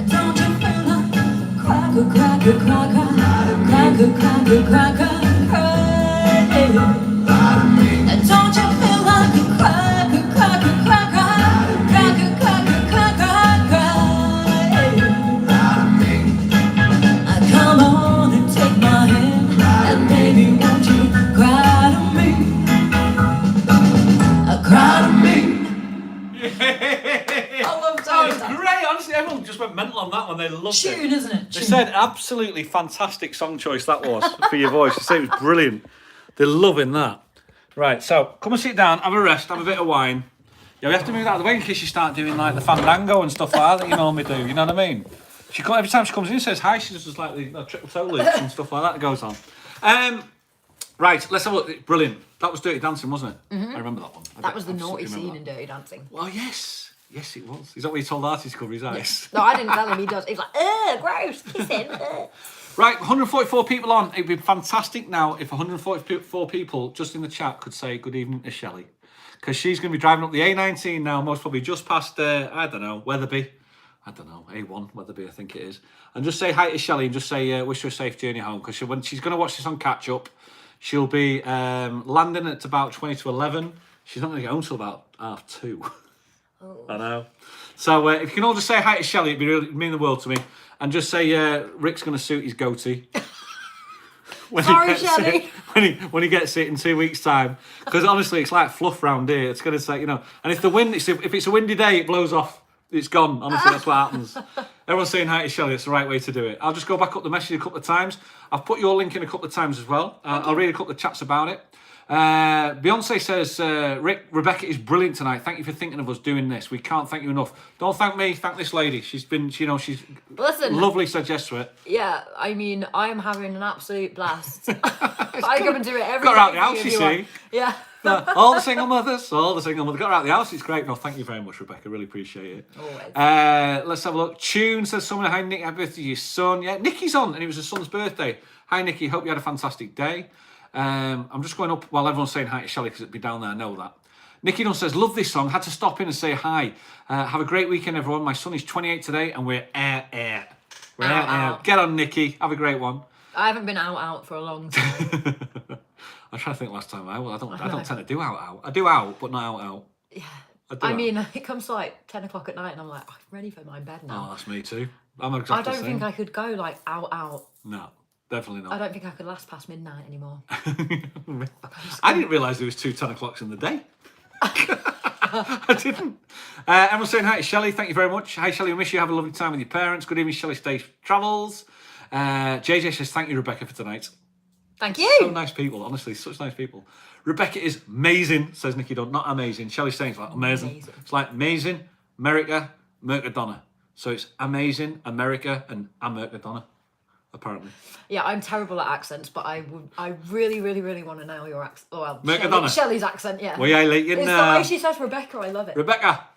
Don't you feel like cry, cry, cry, cry, cry, cry, cry, cry, cry, cry, don't you feel like cry, cry, cry, cry, cry, cry, cry, I love That Dirty was Dancing. great. Honestly, everyone just went mental on that one. They loved Tune, it. isn't it? They Tune. said absolutely fantastic song choice that was for your voice. They said it was brilliant. They're loving that. Right, so come and sit down, have a rest, have a bit of wine. Yeah, we have to move that out of the way in case you start doing like the fandango and stuff like that you normally do. You know what I mean? Every time she comes in and says hi, she just does like the triple toe loops and stuff like that goes on. Right, let's have a look. Brilliant. That was Dirty Dancing, wasn't it? I remember that one. That was the naughty scene in Dirty Dancing. Well, yes. Yes, it was. Is that what he told Artiste to cover his eyes? Yes. No, I didn't tell him. He does. He's like, gross, kissing. Right, 144 people on. It'd be fantastic now if 144 people just in the chat could say good evening to Shelley. Because she's going to be driving up the A19 now, most probably just past, I don't know, Wetherby. I don't know, A1, Wetherby, I think it is. And just say hi to Shelley and just say, wish her a safe journey home. Because when she's going to watch this on catch up, she'll be landing at about 20 to 11. She's not going to get home till about 2:30. Oh. I know. So if you can all just say hi to Shelley, it'd be really mean the world to me. And just say Rick's going to suit his goatee. Sorry, Shelley. When he gets it in 2 weeks' time. Because honestly, it's like fluff round here. It's going to say, and if the wind, if it's a windy day, it blows off. It's gone. Honestly, that's what happens. Everyone's saying hi to Shelley. It's the right way to do it. I'll just go back up the message a couple of times. I've put your link in a couple of times as well. I'll read a couple of chats about it. Beyonce says, Rebecca is brilliant tonight. Thank you for thinking of us doing this. We can't thank you enough. Don't thank me. Thank this lady. She's been, she's lovely. Said yes to it. Yeah, I mean, I'm having an absolute blast. I come and do it every Got her out the day house, if you you see. want. Yeah. All the single mothers. Got her out the house. It's great. No, thank you very much, Rebecca. Really appreciate it. Always. Let's have a look. Tune says, someone, hi Nick, happy birthday to your son. Yeah, Nicky's on, and it was his son's birthday. Hi Nicky, hope you had a fantastic day. I'm just going up while everyone's saying hi to Shelley because it'd be down there, I know that. Nicky Dunn says, love this song, had to stop in and say hi. Have a great weekend, everyone. My son is 28 today and we're air. We're air. Get on, Nicky. Have a great one. I haven't been out for a long time. I'm trying to think last time I don't tend to do out. I do out, but not out. Yeah. I mean, it comes to like 10 o'clock at night and I'm like, I'm ready for my bed now. Oh, that's me too. I'm exactly I don't the same. think I could go like out. No. Definitely not. I don't think I could last past midnight anymore. I didn't realise there was 2 10 o'clocks in the day. I didn't. Everyone's saying hi to Shelley. Thank you very much. Hi Shelley, we miss you. Have a lovely time with your parents. Good evening, Shelley. Safe travels. JJ says, thank you, Rebecca, for tonight. Thank you. So nice people, honestly, such nice people. Rebecca is amazing, says Nicky Dunn. Not amazing. Shelley's saying it's like amazing. It's like amazing, America, Mercadona. So it's amazing, America, and Americadona. Apparently. Yeah, I'm terrible at accents, but I really, really, really want to know your accent. Well, Mercadona. Shelley's accent, yeah. Well, yeah, like, it's the way she says Rebecca, I love it. Rebecca.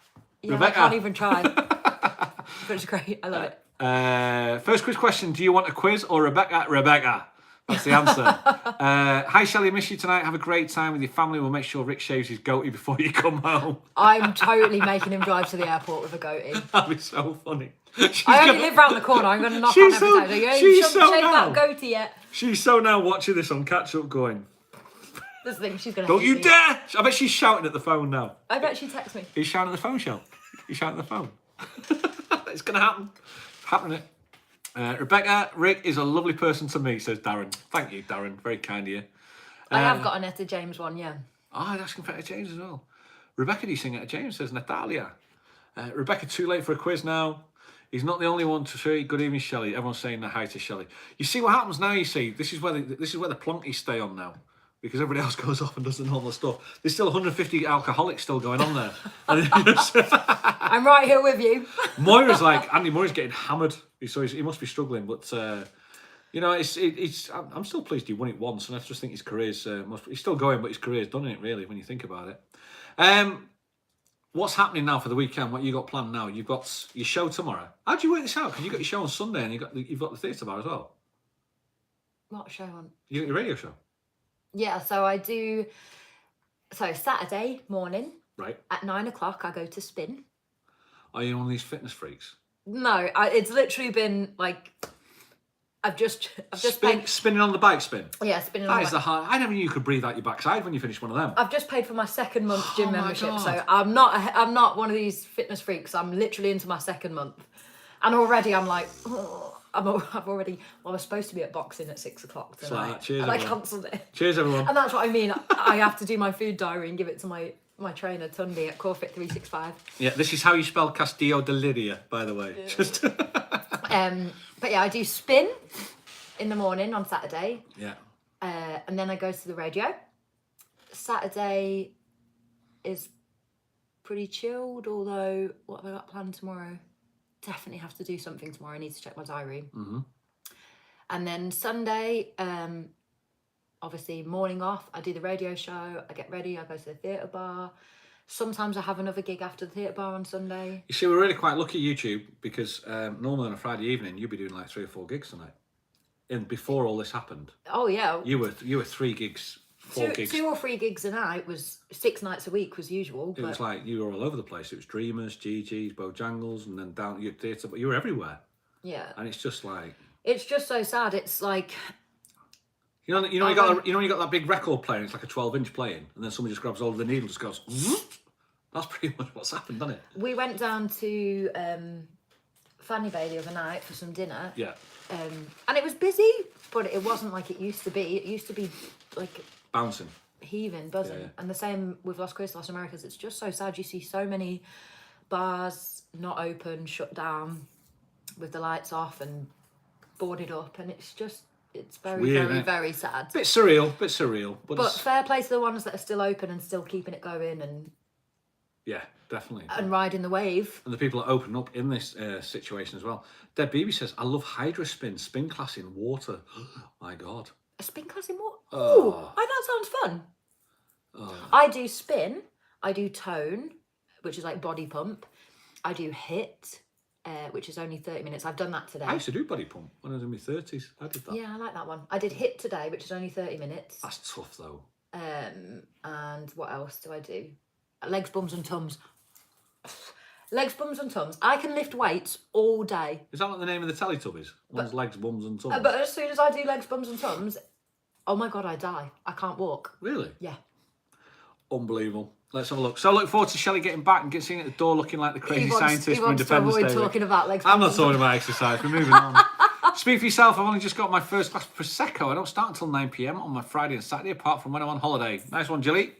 Yeah, Rebecca. I can't even try. But it's great, I love it. First quiz question, do you want a quiz or Rebecca? Rebecca. That's the answer. Hi Shelley, miss you tonight. Have a great time with your family. We'll make sure Rick shaves his goatee before you come home. I'm totally making him drive to the airport with a goatee. That'd be so funny. I only live round the corner. I'm going to knock on every time. You ain't shaved that goatee yet. She's so now watching this on catch up going, this is the thing, she's going to don't you dare! I bet she's shouting at the phone now. I bet she texts me. He's shouting at the phone, Shell. He's shouting at the phone. It's going to happen. Happening. Rebecca, Rick is a lovely person to meet, says Darren. Thank you, Darren. Very kind of you. I have got an Etta James one, yeah. Oh, I'd ask him for Etta James as well. Rebecca, do you sing Etta James? Says Natalia. Rebecca, too late for a quiz now. He's not the only one to say good evening, Shelley. Everyone's saying hi to Shelley. You see what happens now, you see? This is where the plonkies stay on now. Because everybody else goes off and does the normal stuff. There's still 150 alcoholics still going on there. I'm right here with you. Moira's like, Andy Moira's getting hammered. So he must be struggling. But, I'm still pleased he won it once. And I just think his career's, he's still going, but his career's done it, really, when you think about it. What's happening now for the weekend? What you got planned now? You've got your show tomorrow. How do you work this out? Because you've got your show on Sunday and you've got the theatre bar as well. What show on? You got your radio show? Yeah, so I do. So Saturday morning, right at 9 o'clock, I go to spin. Are you one of these fitness freaks? No, it's literally been like I've just spinning on the bike spin. Yeah, spinning on the bike. That is the hard. I never knew you could breathe out your backside when you finish one of them. I've just paid for my second month gym membership, so I'm not one of these fitness freaks. I'm literally into my second month, and already I'm like. Oh. I was supposed to be at boxing at 6 o'clock tonight, cheers, and everyone. I cancelled it. Cheers, everyone. And that's what I mean. I have to do my food diary and give it to my my trainer, Tundi, at Corfit 365. Yeah, this is how you spell Castillo de Lidia, by the way. Yeah. Just But yeah, I do spin in the morning on Saturday. Yeah. And then I go to the radio. Saturday is pretty chilled, although what have I got planned tomorrow? Definitely have to do something tomorrow. I need to check my diary. Mm-hmm. And then Sunday, obviously morning off, I do the radio show, I get ready, I go to the theatre bar. Sometimes I have another gig after the theatre bar on Sunday. You see, we're really quite lucky YouTube because normally on a Friday evening you'd be doing like 3 or 4 gigs tonight. And before all this happened, Oh yeah. you were 3 gigs, 4 gigs. 2 or 3 gigs a night was 6 nights a week was usual. It was like you were all over the place. It was Dreamers, Gigi's, Bojangles, and then down your theatre, but you were everywhere. Yeah. And it's just like, It's just so sad. It's like, you know, you got that big record player. And it's like a 12-inch playing, and then somebody just grabs hold of the needle, and just goes. Zzz. That's pretty much what's happened, doesn't it? we went down to Fanny Bay the other night for some dinner. Yeah. And it was busy, but it wasn't like it used to be. It used to be like Bouncing. heaving, buzzing. Yeah. And the same with Las Cruces, Las Americas. It's just so sad. You see so many bars not open, shut down, with the lights off and boarded up, and it's very, weird, very, very sad. Bit surreal. But fair play to the ones that are still open and still keeping it going and yeah, definitely. and riding the wave. And the people that open up in this situation as well. Deb Beebe says, I love hydro spin class in water. My God. A spin class in water? Oh. Oh, that sounds fun. Oh. I do spin, I do tone, which is like body pump. I do hit, which is only 30 minutes. I've done that today. I used to do body pump when I was in my 30s. I did that. Yeah, I like that one. I did hit today, which is only 30 minutes. That's tough though. And what else do I do? Legs, bums and tums. Legs, bums and tums. I can lift weights all day. Is that what the name of the Teletubbies? One's legs, bums and tums. But as soon as I do legs, bums and tums, oh my God, I die. I can't walk. Really? Yeah. Unbelievable. Let's have a look. So I look forward to Shelley getting back and seeing at the door looking like the crazy scientist He for wants to Independence avoid Day. talking about legs, I'm bums not and talking tums. about exercise. We're moving on. Speak for yourself. I've only just got my first glass of Prosecco. I don't start until 9 p.m. on my Friday and Saturday, apart from when I'm on holiday. Nice one, Jilly.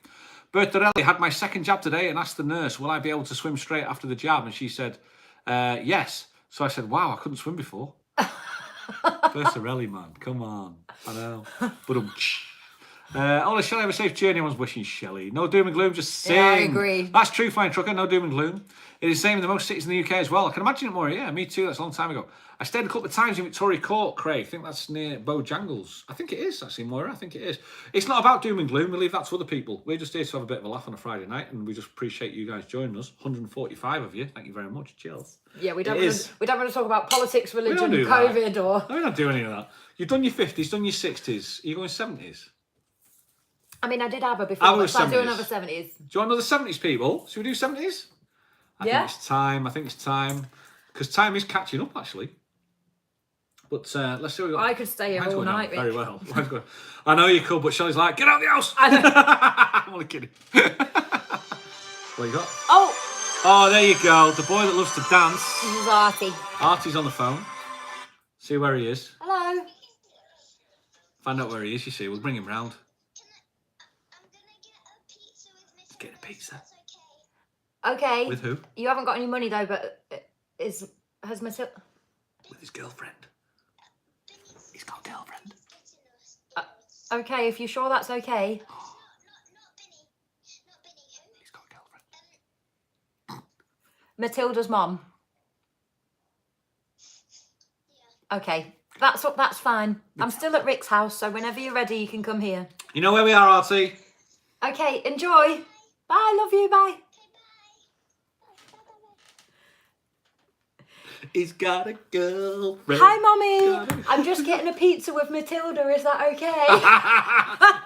Bertarelli had my second jab today and asked the nurse, will I be able to swim straight after the jab? And she said, yes. So I said, wow, I couldn't swim before. Bertarelli, man. Come on. I know. But oh, Shelley, have a safe journey. Everyone's wishing Shelley. No doom and gloom, just sing. Yeah, I agree. That's true, Flying Trucker. No doom and gloom. It is the same in the most cities in the UK as well. I can imagine it more. Yeah, me too. That's a long time ago. I stayed a couple of times in Victoria Court, Craig. I think that's near Bojangles. I think it is, actually, Moira. I think it is. It's not about doom and gloom. We leave that to other people. We're just here to have a bit of a laugh on a Friday night, and we just appreciate you guys joining us. 145 of you. Thank you very much. Cheers. Yeah, we don't want to talk about politics, religion, do COVID, that. or... No, we don't do any of that. You've done your 50s, done your 60s. Are you going 70s? I mean, I did have her before, but so I do another 70s. Do you want another 70s, people? Should we do 70s? I think it's time. Because time is catching up, actually. But let's see what we got. I could stay here all night, Very well. I know you could, but Shelley's like, get out of the house! I know. I'm only kidding. What you got? Oh, there you go. The boy that loves to dance. this is Artie. Artie's on the phone. See where he is. Hello. Find out where he is, you see. We'll bring him round. Get a pizza. Okay. With who? You haven't got any money though, but has Matilda... With his girlfriend. He's got a girlfriend. Okay, if you're sure that's okay. He's got a girlfriend. Matilda's mom. Okay, that's fine. I'm still at Rick's house, so whenever you're ready, you can come here. You know where we are, Artie? Okay, enjoy. Bye, love you, bye. He's got a girlfriend. Hi, Mommy. I'm just getting a pizza with Matilda. Is that okay?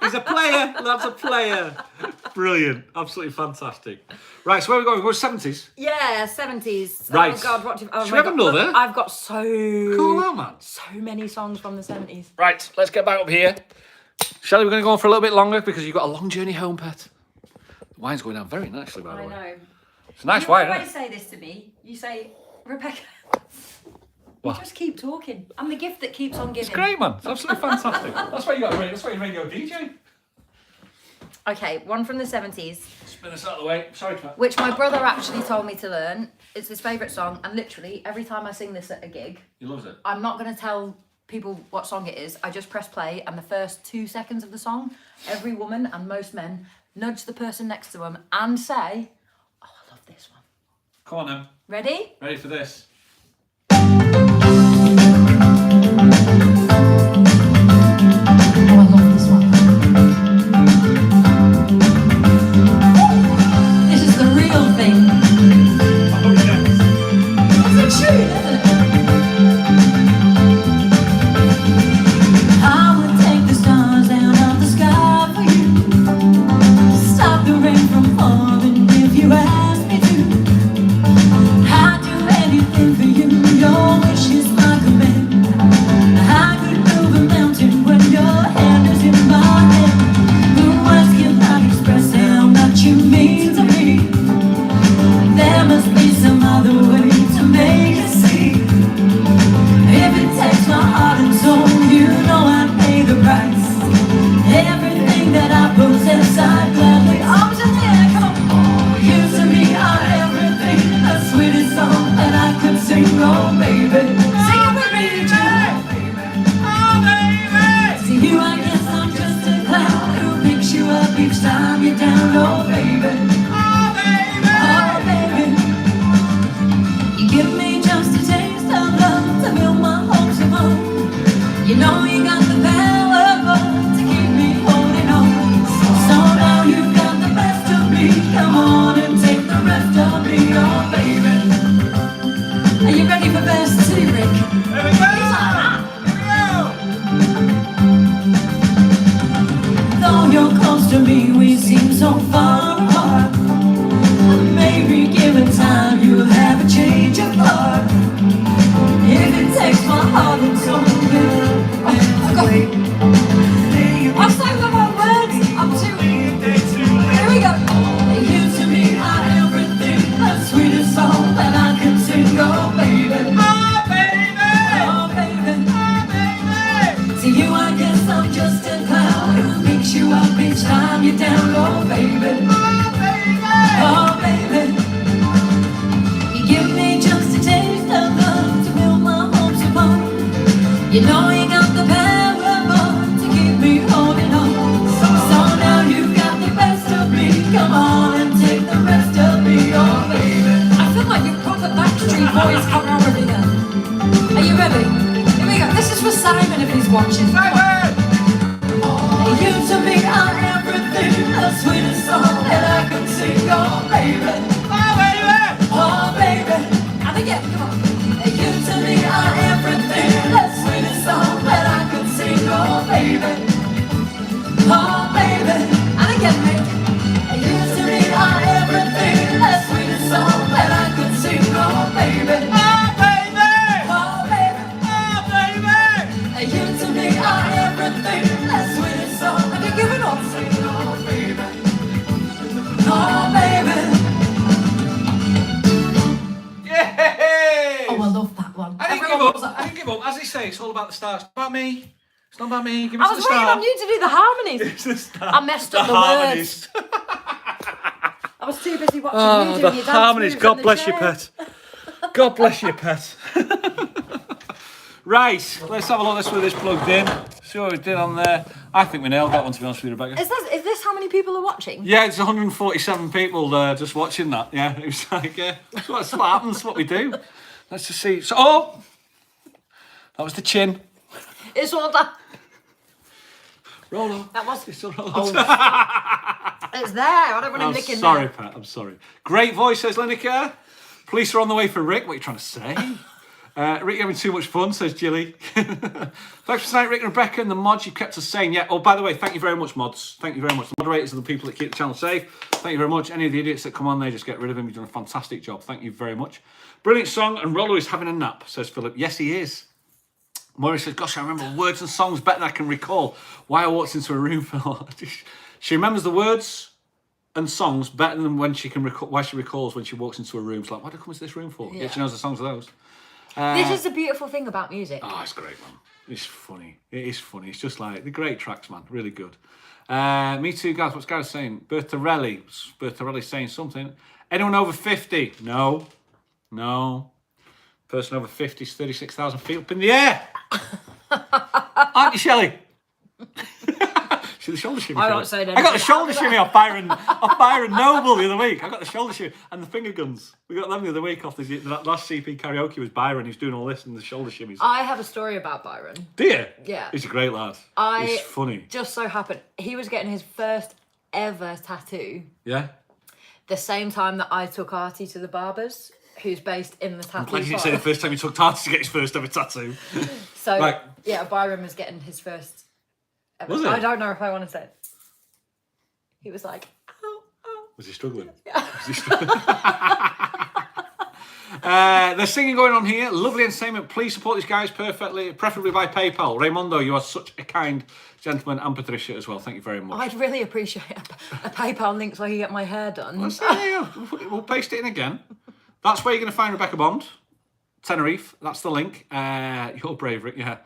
He's a player. That's a player. Brilliant. Absolutely fantastic. Right, so where are we going? We're 70s. Yeah, 70s. Right. Oh, God, what do you... Oh, Should we have another? I've got so... Cool out, man. So many songs from the 70s. Right, let's get back up here. Shelley, we're going to go on for a little bit longer because you've got a long journey home, pet. The wine's going down very nicely, by the way. I know. It's a nice You wine, always isn't it? say this to me. You say, Rebecca, What? you just keep talking. I'm the gift that keeps on giving. It's great, man. It's absolutely fantastic. That's why you got a radio DJ. Okay, one from the 70s. Spin this out of the way. Sorry, Pat. Which my brother actually told me to learn. It's his favourite song, and literally every time I sing this at a gig, He loves it. I'm not going to tell people what song it is. I just press play, and the first 2 seconds of the song, every woman and most men nudge the person next to them and say, "Oh, I love this one." Come on then. Ready? Ready for this? Oh, I love this one. This is the real thing. Oh, yes. It's a tune, isn't it? I would take the stars out of the sky for you. Stop the rain from falling if you ask me to. I'd do anything for you. Your wish is my command. I could move a mountain when your hand is in my hand. The words cannot express how much you mean to me. There must be some other way to make it see. If it takes my heart and soul, you know I'd pay the price. Everything that I possess, I'd gladly. Arms in the air, come on. You to me are everything, the sweetest song that I could sing. Oh baby, sing it with me, oh baby. See you, I guess I'm just a clown who picks you up each time you're down. Oh baby, oh baby, oh baby. You give me just a taste of love to build my hopes upon. You know you got the power to keep me holding on. So now you've got the best of me. Come on and take the rest of me, oh baby. Are you ready for verse 2, Rick? Here we go! Here we go! Though you're close to me, we seem so far apart. Maybe given time, you'll have a change of heart. If it takes my heart and soul, I'm saying the wrong words. I'm too. Here we go. You to me are everything, the sweetest song that I can sing. Oh baby, Oh, baby! oh baby. Oh, baby! To you, I guess I'm just a clown who picks you up each time you're down. Oh baby, Oh, baby! oh baby. You give me just a taste of love to build my hopes upon. You know you got the power to keep me holding on. So now you've got the best of me. Come on and take the rest of me, oh baby. I feel like you're proper Backstreet Boys choreography here. Are you ready? Here we go. This is for Simon if he's watching. Simon! You to me are everything, the sweetest song that I could sing, oh baby. Oh, baby! Oh baby. And again, come on. You to me are everything, the sweetest song that I could sing, oh baby. Oh baby. And again, Rick. You to me are everything, the sweetest song that I could sing, oh baby. Oh, baby! Oh baby. Oh, baby! You to me are everything, the sweetest song. Have you given up? Oh, baby! Oh baby. Yay! Oh, I love that one. I didn't Everyone give loves up. that. I didn't give up. As they say, it's all about the stars. It's about me. It's not about me. Give I us the was waiting star. on you to do the harmonies. It's the star. I messed up the harmonies. I was too busy watching Oh, you doing the your dance harmonies. moves God on the bless you, chair. pet. God bless you, pet. Right, let's have a look. Let's where this plugged in. See what we did on there. I think we nailed that one, to be honest with you, Rebecca. Is this how many people are watching? Yeah, it's 147 people just watching that. Yeah, it was like, yeah, that's what happens. That's what we do. Let's just see. So, oh, that was the chin. It's all that. Roll on. That was. It's still roll Oh, on. it's there. I don't want to I'm nick in sorry, there. Pat. I'm sorry. Great voice, says Lineker. Police are on the way for Rick. What are you trying to say? Rick, you're having too much fun, says Jilly. Thanks for tonight, Rick and Rebecca, and the mods you kept us sane. Yeah. Oh, by the way, thank you very much, mods. Thank you very much. The moderators are the people that keep the channel safe. Thank you very much. Any of the idiots that come on there, just get rid of them. You've done a fantastic job. Thank you very much. Brilliant song, and Rollo is having a nap, says Philip. Yes, he is. Maury says, gosh, I remember words and songs better than I can recall. Why I walked into a room for... She remembers the words and songs better than when she can why she recalls when she walks into a room. She's like, why did I come into this room for? Yeah, she knows the songs of those. This is the beautiful thing about music. Oh, it's great, man. It's funny. It is funny. It's just like the great tracks, man. Really good. Me too, guys. What's Gareth saying? Bertarelli saying something. Anyone over 50? No. Person over 50 is 36,000 feet up in the air. Aren't you, Shelley? See the shoulder shimmy. I got the shoulder shimmy off Byron Noble the other week. I got the shoulder shimmy and the finger guns. We got them the other week off the last CP karaoke was Byron. He's doing all this and the shoulder shimmies. I have a story about Byron. Do you? Yeah. He's a great lad. He's funny. Just so happened he was getting his first ever tattoo. Yeah. The same time that I took Artie to the barber's, who's based in the tattoo. I'm glad you didn't say the first time he took Tati to get his first ever tattoo. So right. Yeah, Byron was getting his first. Was it? I don't know if I want to say it. He was like, oh. Was he struggling? Yeah. Was he struggling? There's singing going on here. Lovely entertainment. Please support these guys preferably by PayPal. Raymondo, you are such a kind gentleman, and Patricia as well. Thank you very much. I'd really appreciate a PayPal link so I can get my hair done. We'll paste it in again. That's where you're going to find Rebecca Bond. Tenerife. That's the link. Your bravery, yeah.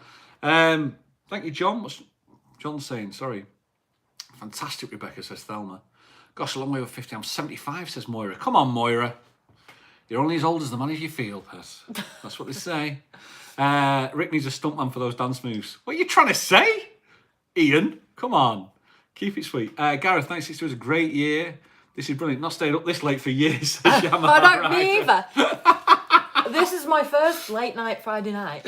Thank you, John. What's John saying? Sorry. Fantastic, Rebecca, says Thelma. Gosh, a long way over 50. I'm 75, says Moira. Come on, Moira. You're only as old as the man you feel, Pess. That's what they say. Rick needs a stuntman for those dance moves. What are you trying to say? Ian, come on. Keep it sweet. Gareth, thanks. This was a great year. This is brilliant. Not stayed up this late for years. I don't, me either. This is my first late night Friday night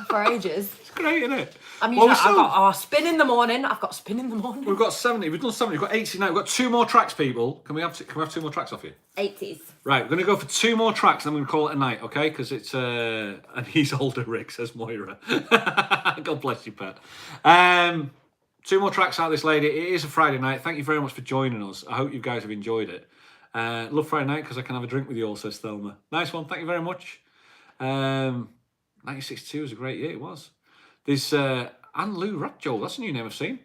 for ages. It's great, isn't it? I'm usually, I've got spin in the morning. We've got 70. We've done 70. We've got 80 now. We've got 2 more tracks, people. Can we have 2 more tracks off you? 80s. Right, we're going to go for 2 more tracks and then we're going to call it a night, okay? Because it's, and he's older, Rick, says Moira. God bless you, pet. 2 more tracks out of this lady. It is a Friday night. Thank you very much for joining us. I hope you guys have enjoyed it. Love Friday night because I can have a drink with you all, says Thelma. Nice one. Thank you very much. 1962 was a great year. It was. There's Anne Lou Radjoel. That's a new name I've seen.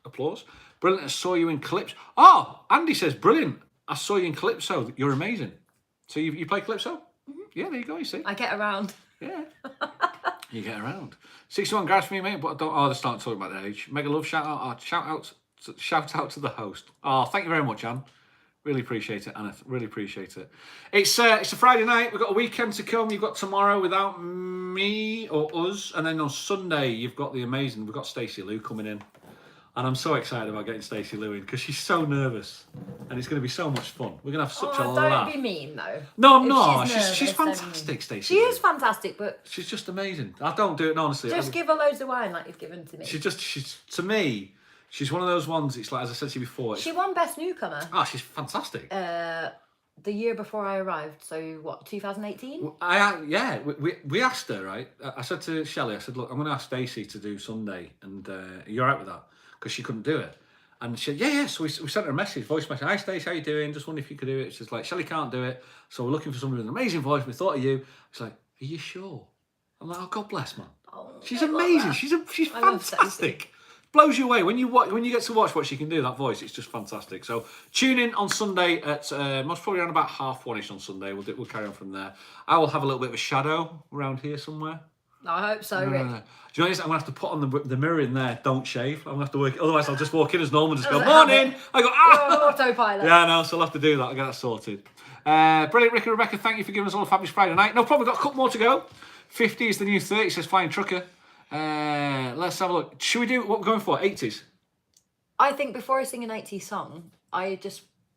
Applause. Brilliant. I saw you in Calypso. Oh, Andy says, brilliant. I saw you in Calypso. You're amazing. So you play Calypso? Mm-hmm. Yeah, there you go, you see. I get around. Yeah. You get around. 61 guys for me, mate, but I don't. Oh, they're starting talking about their age. Mega love, shout out to the host. Oh, thank you very much, Anne. Really appreciate it, Anna. Really appreciate it. It's a Friday night. We've got a weekend to come. You've got tomorrow without me or us, and then on Sunday we've got Stacey Lou coming in, and I'm so excited about getting Stacey Lou in because she's so nervous, and it's going to be so much fun. We're going to have such a laugh. Don't be mean though. No, I'm not. She's fantastic, Stacey. She is fantastic, but she's just amazing. I don't do it honestly. Just give her loads of wine like you've given to me. She's to me. She's one of those ones, it's like, as I said to you before... She won Best Newcomer. Oh, she's fantastic. The year before I arrived, so what, 2018? Yeah, we asked her, right? I said to Shelley, I said, look, I'm going to ask Stacey to do Sunday, and are you all right with that? Because she couldn't do it. And she said, yeah. So we sent her a voice message. Hi, Stacey, how you doing? Just wondering if you could do it. She's like, Shelley can't do it, so we're looking for somebody with an amazing voice. We thought of you. She's like, are you sure? I'm like, oh, God bless, man. Oh, she's amazing. She's fantastic. Blows you away when you get to watch what she can do. That voice, it's just fantastic. So tune in on Sunday at most probably around about 1:30 on Sunday. We'll carry on from there. I will have a little bit of a shadow around here somewhere. I hope so, Rick. Do you know what? I'm gonna have to put on the mirror in there. Don't shave. I'm gonna have to work. Otherwise, I'll just walk in as normal and just go morning. I go autopilot. Yeah, no. So I'll have to do that. I'll get that sorted. Brilliant, Rick and Rebecca. Thank you for giving us all a fabulous Friday night. No problem. We've got a couple more to go. 50 is the new 30. Says Flying Trucker. Let's have a look. Should we do what we're going for? 80s? I think before I sing an 80s song,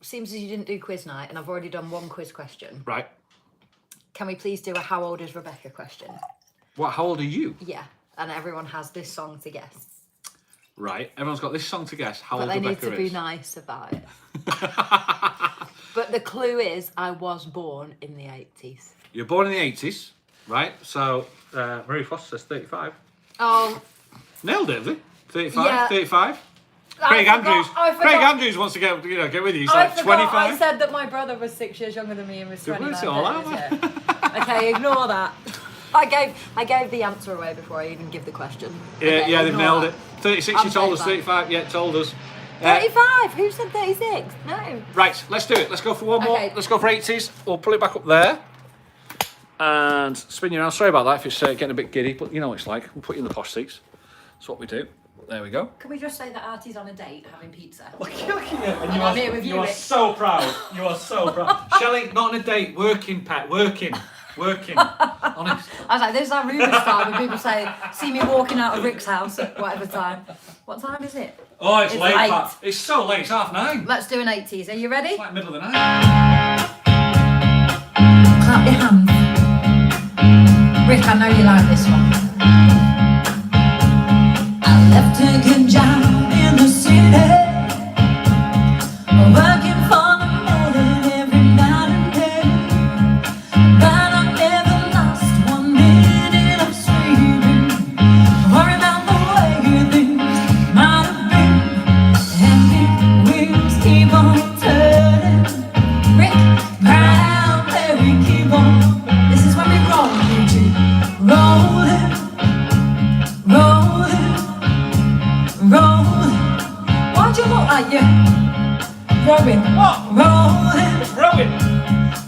seems as you didn't do quiz night, and I've already done one quiz question. Right. Can we please do a how old is Rebecca question? What, how old are you? Yeah, and everyone has this song to guess. Right, everyone's got this song to guess how old Rebecca is. But they need to be nice about it. But the clue is, I was born in the 80s. You're born in the 80s, right? So, Marie Foster says 35. Oh. Nailed it, have they? 35? Yeah. 35? Craig Andrews wants to get with you. He's like 25. I said that my brother was 6 years younger than me and was 29. Okay, ignore that. I gave the answer away before I even give the question. Yeah, they've nailed it. 36, you told us. 35, yeah, told us. 35? Who said 36? No. Right, let's do it. Let's go for one more. Let's go for 80s. We'll pull it back up there. and spin you around. Sorry about that if it's getting a bit giddy, but you know what it's like. We'll put you in the posh seats. That's what we do. There we go. Can we just say that Artie's on a date having pizza? And I'm here with you, Rick. so proud. You are so proud. Shelley, not on a date. Working, pet. Working. Honest. I was like, this is our Ruben style when people say, see me walking out of Rick's house at whatever time. What time is it? Oh, it's late, late. Pat. It's so late. It's 9:30. Let's do an 80s. Are you ready? It's like middle of the night. Clap your hands. Rick, I know you like this one. I left a good job in the city, working for the morning every night and day. But I never lost 1 minute of sleeping, worrying about the way things might have been. And the wheels keep on turning. Rick, proud Mary, keep on. This is when we roll, you two. Rolling, rolling, rolling. Why'd you look like you? Rowing. What? Rolling, It's rowing.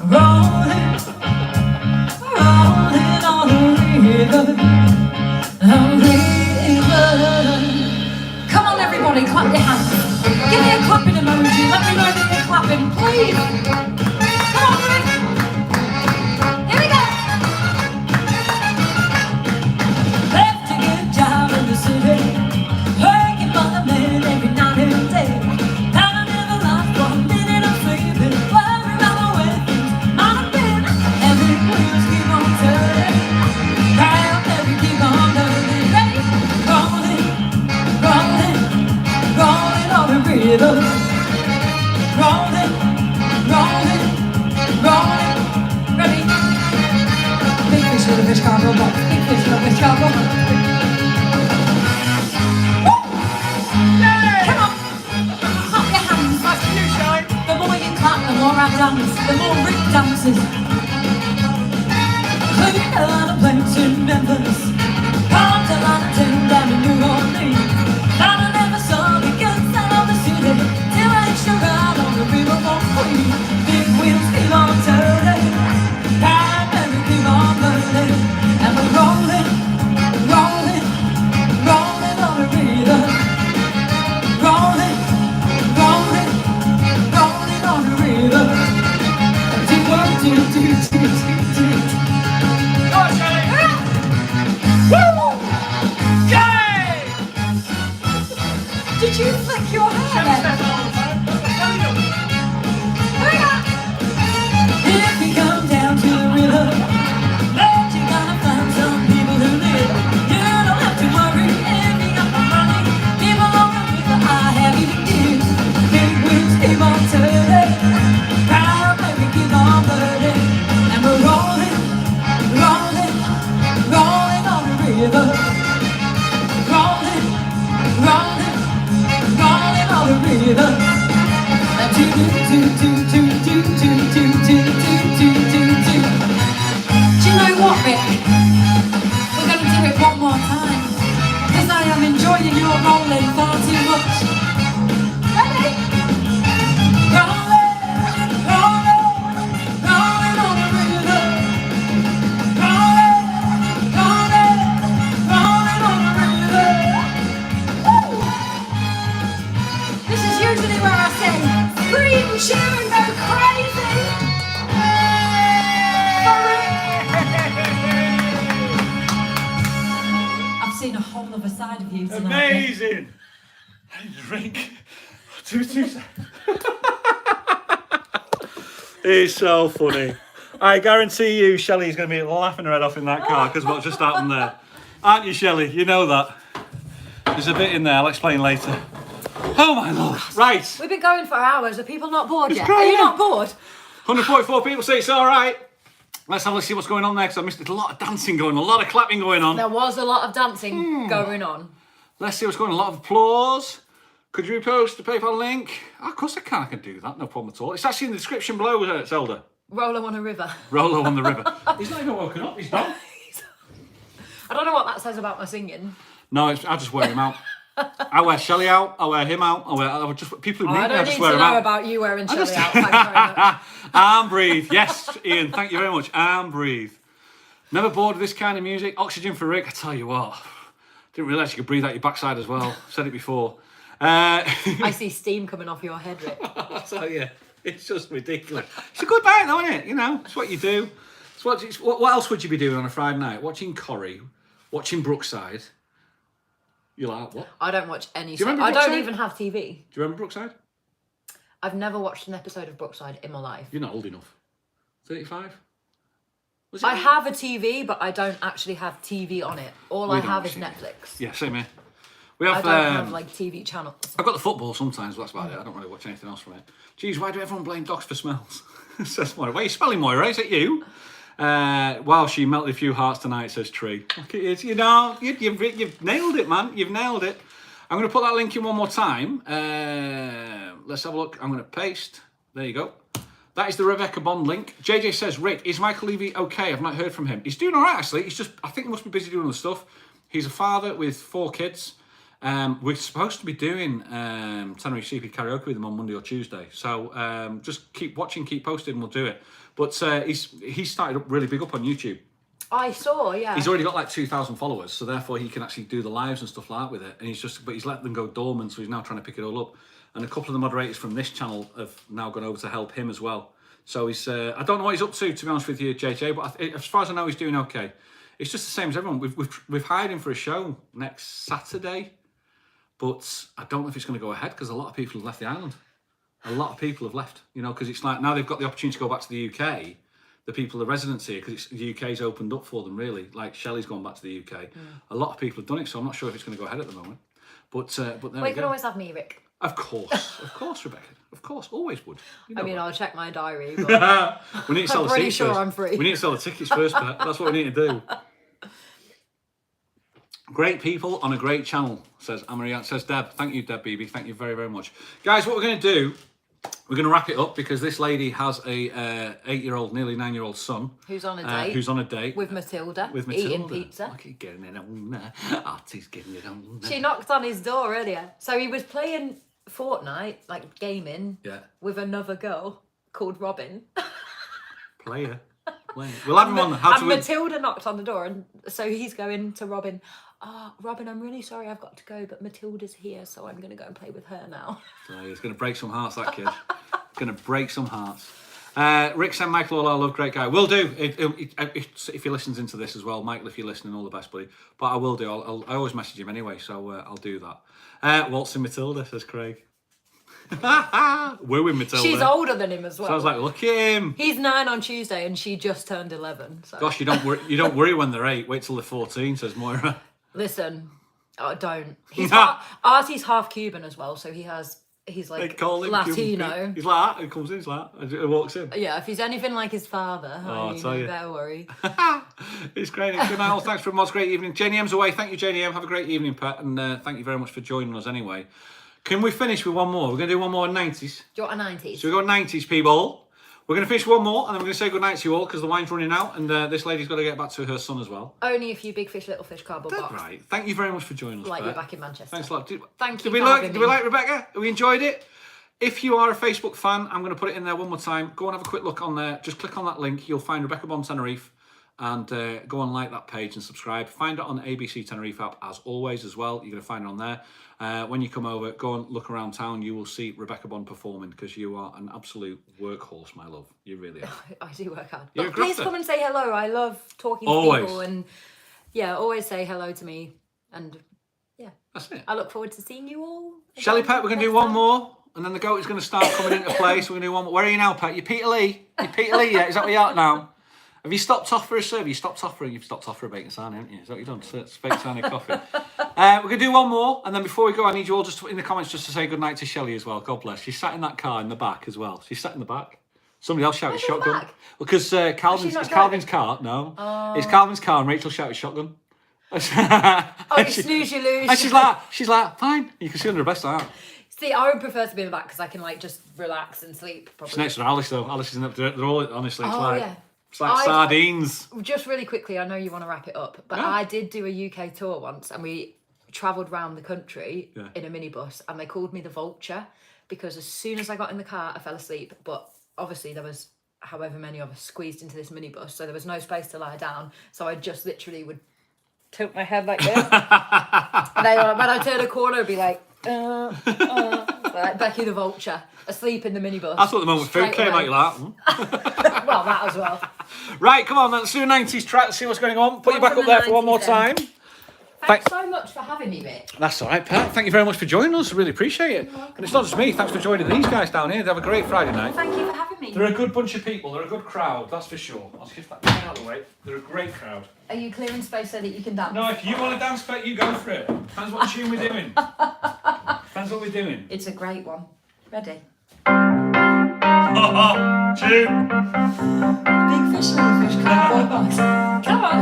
rolling, rolling on the river, the river. Come on, everybody, clap your hands. Give me a clapping emoji. Let me know that you're clapping, please. Come on, Rick. Here we go. Left a good job in the city, working for the man every night and day. And I never lost 1 minute of sleeping, worrying about the way things might have been. And the wheels keep on turning, proud Mary, keep on turning. Ready? Rolling, rolling, rolling on the river. Rolling, rolling, rolling. Ready? Big fish in a fish cargo box. Big fish in a fish cargo box. Come on. Clap your hands. That's you, Shelley. The more you clap, the more I dance. The more Rick dances. Playing a lot of places in Memphis. Gone to London, down to New Orleans. And I never saw the good side of the city till I hitched a ride on the river for free. Big wheels keep on turning, time and we keep on burning. And we're rolling, rolling, rolling on the river. Rolling, rolling, rolling on the river. Do, do, do, do, do, do. Go on, Shelley. Woo! Shelley! Did you flick your hair Shelley then? says that all the time. That's what Shelley does. Hurry up! If you come down to the river, bet you're gonna find some people who live. You don't have to worry if you got the money. People on the river are happy to give. Big wheels keep on turning, proud Mary keep on burning. And we're rolling, rolling, rolling on the river. Rolling, rolling, rolling on the river. Do, do, do, do, do, do, do, do, do, do, do, do. Do you know what, Rick? We're going to do it one more time, because I am enjoying your rolling far too much. Ready? Rolling, rolling, rolling on the river. Rolling, rolling, rolling on the river. Woo! This is usually where I say, scream, cheer and go crazy. I've seen a whole other side of you tonight. Amazing. I need a drink. Two seconds. It's so funny. I guarantee you Shelley's going to be laughing her head off in that car because what just happened there. Aren't you, Shelley? You know that. There's a bit in there, I'll explain later. Oh my lord. Right. We've been going for hours. Are people not bored It's yet? great, Are you yeah. not bored? 144 people say it's all right. Let's have a see what's going on next. I missed a lot of dancing going on, a lot of clapping going on. There was a lot of dancing going on. Let's see what's going on. A lot of applause. Could you repost the PayPal link? Oh, of course I can. I can do that. No problem at all. It's actually in the description below, Zelda. Rolo on a river. Rolo on the river. He's not even woken up. He's done. I don't know what that says about my singing. No, I just wear him out. I wear Shelley out. I wear him out. I would just people who meet I me. I don't just need wear to him know out. about you wearing Shelley out. Thanks very much. And breathe. Yes, Ian. Thank you very much. And breathe. Never bored of this kind of music. Oxygen for Rick. I tell you what, didn't realise you could breathe out your backside as well. Said it before. I see steam coming off your head, Rick. I tell you, it's just ridiculous. It's a good night, though, isn't it? You know, it's what you do. What else would you be doing on a Friday night? Watching Corrie, watching Brookside. You're like, what? I don't watch any. Do you remember I Brookside? don't even have TV. Do you remember Brookside? I've never watched an episode of Brookside in my life. You're not old enough. 35? I have a TV, but I don't actually have TV on it. All I have is Netflix. Yeah, same here. We have, I don't have like TV channels. I've got the football sometimes, but that's about it. I don't really watch anything else from it. Geez, why do everyone blame dogs for smells? Says Moira. Why are you spelling Moira? Is it you? Wow, she melted a few hearts tonight, says Tree. Look, it is. You know, you've nailed it, man. You've nailed it. I'm going to put that link in one more time. Let's have a look. I'm going to paste. There you go. That is the Rebecca Bond link. JJ says, Rick, is Michael Levy okay? I've not heard from him. He's doing all right, actually. He's just, I think he must be busy doing other stuff. He's a father with 4 kids. We're supposed to be doing Tenerife CP karaoke with him on Monday or Tuesday. So just keep watching, keep posting, and we'll do it. But he's started up really big up on YouTube. I saw, yeah. He's already got like 2,000 followers, so therefore he can actually do the lives and stuff like that with it. And he's let them go dormant, so he's now trying to pick it all up. And a couple of the moderators from this channel have now gone over to help him as well. So he's, I don't know what he's up to be honest with you, JJ, but as far as I know, he's doing okay. It's just the same as everyone. We've hired him for a show next Saturday, but I don't know if it's going to go ahead because a lot of people have left the island. A lot of people have left, you know, because it's like now they've got the opportunity to go back to the UK. The people, the residents here, because the UK's opened up for them, really. Like Shelley's gone back to the UK. A lot of people have done it, so I'm not sure if it's going to go ahead at the moment. But there we go. You can always have me, Rick. Of course, Rebecca. Of course, always would. You know I'll check my diary. But we need to sell I'm the pretty tickets sure first. I'm free. We need to sell the tickets first, Pat. That's what we need to do. Great people on a great channel, says Amaria. Says Deb. Thank you, Deb BB. Thank you very, very much. Guys, what we're going to do, we're going to wrap it up because this lady has a 8-year-old, nearly 9-year-old son. Who's on a date. With Matilda. Eating pizza. Look, he's getting it on. Artiste getting it on. She knocked on his door earlier. So he was playing Fortnite, like gaming, with another girl called Robin. Player. We'll have him on. And Matilda knocked on the door, and so he's going to Robin. Robin, I'm really sorry I've got to go, but Matilda's here, so I'm going to go and play with her now. So he's going to break some hearts, that kid. Going to break some hearts. Rick said, Michael, all I love, great guy. Will do. If he listens into this as well, Michael, if you're listening, all the best, buddy. But I will do. I always message him anyway, so I'll do that. Waltzing Matilda, says Craig. Wooing Matilda. She's older than him as well. So I was like, look at him. He's 9 on Tuesday, and she just turned 11. So. Gosh, you don't worry when they're 8. Wait till they're 14, says Moira. Listen, don't. Artie's half Cuban as well, so he's like they call him Latino. Cuban. He's like that. He comes in, he's like that. He walks in. Yeah, if he's anything like his father, I'll tell you. better worry. It's great. Good night. All thanks for a most great evening. Jenny M's away. Thank you, Jenny M. Have a great evening, Pat, and thank you very much for joining us anyway. Can we finish with one more? We're going to do one more in 90s. Do you want a 90s? So we got 90s, people. We're going to finish one more, and then we're going to say goodnight to you all because the wine's running out, and this lady's got to get back to her son as well. Only a few big fish, little fish cardboard box. Right. Thank you very much for joining us. Like you're back in Manchester. Thanks a lot. Thank you. Did we like Rebecca? We enjoyed it. If you are a Facebook fan, I'm going to put it in there one more time. Go and have a quick look on there. Just click on that link. You'll find Rebecca Bond Tenerife, and go and like that page and subscribe. Find it on the ABC Tenerife app as always as well. You're going to find it on there. When you come over, go and look around town. You will see Rebecca Bond performing because you are an absolute workhorse, my love. You really are. I do work hard. You're But please come and say hello. I love talking to people, and always say hello to me. And that's it. I look forward to seeing you all. Shelley, Pat, we're going to do one more. And then the goat is going to start coming into play. So we're going to do one more. Where are you now, Pat? You Peter Lee? You Peter Lee yet? Is that where you're at now? Have you stopped off for a serve? You've stopped off for a bacon sarnie, haven't you? Is that what you've done? It's bacon sarnie coffee. We're going to do one more. And then before we go, I need you all just in the comments just to say goodnight to Shelley as well. God bless. She's sat in that car in the back as well. She's sat in the back. Somebody else shouted shotgun. Because Calvin's car. No. It's Calvin's car and Rachel shouted shotgun. You snooze, you lose. And she's like, fine. You can see under her best out. See, I would prefer to be in the back because I can just relax and sleep. Probably. She's next to Alice though. Alice is they're all honestly. It's like I sardines. Just really quickly, I know you want to wrap it up, but I did do a UK tour once, and we travelled around the country in a minibus, and they called me the Vulture because as soon as I got in the car, I fell asleep. But obviously, there was however many of us squeezed into this minibus, so there was no space to lie down. So I just literally would tilt my head like this, and then when I turn a corner, I'd be like Becky the Vulture, asleep in the minibus. That's what the moment food came out, you're like, Well, that as well. Right, come on, let's do a 90s track, see what's going on. Put you back up there for one more time. Thanks so much for having me, Rick. That's all right, Pat. Thank you very much for joining us. I really appreciate it. And it's not just me. Thanks for joining these guys down here. They have a great Friday night. Thank you for having me. They're a good bunch of people. They're a good crowd, that's for sure. I'll shift that thing out of the way. They're a great crowd. Are you clearing space so that you can dance? No, if you want to dance, Pat, you go for it. Depends what tune we're doing. Depends what we're doing. It's a great one. Ready? Tune. Big fish, little fish, cowboy boys. Come on.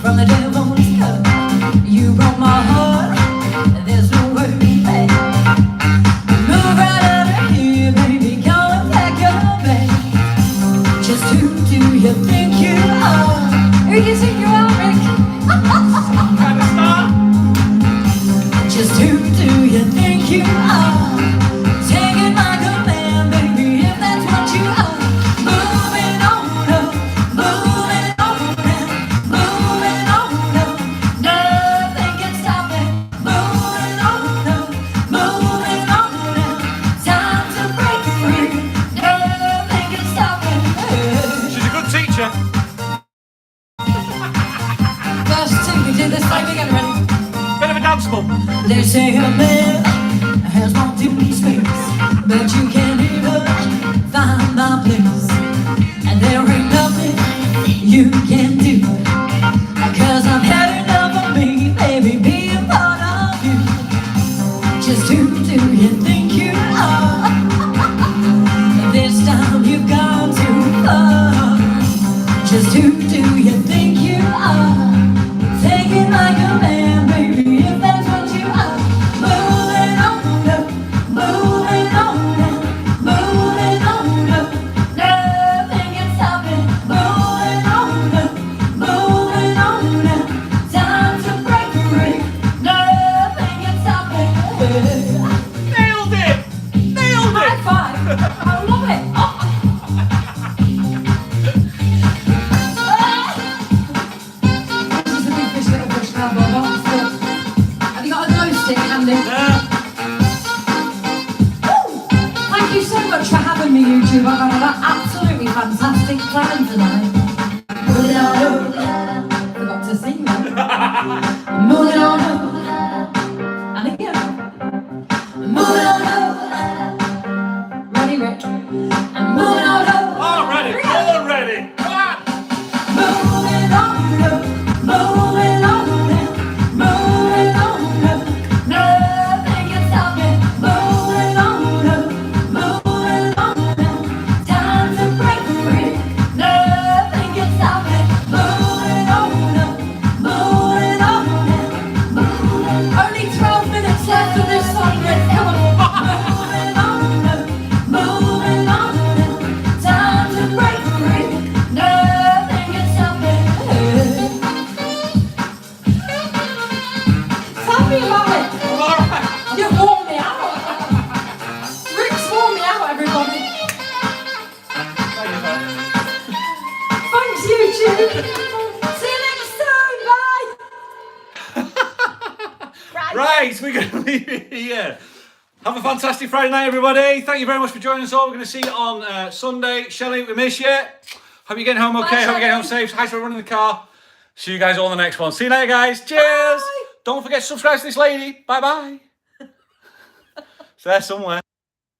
From the devil's cup, you broke my heart. There's no way back. Move right out of here, baby. Come back up, babe. Just who do you think you are? Who do you think you are, Rick? Just who do you think you are? Take it like a man, baby, if that's what you are. Moving on up, moving on now, moving on up. Nothing can stop it. Moving on up, moving on now. Time to break free. Nothing can stop it. She's a good teacher. First two, we did this thing again, ready? Bit of a dance ball. They say a man has walked in space, but you can't even find my place. And there ain't nothing you can do, 'cause I've had enough of me, baby, being part of you. Just who do you think you are? This time you've gone too far. Just who do you think you are? Take it like a man, baby, if that's what you are. Moving on up, moving on now, moving on up. Nothing can stop it. Moving on up, moving on now. Time to break free. Nothing can stop it. Nailed it! Nailed High it! five. I love it. Oh. This is a big fish, little fish, cowboy box. Have you got a glow stick handy? Thank you so much for having me, YouTube. I've had an absolutely fantastic time tonight. Forgot to sing that. Moving on up. And again. Moving on up. Ready, Rick? And moving on up. Already, already. Come on. Moving on up. Moving on now. Moving on up. Nothing can stop it. Moving on up. Moving on now. Time to break free. Nothing can stop it. Moving on up. Moving on now. Only 12 minutes left of this song, Rick. Come on. Moving on up. Moving on now. Time to break free. Nothing can stop it. Tell me about it. All right. You wore me out. Rick's wore me out, everybody. Thanks, YouTube. See you next time. Bye. Right, we're going to leave it here. Have a fantastic Friday night, everybody. Thank you very much for joining us all. We're going to see you on Sunday. Shelley, we miss you. Hope you're getting home okay. Hope you're getting home safe. Hi to everyone in the car. See you guys all in the next one. See you later, guys. Cheers. Bye. Don't forget to subscribe to this lady. Bye-bye. It's there somewhere.